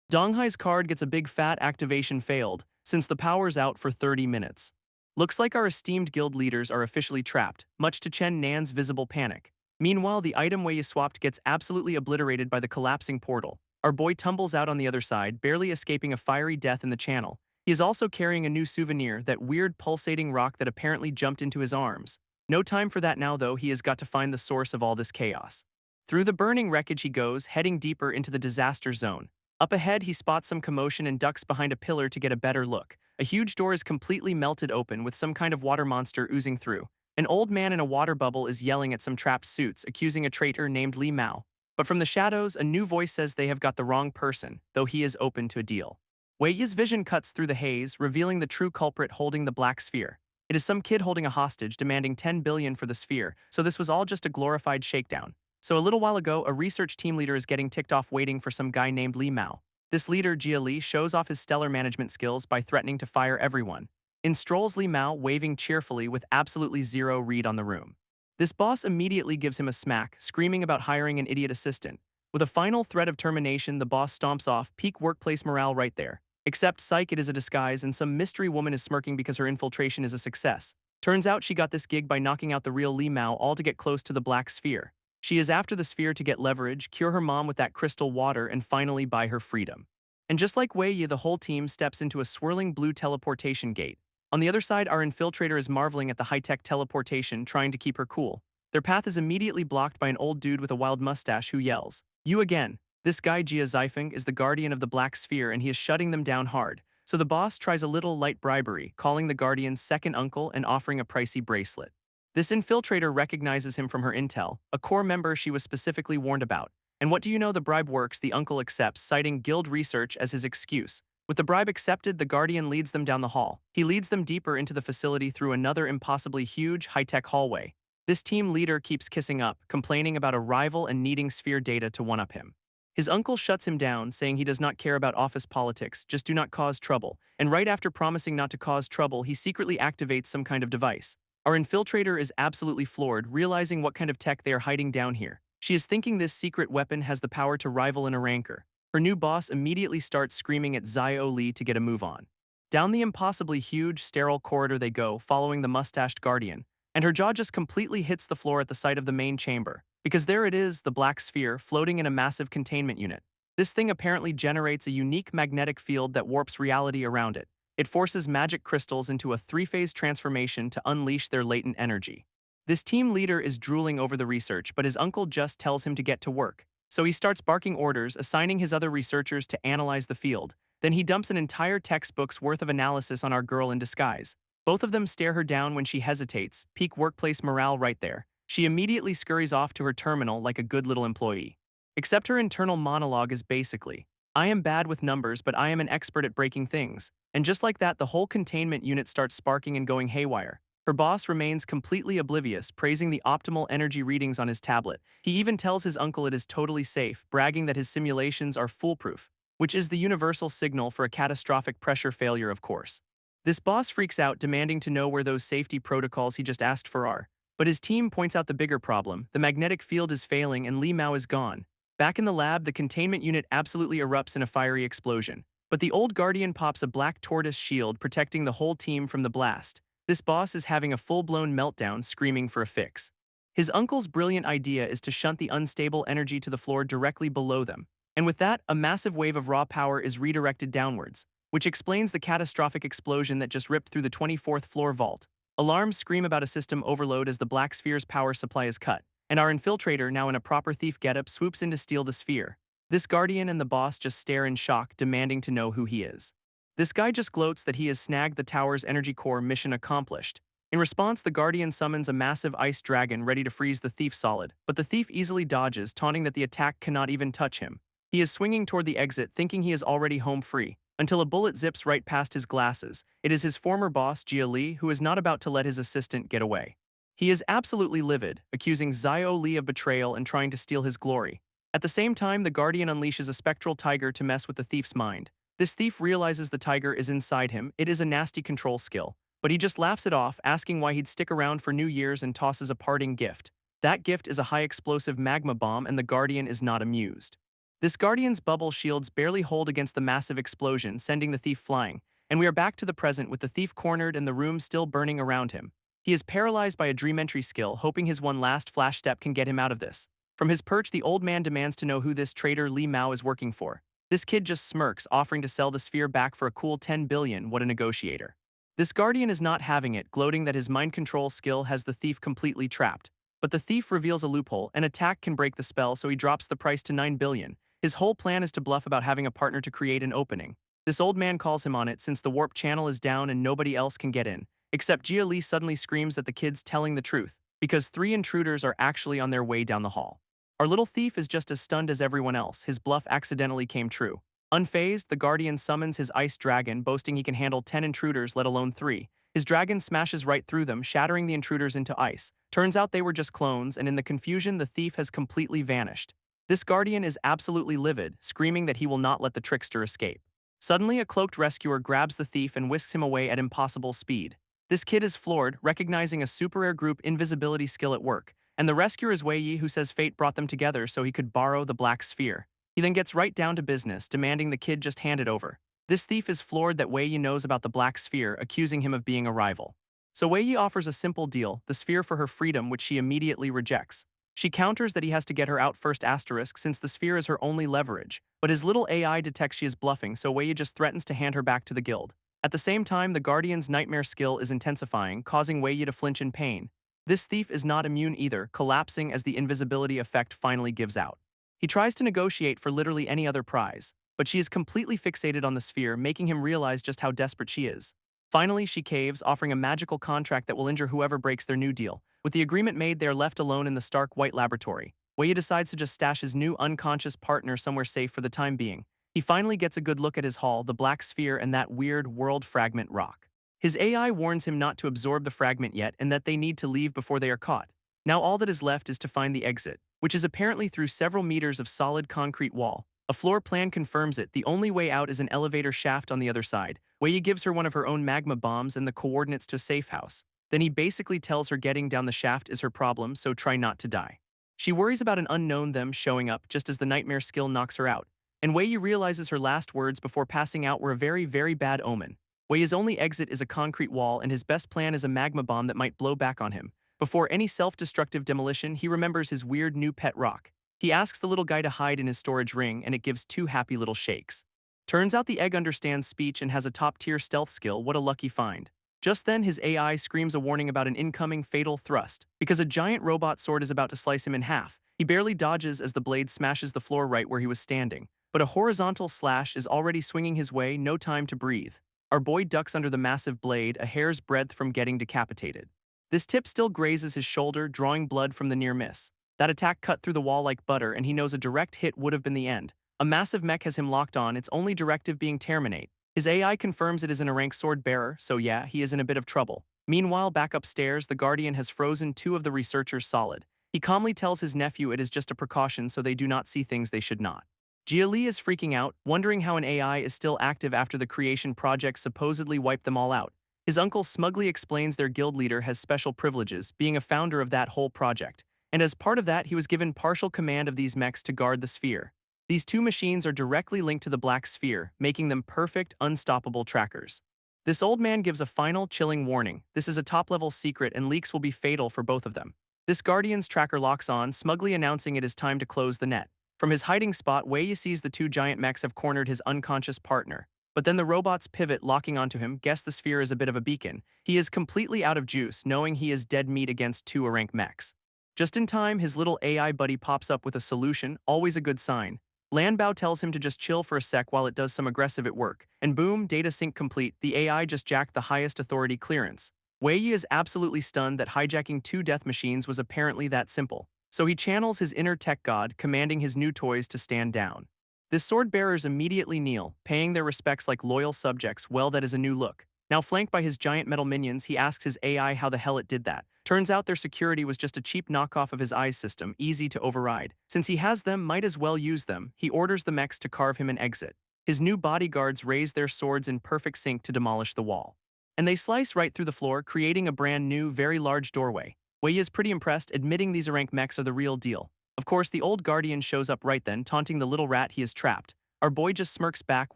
S1: Dong Hai's card gets a big fat activation failed, since the power's out for 30 minutes. Looks like our esteemed guild leaders are officially trapped, much to Chen Nan's visible panic. Meanwhile, the item Wei swapped gets absolutely obliterated by the collapsing portal. Our boy tumbles out on the other side, barely escaping a fiery death in the channel. He is also carrying a new souvenir, that weird pulsating rock that apparently jumped into his arms. No time for that now though, he has got to find the source of all this chaos. Through the burning wreckage he goes, heading deeper into the disaster zone. Up ahead, he spots some commotion and ducks behind a pillar to get a better look. A huge door is completely melted open with some kind of water monster oozing through. An old man in a water bubble is yelling at some trapped suits, accusing a traitor named Li Mao. But from the shadows, a new voice says they have got the wrong person, though he is open to a deal. Wei Yi's vision cuts through the haze, revealing the true culprit holding the black sphere. It is some kid holding a hostage, demanding 10 billion for the sphere, so this was all just a glorified shakedown. So a little while ago, a research team leader is getting ticked off waiting for some guy named Li Mao. This leader, Jia Li, shows off his stellar management skills by threatening to fire everyone. In strolls Li Mao, waving cheerfully with absolutely zero read on the room. This boss immediately gives him a smack, screaming about hiring an idiot assistant. With a final threat of termination, the boss stomps off, peak workplace morale right there. Except psych, it is a disguise, and some mystery woman is smirking because her infiltration is a success. Turns out she got this gig by knocking out the real Li Mao, all to get close to the black sphere. She is after the sphere to get leverage, cure her mom with that crystal water, and finally buy her freedom. And just like Wei Yi, the whole team steps into a swirling blue teleportation gate. On the other side, our infiltrator is marveling at the high-tech teleportation, trying to keep her cool. Their path is immediately blocked by an old dude with a wild mustache who yells, "You again." This guy, Jia Zifeng, is the guardian of the black sphere, and he is shutting them down hard. So the boss tries a little light bribery, calling the guardian's second uncle and offering a pricey bracelet. This infiltrator recognizes him from her intel, a core member she was specifically warned about. And what do you know, the bribe works, the uncle accepts, citing guild research as his excuse. With the bribe accepted, the Guardian leads them down the hall. He leads them deeper into the facility through another impossibly huge, high-tech hallway. This team leader keeps kissing up, complaining about a rival and needing sphere data to one-up him. His uncle shuts him down, saying he does not care about office politics, just do not cause trouble, and right after promising not to cause trouble, he secretly activates some kind of device. Our infiltrator is absolutely floored, realizing what kind of tech they are hiding down here. She is thinking this secret weapon has the power to rival in a rancor. Her new boss immediately starts screaming at Zio Lee to get a move on. Down the impossibly huge, sterile corridor they go, following the mustached Guardian, and her jaw just completely hits the floor at the sight of the main chamber. Because there it is, the black sphere, floating in a massive containment unit. This thing apparently generates a unique magnetic field that warps reality around it. It forces magic crystals into a three-phase transformation to unleash their latent energy. This team leader is drooling over the research, but his uncle just tells him to get to work. So he starts barking orders, assigning his other researchers to analyze the field. Then he dumps an entire textbook's worth of analysis on our girl in disguise. Both of them stare her down when she hesitates, peak workplace morale right there. She immediately scurries off to her terminal like a good little employee. Except her internal monologue is basically, I am bad with numbers, but I am an expert at breaking things. And just like that, the whole containment unit starts sparking and going haywire. Her boss remains completely oblivious, praising the optimal energy readings on his tablet. He even tells his uncle it is totally safe, bragging that his simulations are foolproof, which is the universal signal for a catastrophic pressure failure, of course. This boss freaks out, demanding to know where those safety protocols he just asked for are. But his team points out the bigger problem. The magnetic field is failing and Li Mao is gone. Back in the lab, the containment unit absolutely erupts in a fiery explosion. But the old Guardian pops a black tortoise shield, protecting the whole team from the blast. This boss is having a full-blown meltdown, screaming for a fix. His uncle's brilliant idea is to shunt the unstable energy to the floor directly below them. And with that, a massive wave of raw power is redirected downwards, which explains the catastrophic explosion that just ripped through the 24th floor vault. Alarms scream about a system overload as the black sphere's power supply is cut, and our infiltrator, now in a proper thief getup, swoops in to steal the sphere. This Guardian and the boss just stare in shock, demanding to know who he is. This guy just gloats that he has snagged the tower's energy core, mission accomplished. In response, the Guardian summons a massive ice dragon ready to freeze the thief solid, but the thief easily dodges, taunting that the attack cannot even touch him. He is swinging toward the exit, thinking he is already home free, until a bullet zips right past his glasses. It is his former boss, Jia Li, who is not about to let his assistant get away. He is absolutely livid, accusing Zio Li of betrayal and trying to steal his glory. At the same time, the Guardian unleashes a spectral tiger to mess with the thief's mind. This thief realizes the tiger is inside him. It is a nasty control skill, but he just laughs it off, asking why he'd stick around for New Year's and tosses a parting gift. That gift is a high-explosive magma bomb, and the Guardian is not amused. This Guardian's bubble shields barely hold against the massive explosion, sending the thief flying, and we are back to the present with the thief cornered and the room still burning around him. He is paralyzed by a dream entry skill, hoping his one last flash step can get him out of this. From his perch, the old man demands to know who this traitor Li Mao is working for. This kid just smirks, offering to sell the sphere back for a cool 10 billion, what a negotiator. This Guardian is not having it, gloating that his mind control skill has the thief completely trapped. But the thief reveals a loophole. An attack can break the spell, so he drops the price to 9 billion. His whole plan is to bluff about having a partner to create an opening. This old man calls him on it since the warp channel is down and nobody else can get in. Except Jia Li suddenly screams that the kid's telling the truth, because 3 intruders are actually on their way down the hall. Our little thief is just as stunned as everyone else. His bluff accidentally came true. Unfazed, the Guardian summons his ice dragon, boasting he can handle 10 intruders, let alone 3. His dragon smashes right through them, shattering the intruders into ice. Turns out they were just clones, and in the confusion, the thief has completely vanished. This Guardian is absolutely livid, screaming that he will not let the trickster escape. Suddenly, a cloaked rescuer grabs the thief and whisks him away at impossible speed. This kid is floored, recognizing a super rare group invisibility skill at work. And the rescuer is Wei Yi, who says fate brought them together so he could borrow the black sphere. He then gets right down to business, demanding the kid just hand it over. This thief is floored that Wei Yi knows about the black sphere, accusing him of being a rival. So Wei Yi offers a simple deal, the sphere for her freedom, which she immediately rejects. She counters that he has to get her out first asterisk since the sphere is her only leverage, but his little AI detects she is bluffing, so Wei Yi just threatens to hand her back to the guild. At the same time, the Guardian's nightmare skill is intensifying, causing Wei Yi to flinch in pain. This thief is not immune either, collapsing as the invisibility effect finally gives out. He tries to negotiate for literally any other prize, but she is completely fixated on the sphere, making him realize just how desperate she is. Finally, she caves, offering a magical contract that will injure whoever breaks their new deal. With the agreement made, they are left alone in the stark white laboratory. Wei decides to just stash his new unconscious partner somewhere safe for the time being. He finally gets a good look at his haul, the black sphere and that weird world fragment rock. His AI warns him not to absorb the fragment yet and that they need to leave before they are caught. Now all that is left is to find the exit, which is apparently through several meters of solid concrete wall. A floor plan confirms it. The only way out is an elevator shaft on the other side. Wei gives her one of her own magma bombs and the coordinates to a safe house. Then he basically tells her getting down the shaft is her problem, so try not to die. She worries about an unknown them showing up just as the nightmare skill knocks her out. And Wei realizes her last words before passing out were a very, very bad omen. Wei's only exit is a concrete wall and his best plan is a magma bomb that might blow back on him. Before any self-destructive demolition, he remembers his weird new pet rock. He asks the little guy to hide in his storage ring and it gives two happy little shakes. Turns out the egg understands speech and has a top-tier stealth skill. What a lucky find. Just then, his AI screams a warning about an incoming fatal thrust. Because a giant robot sword is about to slice him in half, he barely dodges as the blade smashes the floor right where he was standing. But a horizontal slash is already swinging his way, no time to breathe. Our boy ducks under the massive blade, a hair's breadth from getting decapitated. This tip still grazes his shoulder, drawing blood from the near miss. That attack cut through the wall like butter, and he knows a direct hit would have been the end. A massive mech has him locked on, its only directive being terminate. His AI confirms it is an rank sword bearer, so yeah, he is in a bit of trouble. Meanwhile, back upstairs, the Guardian has frozen two of the researchers solid. He calmly tells his nephew it is just a precaution so they do not see things they should not. Jia Li is freaking out, wondering how an AI is still active after the creation project supposedly wiped them all out. His uncle smugly explains their guild leader has special privileges, being a founder of that whole project. And as part of that, he was given partial command of these mechs to guard the sphere. These two machines are directly linked to the black sphere, making them perfect, unstoppable trackers. This old man gives a final, chilling warning. This is a top-level secret and leaks will be fatal for both of them. This Guardian's tracker locks on, smugly announcing it is time to close the net. From his hiding spot, Wei sees the two giant mechs have cornered his unconscious partner. But then the robots pivot, locking onto him. Guess the sphere is a bit of a beacon. He is completely out of juice, knowing he is dead meat against two rank mechs. Just in time, his little AI buddy pops up with a solution, always a good sign. Lambo tells him to just chill for a sec while it does some aggressive at work, and boom, data sync complete, the AI just jacked the highest authority clearance. Wei is absolutely stunned that hijacking two death machines was apparently that simple, so he channels his inner tech god, commanding his new toys to stand down. The sword bearers immediately kneel, paying their respects like loyal subjects. Well, that is a new look. Now flanked by his giant metal minions, he asks his AI how the hell it did that. Turns out their security was just a cheap knockoff of his eyes system, easy to override. Since he has them, might as well use them. He orders the mechs to carve him an exit. His new bodyguards raise their swords in perfect sync to demolish the wall. And they slice right through the floor, creating a brand new, very large doorway. Wei is pretty impressed, admitting these rank mechs are the real deal. Of course, the old Guardian shows up right then, taunting the little rat he has trapped. Our boy just smirks back,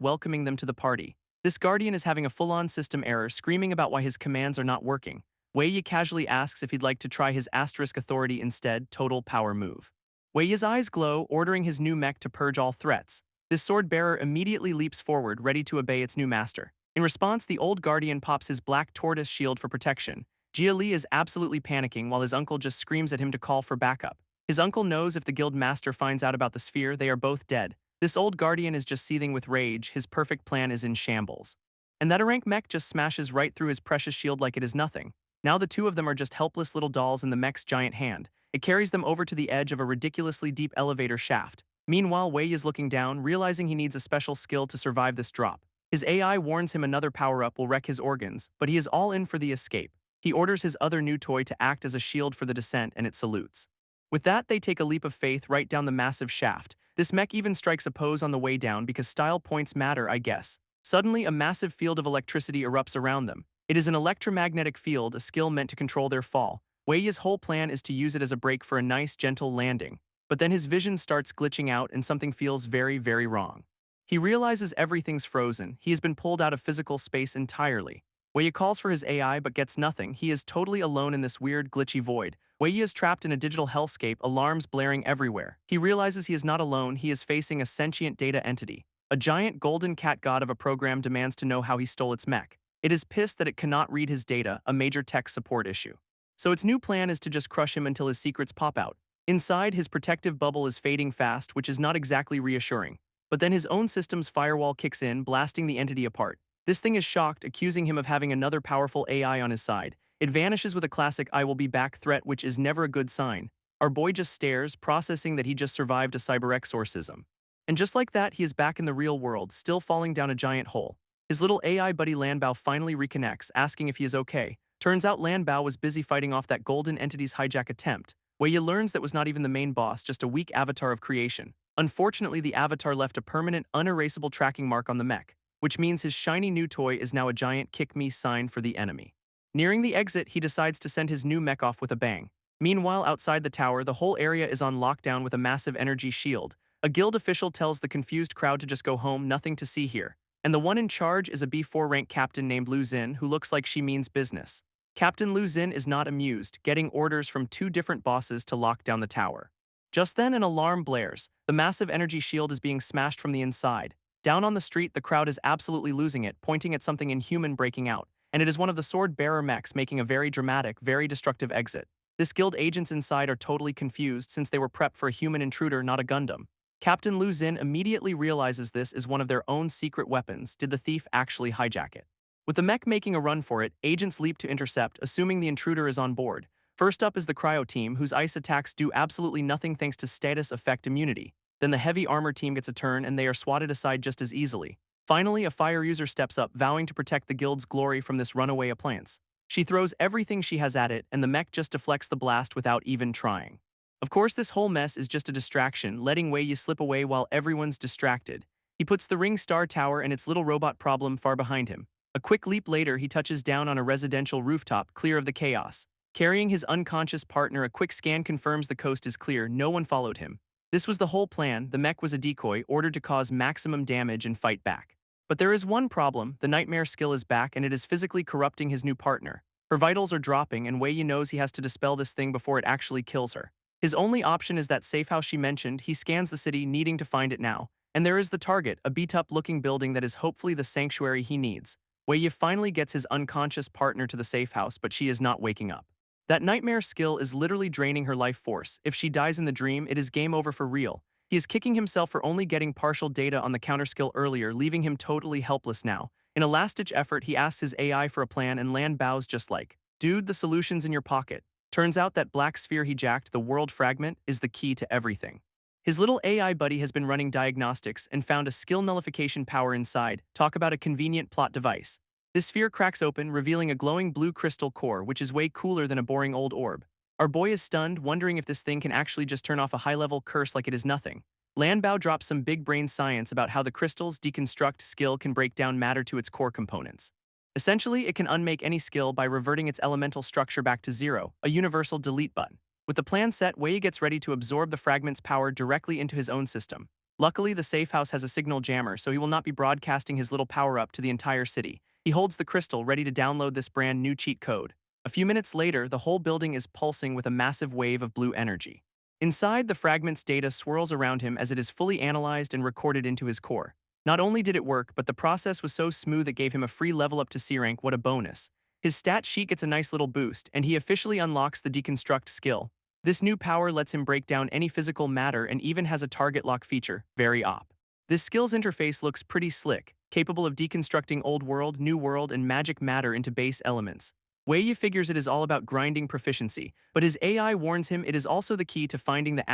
S1: welcoming them to the party. This Guardian is having a full-on system error, screaming about why his commands are not working. Wei casually asks if he'd like to try his asterisk authority instead, total power move. Wei's eyes glow, ordering his new mech to purge all threats. This sword bearer immediately leaps forward, ready to obey its new master. In response, the old Guardian pops his black tortoise shield for protection. Jia Li is absolutely panicking while his uncle just screams at him to call for backup. His uncle knows if the guild master finds out about the sphere, they are both dead. This old Guardian is just seething with rage, his perfect plan is in shambles. And that rank mech just smashes right through his precious shield like it is nothing. Now the two of them are just helpless little dolls in the mech's giant hand. It carries them over to the edge of a ridiculously deep elevator shaft. Meanwhile, Wei is looking down, realizing he needs a special skill to survive this drop. His AI warns him another power-up will wreck his organs, but he is all in for the escape. He orders his other new toy to act as a shield for the descent, and it salutes. With that, they take a leap of faith right down the massive shaft. This mech even strikes a pose on the way down because style points matter, I guess. Suddenly, a massive field of electricity erupts around them. It is an electromagnetic field, a skill meant to control their fall. Wei's whole plan is to use it as a brake for a nice, gentle landing. But then his vision starts glitching out and something feels very, very wrong. He realizes everything's frozen. He has been pulled out of physical space entirely. Wei calls for his AI but gets nothing. He is totally alone in this weird, glitchy void. Wei is trapped in a digital hellscape, alarms blaring everywhere. He realizes he is not alone. He is facing a sentient data entity. A giant golden cat god of a program demands to know how he stole its mech. It is pissed that it cannot read his data, a major tech support issue. So its new plan is to just crush him until his secrets pop out. Inside, his protective bubble is fading fast, which is not exactly reassuring. But then his own system's firewall kicks in, blasting the entity apart. This thing is shocked, accusing him of having another powerful AI on his side. It vanishes with a classic "I will be back" threat, which is never a good sign. Our boy just stares, processing that he just survived a cyber exorcism. And just like that, he is back in the real world, still falling down a giant hole. His little AI buddy Lanbao finally reconnects, asking if he is okay. Turns out Lanbao was busy fighting off that golden entity's hijack attempt. Wei learns that was not even the main boss, just a weak avatar of creation. Unfortunately, the avatar left a permanent, unerasable tracking mark on the mech, which means his shiny new toy is now a giant kick-me sign for the enemy. Nearing the exit, he decides to send his new mech off with a bang. Meanwhile, outside the tower, the whole area is on lockdown with a massive energy shield. A guild official tells the confused crowd to just go home, nothing to see here. And the one in charge is a B4 rank captain named Lu Xin, who looks like she means business. Captain Lu Xin is not amused, getting orders from two different bosses to lock down the tower. Just then, an alarm blares. The massive energy shield is being smashed from the inside. Down on the street, the crowd is absolutely losing it, pointing at something inhuman breaking out. And it is one of the sword-bearer mechs making a very dramatic, very destructive exit. This guild agents inside are totally confused since they were prepped for a human intruder, not a Gundam. Captain Lu Xin immediately realizes this is one of their own secret weapons. Did the thief actually hijack it? With the mech making a run for it, agents leap to intercept, assuming the intruder is on board. First up is the cryo team, whose ice attacks do absolutely nothing thanks to status effect immunity. Then the heavy armor team gets a turn and they are swatted aside just as easily. Finally, a fire user steps up, vowing to protect the guild's glory from this runaway appliance. She throws everything she has at it, and the mech just deflects the blast without even trying. Of course, this whole mess is just a distraction, letting Wei slip away while everyone's distracted. He puts the Ring Star Tower and its little robot problem far behind him. A quick leap later, he touches down on a residential rooftop, clear of the chaos. Carrying his unconscious partner, a quick scan confirms the coast is clear, no one followed him. This was the whole plan. The mech was a decoy, ordered to cause maximum damage and fight back. But there is one problem: the nightmare skill is back and it is physically corrupting his new partner. Her vitals are dropping and Wei knows he has to dispel this thing before it actually kills her. His only option is that safe house she mentioned. He scans the city, needing to find it now. And there is the target, a beat-up looking building that is hopefully the sanctuary he needs. Wei finally gets his unconscious partner to the safe house, but she is not waking up. That nightmare skill is literally draining her life force. If she dies in the dream, it is game over for real. He is kicking himself for only getting partial data on the counter skill earlier, leaving him totally helpless now. In a last-ditch effort, he asks his AI for a plan and Lan bows just like, "Dude, the solution's in your pocket." Turns out that black sphere he jacked, the world fragment, is the key to everything. His little AI buddy has been running diagnostics and found a skill nullification power inside. Talk about a convenient plot device. This sphere cracks open, revealing a glowing blue crystal core, which is way cooler than a boring old orb. Our boy is stunned, wondering if this thing can actually just turn off a high-level curse like it is nothing. Lanbao drops some big-brain science about how the crystal's deconstruct skill can break down matter to its core components. Essentially, it can unmake any skill by reverting its elemental structure back to zero, a universal delete button. With the plan set, Wei gets ready to absorb the fragment's power directly into his own system. Luckily, the safe house has a signal jammer, so he will not be broadcasting his little power-up to the entire city. He holds the crystal, ready to download this brand new cheat code. A few minutes later, the whole building is pulsing with a massive wave of blue energy. Inside, the fragment's data swirls around him as it is fully analyzed and recorded into his core. Not only did it work, but the process was so smooth it gave him a free level up to C rank. What a bonus. His stat sheet gets a nice little boost, and he officially unlocks the deconstruct skill. This new power lets him break down any physical matter and even has a target lock feature, very op. This skill's interface looks pretty slick, capable of deconstructing old world, new world, and magic matter into base elements. Wei figures it is all about grinding proficiency, but his AI warns him it is also the key to finding the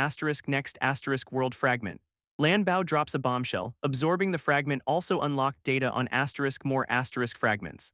S1: next world fragment. Lanbao drops a bombshell. Absorbing the fragment also unlocked data on more fragments.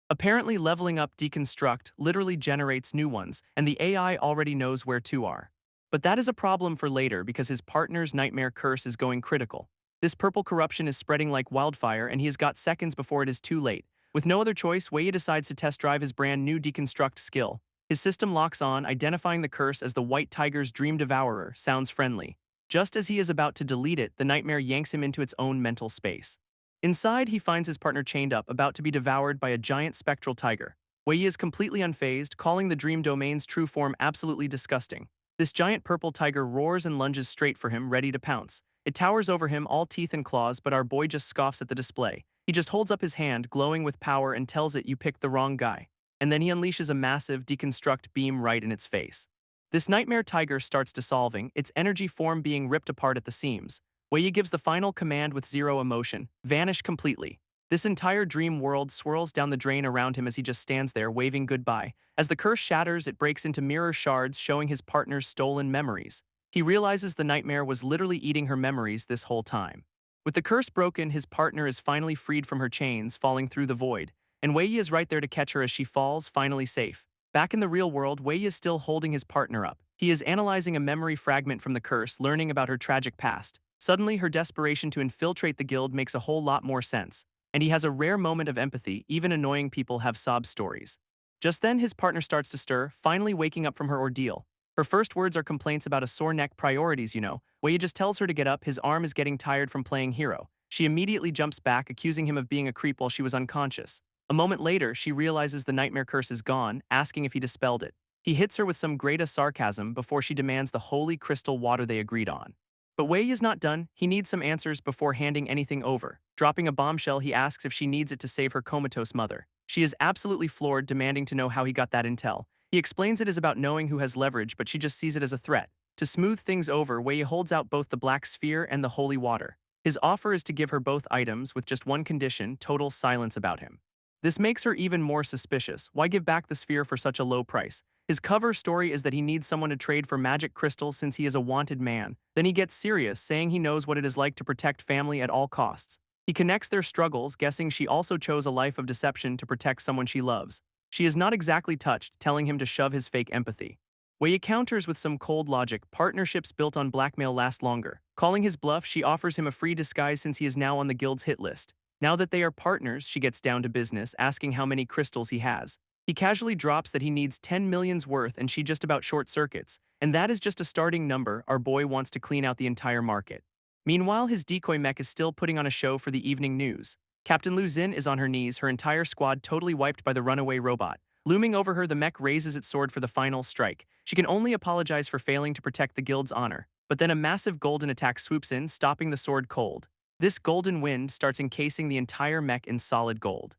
S1: Apparently, leveling up deconstruct literally generates new ones, and the AI already knows where two are. But that is a problem for later because his partner's nightmare curse is going critical. This purple corruption is spreading like wildfire, and he has got seconds before it is too late. With no other choice, Wei decides to test drive his brand new deconstruct skill. His system locks on, identifying the curse as the White Tiger's Dream Devourer. Sounds friendly. Just as he is about to delete it, the nightmare yanks him into its own mental space. Inside, he finds his partner chained up, about to be devoured by a giant spectral tiger. Wei is completely unfazed, calling the dream domain's true form absolutely disgusting. This giant purple tiger roars and lunges straight for him, ready to pounce. It towers over him, all teeth and claws, but our boy just scoffs at the display. He just holds up his hand, glowing with power, and tells it, "You picked the wrong guy." And then he unleashes a massive deconstruct beam right in its face. This nightmare tiger starts dissolving, its energy form being ripped apart at the seams. Wei gives the final command with zero emotion: vanish completely. This entire dream world swirls down the drain around him as he just stands there, waving goodbye. As the curse shatters, it breaks into mirror shards, showing his partner's stolen memories. He realizes the nightmare was literally eating her memories this whole time. With the curse broken, his partner is finally freed from her chains, falling through the void, and Wei Yi is right there to catch her as she falls, finally safe. Back in the real world, Wei Yi is still holding his partner up. He is analyzing a memory fragment from the curse, learning about her tragic past. Suddenly, her desperation to infiltrate the guild makes a whole lot more sense, and he has a rare moment of empathy. Even annoying people have sob stories. Just then, his partner starts to stir, finally waking up from her ordeal. Her first words are complaints about a sore neck, priorities, you know. Wei Yi just tells her to get up, his arm is getting tired from playing hero. She immediately jumps back, accusing him of being a creep while she was unconscious. A moment later, she realizes the nightmare curse is gone, asking if he dispelled it. He hits her with some great sarcasm before she demands the holy crystal water they agreed on. But Wei Yi is not done. He needs some answers before handing anything over. Dropping a bombshell, he asks if she needs it to save her comatose mother. She is absolutely floored, demanding to know how he got that intel. He explains it is about knowing who has leverage, but she just sees it as a threat. To smooth things over, Wei Yi holds out both the black sphere and the holy water. His offer is to give her both items with just one condition: total silence about him. This makes her even more suspicious. Why give back the sphere for such a low price? His cover story is that he needs someone to trade for magic crystals since he is a wanted man. Then he gets serious, saying he knows what it is like to protect family at all costs. He connects their struggles, guessing she also chose a life of deception to protect someone she loves. She is not exactly touched, telling him to shove his fake empathy. Wei Yi counters with some cold logic. Partnerships built on blackmail last longer. Calling his bluff, she offers him a free disguise since he is now on the guild's hit list. Now that they are partners, she gets down to business, asking how many crystals he has. He casually drops that he needs 10 million's worth, and she just about short circuits. And that is just a starting number. Our boy wants to clean out the entire market. Meanwhile, his decoy mech is still putting on a show for the evening news. Captain Lu Xin is on her knees, her entire squad totally wiped by the runaway robot. Looming over her, the mech raises its sword for the final strike. She can only apologize for failing to protect the guild's honor. But then a massive golden attack swoops in, stopping the sword cold. This golden wind starts encasing the entire mech in solid gold.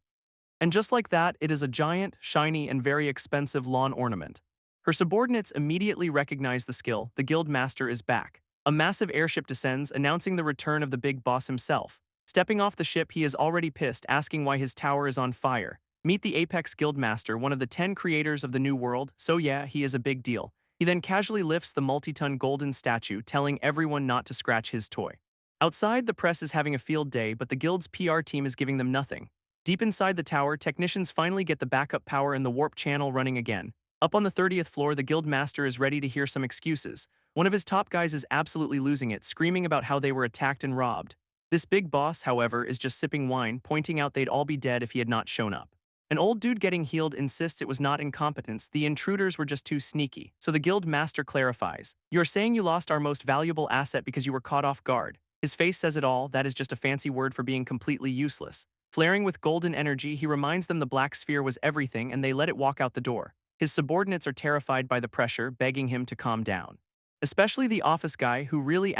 S1: And just like that, it is a giant, shiny, and very expensive lawn ornament. Her subordinates immediately recognize the skill. The guild master is back. A massive airship descends, announcing the return of the big boss himself. Stepping off the ship, he is already pissed, asking why his tower is on fire. Meet the Apex Guildmaster, one of the 10 creators of the new world, so yeah, he is a big deal. He then casually lifts the multi-ton golden statue, telling everyone not to scratch his toy. Outside, the press is having a field day, but the guild's PR team is giving them nothing. Deep inside the tower, technicians finally get the backup power and the warp channel running again. Up on the 30th floor, the guildmaster is ready to hear some excuses. One of his top guys is absolutely losing it, screaming about how they were attacked and robbed. This big boss, however, is just sipping wine, pointing out they'd all be dead if he had not shown up. An old dude getting healed insists it was not incompetence, the intruders were just too sneaky. So the guild master clarifies, "You're saying you lost our most valuable asset because you were caught off guard." His face says it all. That is just a fancy word for being completely useless. Flaring with golden energy, he reminds them the black sphere was everything, and they let it walk out the door. His subordinates are terrified by the pressure, begging him to calm down. Especially the office guy, who really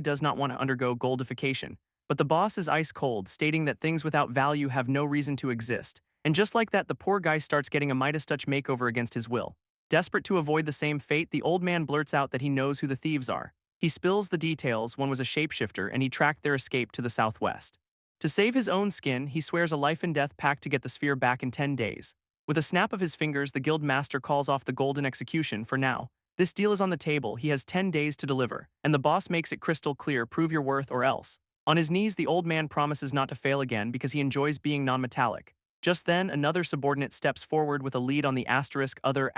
S1: does not want to undergo goldification. But the boss is ice cold, stating that things without value have no reason to exist. And just like that, the poor guy starts getting a Midas touch makeover against his will. Desperate to avoid the same fate, the old man blurts out that he knows who the thieves are. He spills the details. One was a shapeshifter, and he tracked their escape to the southwest. To save his own skin, he swears a life and death pact to get the sphere back in 10 days. With a snap of his fingers, the guild master calls off the golden execution for now. This deal is on the table. He has 10 days to deliver, and the boss makes it crystal clear: prove your worth or else. On his knees, the old man promises not to fail again because he enjoys being non-metallic. Just then, another subordinate steps forward with a lead on the other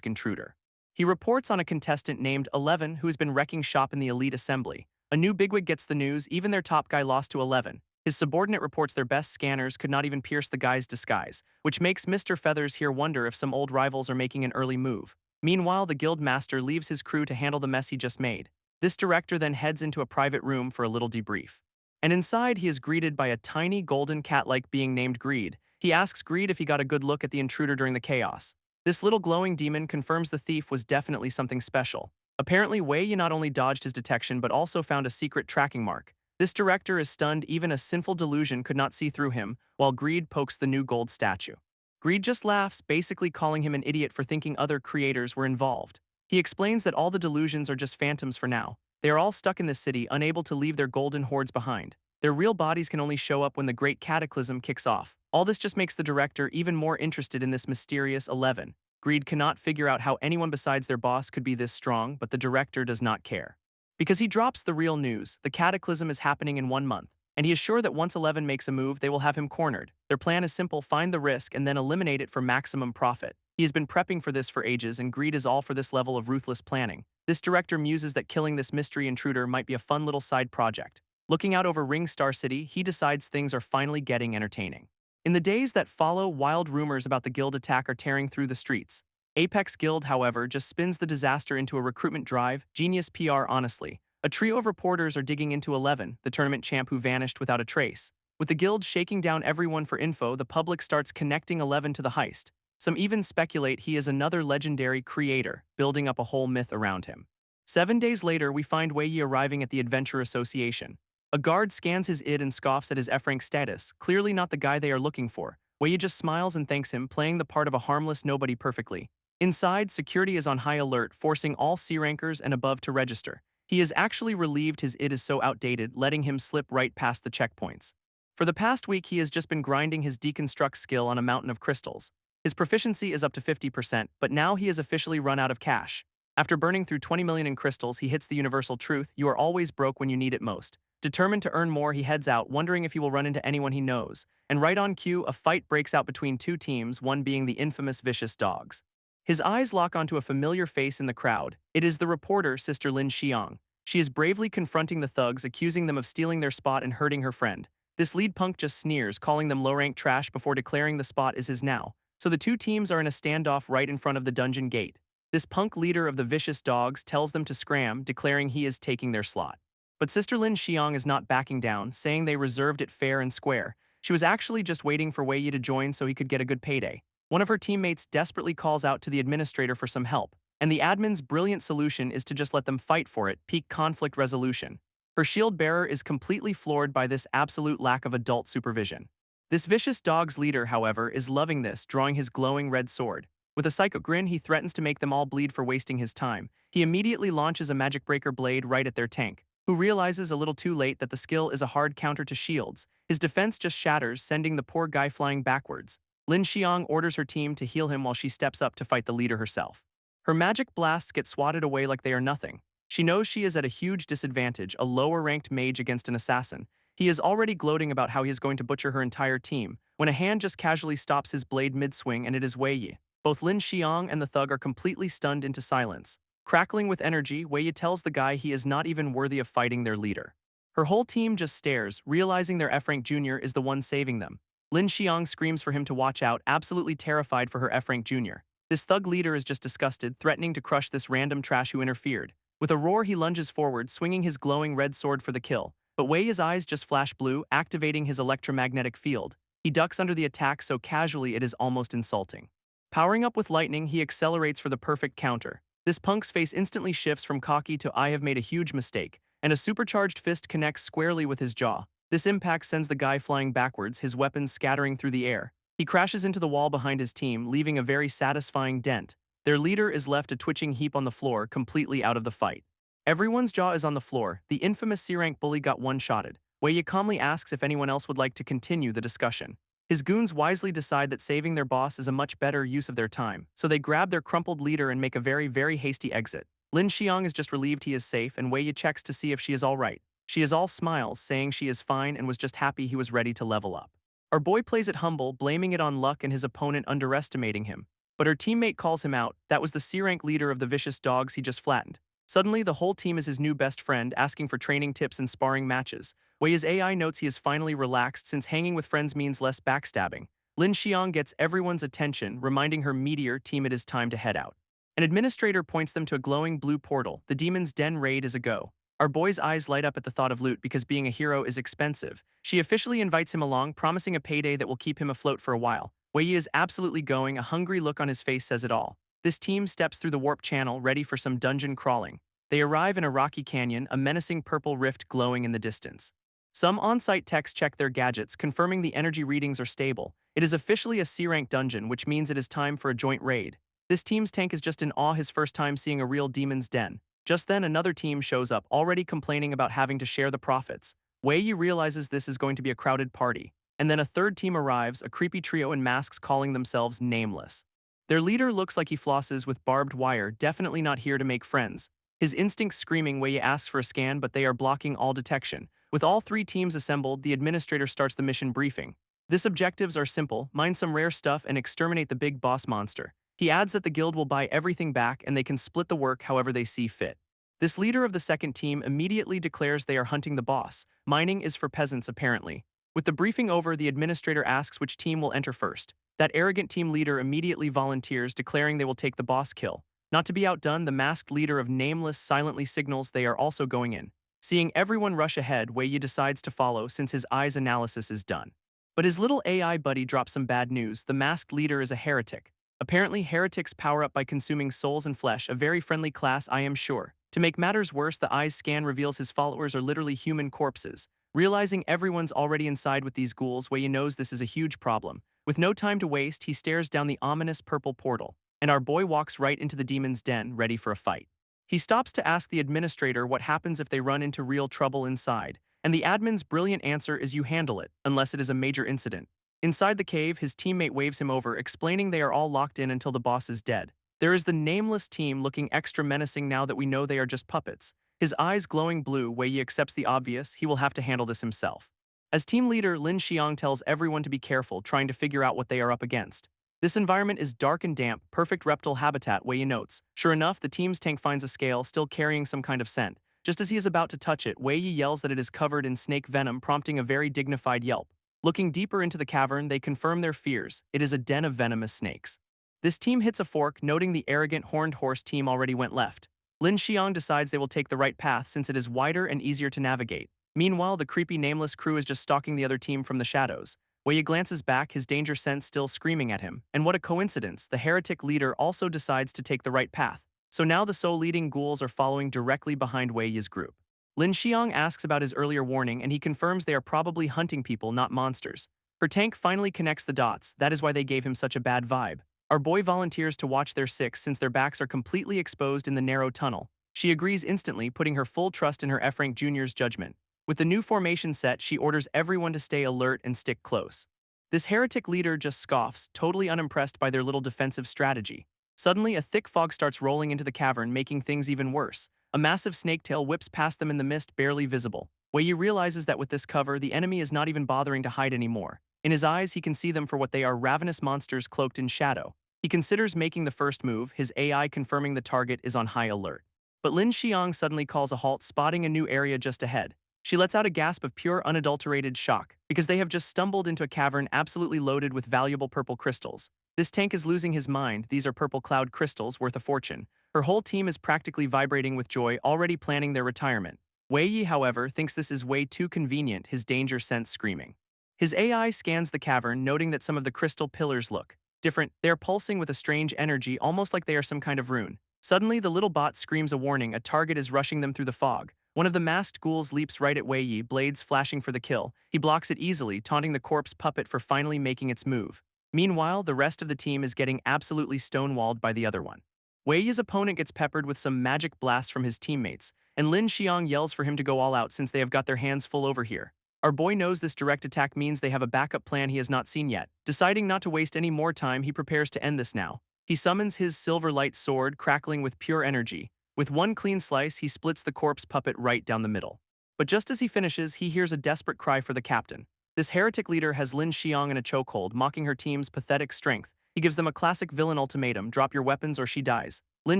S1: intruder. He reports on a contestant named 11 who has been wrecking shop in the elite assembly. A new bigwig gets the news. Even their top guy lost to 11. His subordinate reports their best scanners could not even pierce the guy's disguise, which makes Mr. Feathers here wonder if some old rivals are making an early move. Meanwhile, the guild master leaves his crew to handle the mess he just made. This director then heads into a private room for a little debrief. And inside, he is greeted by a tiny golden cat-like being named Greed. He asks Greed if he got a good look at the intruder during the chaos. This little glowing demon confirms the thief was definitely something special. Apparently, Wei Yi not only dodged his detection but also found a secret tracking mark. This director is stunned. Even a sinful delusion could not see through him, while Greed pokes the new gold statue. Greed just laughs, basically calling him an idiot for thinking other creators were involved. He explains that all the delusions are just phantoms for now. They are all stuck in this city, unable to leave their golden hoards behind. Their real bodies can only show up when the great cataclysm kicks off. All this just makes the director even more interested in this mysterious 11. Greed cannot figure out how anyone besides their boss could be this strong, but the director does not care. Because he drops the real news, the cataclysm is happening in 1 month, and he is sure that once 11 makes a move, they will have him cornered. Their plan is simple: find the risk and then eliminate it for maximum profit. He has been prepping for this for ages, and greed is all for this level of ruthless planning. This director muses that killing this mystery intruder might be a fun little side project. Looking out over Ring Star City, he decides things are finally getting entertaining. In the days that follow, wild rumors about the guild attack are tearing through the streets. Apex Guild, however, just spins the disaster into a recruitment drive. Genius PR, honestly. A trio of reporters are digging into 11, the tournament champ who vanished without a trace. With the guild shaking down everyone for info, the public starts connecting 11 to the heist. Some even speculate he is another legendary creator, building up a whole myth around him. 7 days later, we find Wei Yi arriving at the Adventure Association. A guard scans his id and scoffs at his F-rank status, clearly not the guy they are looking for. Wei Yi just smiles and thanks him, playing the part of a harmless nobody perfectly. Inside, security is on high alert, forcing all C-rankers and above to register. He is actually relieved his id is so outdated, letting him slip right past the checkpoints. For the past week, he has just been grinding his deconstruct skill on a mountain of crystals. His proficiency is up to 50%, but now he has officially run out of cash. After burning through 20 million in crystals, he hits the universal truth: you are always broke when you need it most. Determined to earn more, he heads out, wondering if he will run into anyone he knows. And right on cue, a fight breaks out between two teams, one being the infamous Vicious Dogs. His eyes lock onto a familiar face in the crowd. It is the reporter, Sister Lin Xiang. She is bravely confronting the thugs, accusing them of stealing their spot and hurting her friend. This lead punk just sneers, calling them low-rank trash before declaring the spot is his now. So the two teams are in a standoff right in front of the dungeon gate. This punk leader of the Vicious Dogs tells them to scram, declaring he is taking their slot. But Sister Lin Xiang is not backing down, saying they reserved it fair and square. She was actually just waiting for Wei Yi to join so he could get a good payday. One of her teammates desperately calls out to the administrator for some help, and the admin's brilliant solution is to just let them fight for it, peak conflict resolution. Her shield bearer is completely floored by this absolute lack of adult supervision. This Vicious Dog's leader, however, is loving this, drawing his glowing red sword. With a psycho grin, he threatens to make them all bleed for wasting his time. He immediately launches a magic breaker blade right at their tank, who realizes a little too late that the skill is a hard counter to shields. His defense just shatters, sending the poor guy flying backwards. Lin Xiang orders her team to heal him while she steps up to fight the leader herself. Her magic blasts get swatted away like they are nothing. She knows she is at a huge disadvantage, a lower-ranked mage against an assassin. He is already gloating about how he is going to butcher her entire team, when a hand just casually stops his blade mid-swing, and it is Wei Yi. Both Lin Xiang and the thug are completely stunned into silence. Crackling with energy, Wei Yi tells the guy he is not even worthy of fighting their leader. Her whole team just stares, realizing their F-rank junior is the one saving them. Lin Xiang screams for him to watch out, absolutely terrified for her F-rank junior. This thug leader is just disgusted, threatening to crush this random trash who interfered. With a roar, he lunges forward, swinging his glowing red sword for the kill. But Wei Yi's eyes just flash blue, activating his electromagnetic field. He ducks under the attack so casually it is almost insulting. Powering up with lightning, he accelerates for the perfect counter. This punk's face instantly shifts from cocky to "I have made a huge mistake," and a supercharged fist connects squarely with his jaw. This impact sends the guy flying backwards, his weapons scattering through the air. He crashes into the wall behind his team, leaving a very satisfying dent. Their leader is left a twitching heap on the floor, completely out of the fight. Everyone's jaw is on the floor. The infamous C-rank bully got one-shotted. Wei Yi calmly asks if anyone else would like to continue the discussion. His goons wisely decide that saving their boss is a much better use of their time, so they grab their crumpled leader and make a very, very hasty exit. Lin Xiang is just relieved he is safe, and Wei Yi checks to see if she is all right. She is all smiles, saying she is fine and was just happy he was ready to level up. Our boy plays it humble, blaming it on luck and his opponent underestimating him. But her teammate calls him out. That was the C-rank leader of the Vicious Dogs he just flattened. Suddenly, the whole team is his new best friend, asking for training tips and sparring matches. Wei Yi's AI notes he is finally relaxed since hanging with friends means less backstabbing. Lin Xiang gets everyone's attention, reminding her meteor team it is time to head out. An administrator points them to a glowing blue portal. The demon's den raid is a go. Our boy's eyes light up at the thought of loot because being a hero is expensive. She officially invites him along, promising a payday that will keep him afloat for a while. Wei Yi is absolutely going, a hungry look on his face says it all. This team steps through the warp channel, ready for some dungeon crawling. They arrive in a rocky canyon, a menacing purple rift glowing in the distance. Some on-site techs check their gadgets, confirming the energy readings are stable. It is officially a C-rank dungeon, which means it is time for a joint raid. This team's tank is just in awe his first time seeing a real demon's den. Just then, another team shows up, already complaining about having to share the profits. Wei Yi realizes this is going to be a crowded party. And then a third team arrives, a creepy trio in masks calling themselves Nameless. Their leader looks like he flosses with barbed wire, definitely not here to make friends. His instincts screaming Wei asks for a scan, but they are blocking all detection. With all three teams assembled, the administrator starts the mission briefing. This objectives are simple: mine some rare stuff and exterminate the big boss monster. He adds that the guild will buy everything back and they can split the work however they see fit. This leader of the second team immediately declares they are hunting the boss. Mining is for peasants apparently. With the briefing over, the administrator asks which team will enter first. That arrogant team leader immediately volunteers, declaring they will take the boss kill. Not to be outdone, the masked leader of Nameless silently signals they are also going in. Seeing everyone rush ahead, Wei Yi decides to follow since his eyes analysis is done. But his little AI buddy drops some bad news. The masked leader is a heretic. Apparently, heretics power up by consuming souls and flesh, a very friendly class, I am sure. To make matters worse, the eye's scan reveals his followers are literally human corpses. Realizing everyone's already inside with these ghouls, Wei Yi knows this is a huge problem. With no time to waste, he stares down the ominous purple portal, and our boy walks right into the demon's den, ready for a fight. He stops to ask the administrator what happens if they run into real trouble inside, and the admin's brilliant answer is you handle it, unless it is a major incident. Inside the cave, his teammate waves him over, explaining they are all locked in until the boss is dead. There is the Nameless team looking extra menacing now that we know they are just puppets. His eyes glowing blue, Wei Yi accepts the obvious, he will have to handle this himself. As team leader, Lin Xiang tells everyone to be careful, trying to figure out what they are up against. This environment is dark and damp, perfect reptile habitat, Wei Yi notes. Sure enough, the team's tank finds a scale, still carrying some kind of scent. Just as he is about to touch it, Wei Yi yells that it is covered in snake venom, prompting a very dignified yelp. Looking deeper into the cavern, they confirm their fears. It is a den of venomous snakes. This team hits a fork, noting the arrogant horned horse team already went left. Lin Xiang decides they will take the right path since it is wider and easier to navigate. Meanwhile, the creepy Nameless crew is just stalking the other team from the shadows. Wei Yi glances back, his danger sense still screaming at him. And what a coincidence, the heretic leader also decides to take the right path. So now the soul leading ghouls are following directly behind Wei Yi's group. Lin Xiang asks about his earlier warning, and he confirms they are probably hunting people, not monsters. Her tank finally connects the dots, that is why they gave him such a bad vibe. Our boy volunteers to watch their six since their backs are completely exposed in the narrow tunnel. She agrees instantly, putting her full trust in her F-rank junior's judgment. With the new formation set, she orders everyone to stay alert and stick close. This heretic leader just scoffs, totally unimpressed by their little defensive strategy. Suddenly, a thick fog starts rolling into the cavern, making things even worse. A massive snake tail whips past them in the mist, barely visible. Wei Yi realizes that with this cover, the enemy is not even bothering to hide anymore. In his eyes, he can see them for what they are: ravenous monsters cloaked in shadow. He considers making the first move, his AI confirming the target is on high alert. But Lin Xiang suddenly calls a halt, spotting a new area just ahead. She lets out a gasp of pure, unadulterated shock, because they have just stumbled into a cavern absolutely loaded with valuable purple crystals. This tank is losing his mind. These are purple cloud crystals worth a fortune. Her whole team is practically vibrating with joy, already planning their retirement. Wei Yi, however, thinks this is way too convenient, his danger sense screaming. His AI scans the cavern, noting that some of the crystal pillars look different. They are pulsing with a strange energy, almost like they are some kind of rune. Suddenly, the little bot screams a warning. A target is rushing them through the fog. One of the masked ghouls leaps right at Wei Yi, blades flashing for the kill. He blocks it easily, taunting the corpse puppet for finally making its move. Meanwhile, the rest of the team is getting absolutely stonewalled by the other one. Wei Yi's opponent gets peppered with some magic blasts from his teammates, and Lin Xiang yells for him to go all out since they have got their hands full over here. Our boy knows this direct attack means they have a backup plan he has not seen yet. Deciding not to waste any more time, he prepares to end this now. He summons his silver light sword, crackling with pure energy. With one clean slice, he splits the corpse puppet right down the middle. But just as he finishes, he hears a desperate cry for the captain. This heretic leader has Lin Xiang in a chokehold, mocking her team's pathetic strength. He gives them a classic villain ultimatum: drop your weapons or she dies. Lin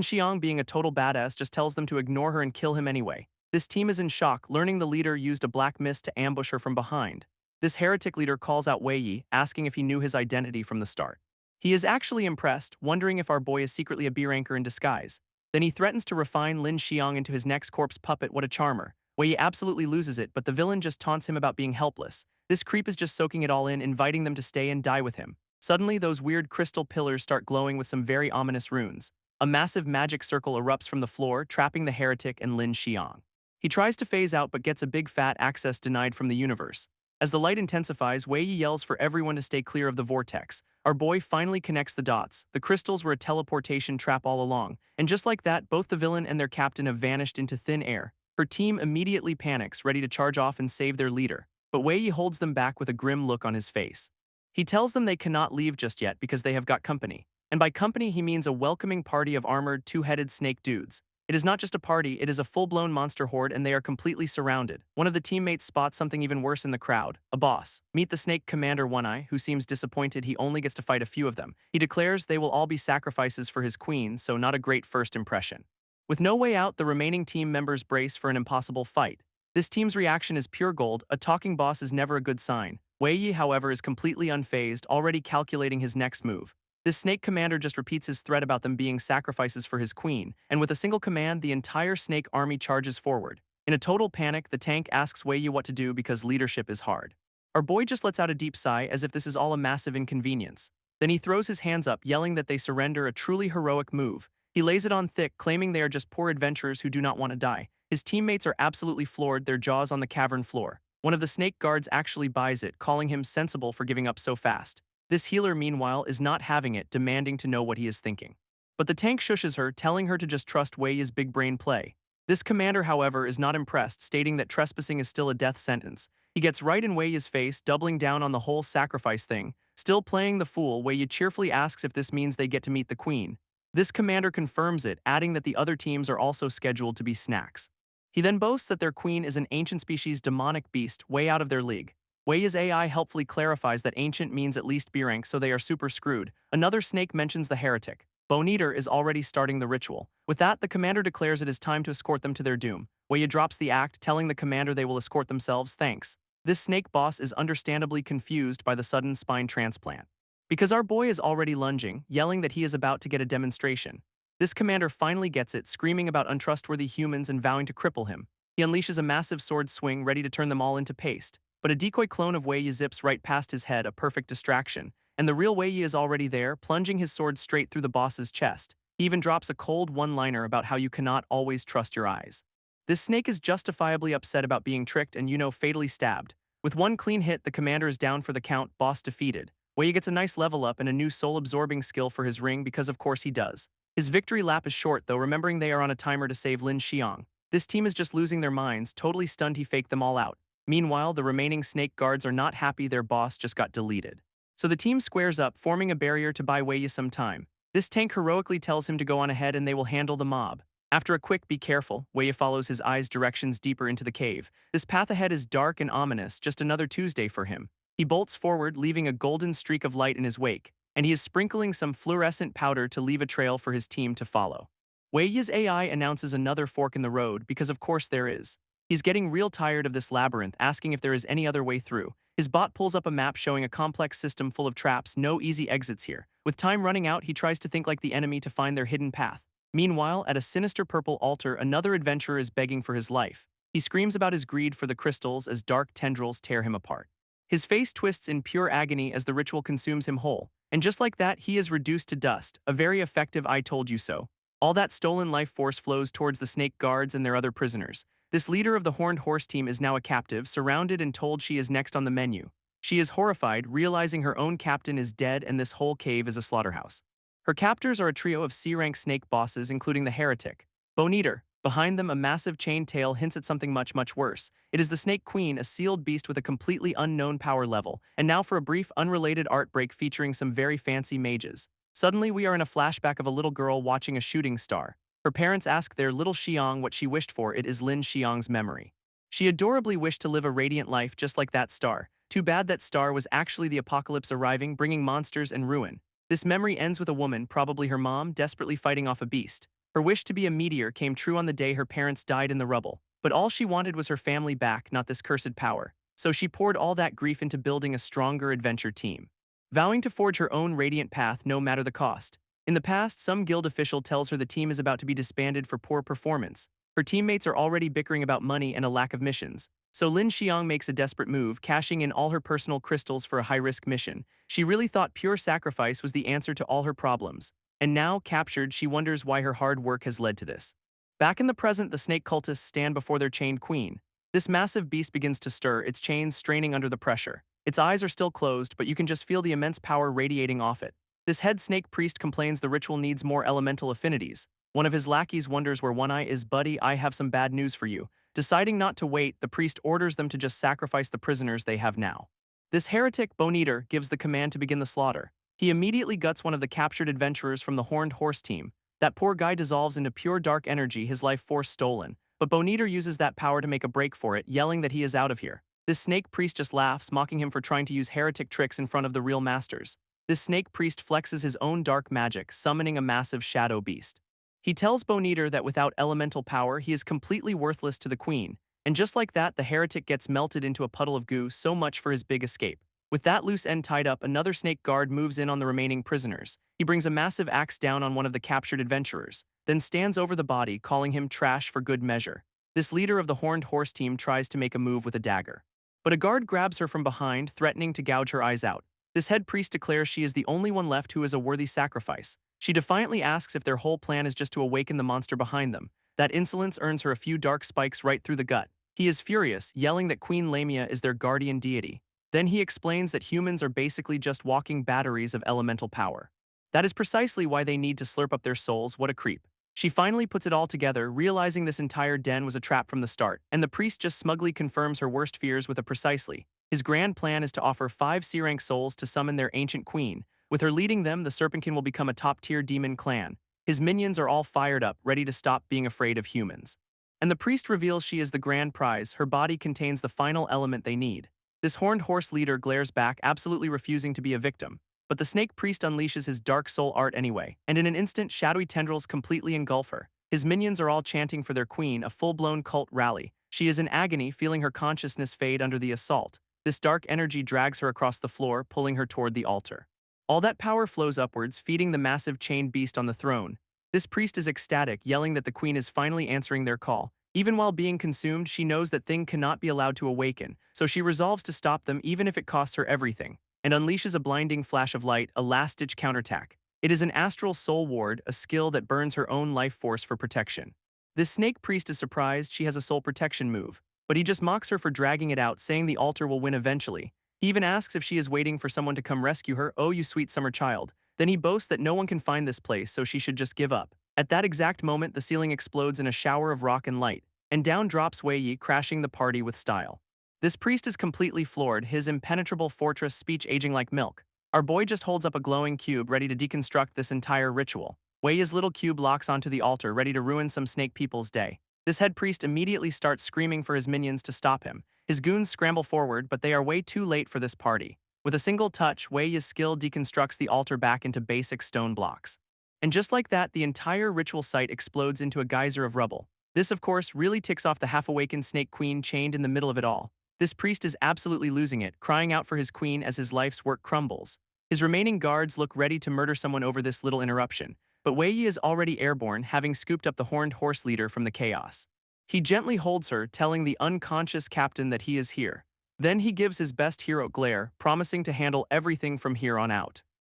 S1: Xiang, being a total badass, just tells them to ignore her and kill him anyway. This team is in shock, learning the leader used a black mist to ambush her from behind. This heretic leader calls out Wei Yi, asking if he knew his identity from the start. He is actually impressed, wondering if our boy is secretly a B-ranker in disguise. Then he threatens to refine Lin Xiang into his next corpse puppet. What a charmer. Wei Yi absolutely loses it, but the villain just taunts him about being helpless. This creep is just soaking it all in, inviting them to stay and die with him. Suddenly, those weird crystal pillars start glowing with some very ominous runes. A massive magic circle erupts from the floor, trapping the heretic and Lin Xiang. He tries to phase out but gets a big fat access denied from the universe. As the light intensifies, Wei Yi yells for everyone to stay clear of the vortex. Our boy finally connects the dots. The crystals were a teleportation trap all along, and just like that, both the villain and their captain have vanished into thin air. Her team immediately panics, ready to charge off and save their leader. But Wei Yi holds them back with a grim look on his face. He tells them they cannot leave just yet because they have got company. And by company, he means a welcoming party of armored, two-headed snake dudes. It is not just a party, it is a full-blown monster horde, and they are completely surrounded. One of the teammates spots something even worse in the crowd, a boss. Meet the snake commander One-Eye, who seems disappointed he only gets to fight a few of them. He declares they will all be sacrifices for his queen, so not a great first impression. With no way out, the remaining team members brace for an impossible fight. This team's reaction is pure gold. A talking boss is never a good sign. Wei Yi, however, is completely unfazed, already calculating his next move. This snake commander just repeats his threat about them being sacrifices for his queen, and with a single command, the entire snake army charges forward. In a total panic, the tank asks Wei Yi what to do because leadership is hard. Our boy just lets out a deep sigh as if this is all a massive inconvenience. Then he throws his hands up, yelling that they surrender, a truly heroic move. He lays it on thick, claiming they are just poor adventurers who do not want to die. His teammates are absolutely floored, their jaws on the cavern floor. One of the snake guards actually buys it, calling him sensible for giving up so fast. This healer, meanwhile, is not having it, demanding to know what he is thinking. But the tank shushes her, telling her to just trust Wei Yi's big brain play. This commander, however, is not impressed, stating that trespassing is still a death sentence. He gets right in Wei Yi's face, doubling down on the whole sacrifice thing. Still playing the fool, Wei Yi cheerfully asks if this means they get to meet the queen. This commander confirms it, adding that the other teams are also scheduled to be snacks. He then boasts that their queen is an ancient species demonic beast, way out of their league. Wei Yi's AI helpfully clarifies that ancient means at least B rank, so they are super screwed. Another snake mentions the heretic. Bone Eater is already starting the ritual. With that, the commander declares it is time to escort them to their doom. Wei Yi drops the act, telling the commander they will escort themselves, thanks. This snake boss is understandably confused by the sudden spine transplant. Because our boy is already lunging, yelling that he is about to get a demonstration. This commander finally gets it, screaming about untrustworthy humans and vowing to cripple him. He unleashes a massive sword swing, ready to turn them all into paste. But a decoy clone of Wei Yi zips right past his head, a perfect distraction, and the real Wei Yi is already there, plunging his sword straight through the boss's chest. He even drops a cold one-liner about how you cannot always trust your eyes. This snake is justifiably upset about being tricked and, fatally stabbed. With one clean hit, the commander is down for the count, boss defeated. Wei Yi gets a nice level up and a new soul-absorbing skill for his ring because of course he does. His victory lap is short though, remembering they are on a timer to save Lin Xiang. This team is just losing their minds, totally stunned he faked them all out. Meanwhile, the remaining snake guards are not happy their boss just got deleted. So the team squares up, forming a barrier to buy Wei Yi some time. This tank heroically tells him to go on ahead and they will handle the mob. After a quick "be careful," Wei Yi follows his eyes' directions deeper into the cave. This path ahead is dark and ominous, just another Tuesday for him. He bolts forward, leaving a golden streak of light in his wake, and he is sprinkling some fluorescent powder to leave a trail for his team to follow. Wei Yi's AI announces another fork in the road because of course there is. He's getting real tired of this labyrinth, asking if there is any other way through. His bot pulls up a map showing a complex system full of traps, no easy exits here. With time running out, he tries to think like the enemy to find their hidden path. Meanwhile, at a sinister purple altar, another adventurer is begging for his life. He screams about his greed for the crystals as dark tendrils tear him apart. His face twists in pure agony as the ritual consumes him whole. And just like that, he is reduced to dust, a very effective "I told you so." All that stolen life force flows towards the snake guards and their other prisoners. This leader of the Horned Horse team is now a captive, surrounded and told she is next on the menu. She is horrified, realizing her own captain is dead and this whole cave is a slaughterhouse. Her captors are a trio of C-rank snake bosses, including the heretic, Bone Eater. Behind them, a massive chain tail hints at something much, much worse. It is the Snake Queen, a sealed beast with a completely unknown power level. And now for a brief, unrelated art break featuring some very fancy mages. Suddenly, we are in a flashback of a little girl watching a shooting star. Her parents ask their little Xiang what she wished for. It is Lin Xiang's memory. She adorably wished to live a radiant life just like that star. Too bad that star was actually the apocalypse arriving, bringing monsters and ruin. This memory ends with a woman, probably her mom, desperately fighting off a beast. Her wish to be a meteor came true on the day her parents died in the rubble. But all she wanted was her family back, not this cursed power. So she poured all that grief into building a stronger adventure team, vowing to forge her own radiant path no matter the cost. In the past, some guild official tells her the team is about to be disbanded for poor performance. Her teammates are already bickering about money and a lack of missions. So Lin Xiang makes a desperate move, cashing in all her personal crystals for a high-risk mission. She really thought pure sacrifice was the answer to all her problems. And now, captured, she wonders why her hard work has led to this. Back in the present, the snake cultists stand before their chained queen. This massive beast begins to stir, its chains straining under the pressure. Its eyes are still closed, but you can just feel the immense power radiating off it. This head snake priest complains the ritual needs more elemental affinities. One of his lackeys wonders where One Eye is. Buddy, I have some bad news for you. Deciding not to wait, the priest orders them to just sacrifice the prisoners they have now. This heretic, Bone Eater, gives the command to begin the slaughter. He immediately guts one of the captured adventurers from the Horned Horse team. That poor guy dissolves into pure dark energy, his life force stolen. But Boniter uses that power to make a break for it, yelling that he is out of here. This snake priest just laughs, mocking him for trying to use heretic tricks in front of the real masters. This snake priest flexes his own dark magic, summoning a massive shadow beast. He tells Boniter that without elemental power, he is completely worthless to the queen. And just like that, the heretic gets melted into a puddle of goo, so much for his big escape. With that loose end tied up, another snake guard moves in on the remaining prisoners. He brings a massive axe down on one of the captured adventurers, then stands over the body, calling him trash for good measure. This leader of the Horned Horse team tries to make a move with a dagger. But a guard grabs her from behind, threatening to gouge her eyes out. This head priest declares she is the only one left who is a worthy sacrifice. She defiantly asks if their whole plan is just to awaken the monster behind them. That insolence earns her a few dark spikes right through the gut. He is furious, yelling that Queen Lamia is their guardian deity. Then he explains that humans are basically just walking batteries of elemental power. That is precisely why they need to slurp up their souls. What a creep. She finally puts it all together, realizing this entire den was a trap from the start, and the priest just smugly confirms her worst fears with a precisely. His grand plan is to offer 5 C-rank souls to summon their ancient queen. With her leading them, the Serpentkin will become a top-tier demon clan. His minions are all fired up, ready to stop being afraid of humans. And the priest reveals she is the grand prize. Her body contains the final element they need. This Horned Horse leader glares back, absolutely refusing to be a victim. But the snake priest unleashes his dark soul art anyway, and in an instant, shadowy tendrils completely engulf her. His minions are all chanting for their queen, a full-blown cult rally. She is in agony, feeling her consciousness fade under the assault. This dark energy drags her across the floor, pulling her toward the altar. All that power flows upwards, feeding the massive chained beast on the throne. This priest is ecstatic, yelling that the queen is finally answering their call. Even while being consumed, she knows that thing cannot be allowed to awaken, so she resolves to stop them even if it costs her everything, and unleashes a blinding flash of light, a last-ditch counterattack. It is an astral soul ward, a skill that burns her own life force for protection. This snake priest is surprised she has a soul protection move, but he just mocks her for dragging it out, saying the altar will win eventually. He even asks if she is waiting for someone to come rescue her. Oh, you sweet summer child. Then he boasts that no one can find this place, so she should just give up. At that exact moment, the ceiling explodes in a shower of rock and light, and down drops Wei Yi, crashing the party with style. This priest is completely floored, his impenetrable fortress speech aging like milk. Our boy just holds up a glowing cube ready to deconstruct this entire ritual. Wei Yi's little cube locks onto the altar, ready to ruin some snake people's day. This head priest immediately starts screaming for his minions to stop him. His goons scramble forward, but they are way too late for this party. With a single touch, Wei Yi's skill deconstructs the altar back into basic stone blocks. And just like that, the entire ritual site explodes into a geyser of rubble. This, of course, really ticks off the half-awakened snake queen chained in the middle of it all. This priest is absolutely losing it, crying out for his queen as his life's work crumbles. His remaining guards look ready to murder someone over this little interruption, but Wei Yi is already airborne, having scooped up the Horned Horse leader from the chaos. He gently holds her, telling the unconscious captain that he is here. Then he gives his best hero glare, promising to handle everything from here on out.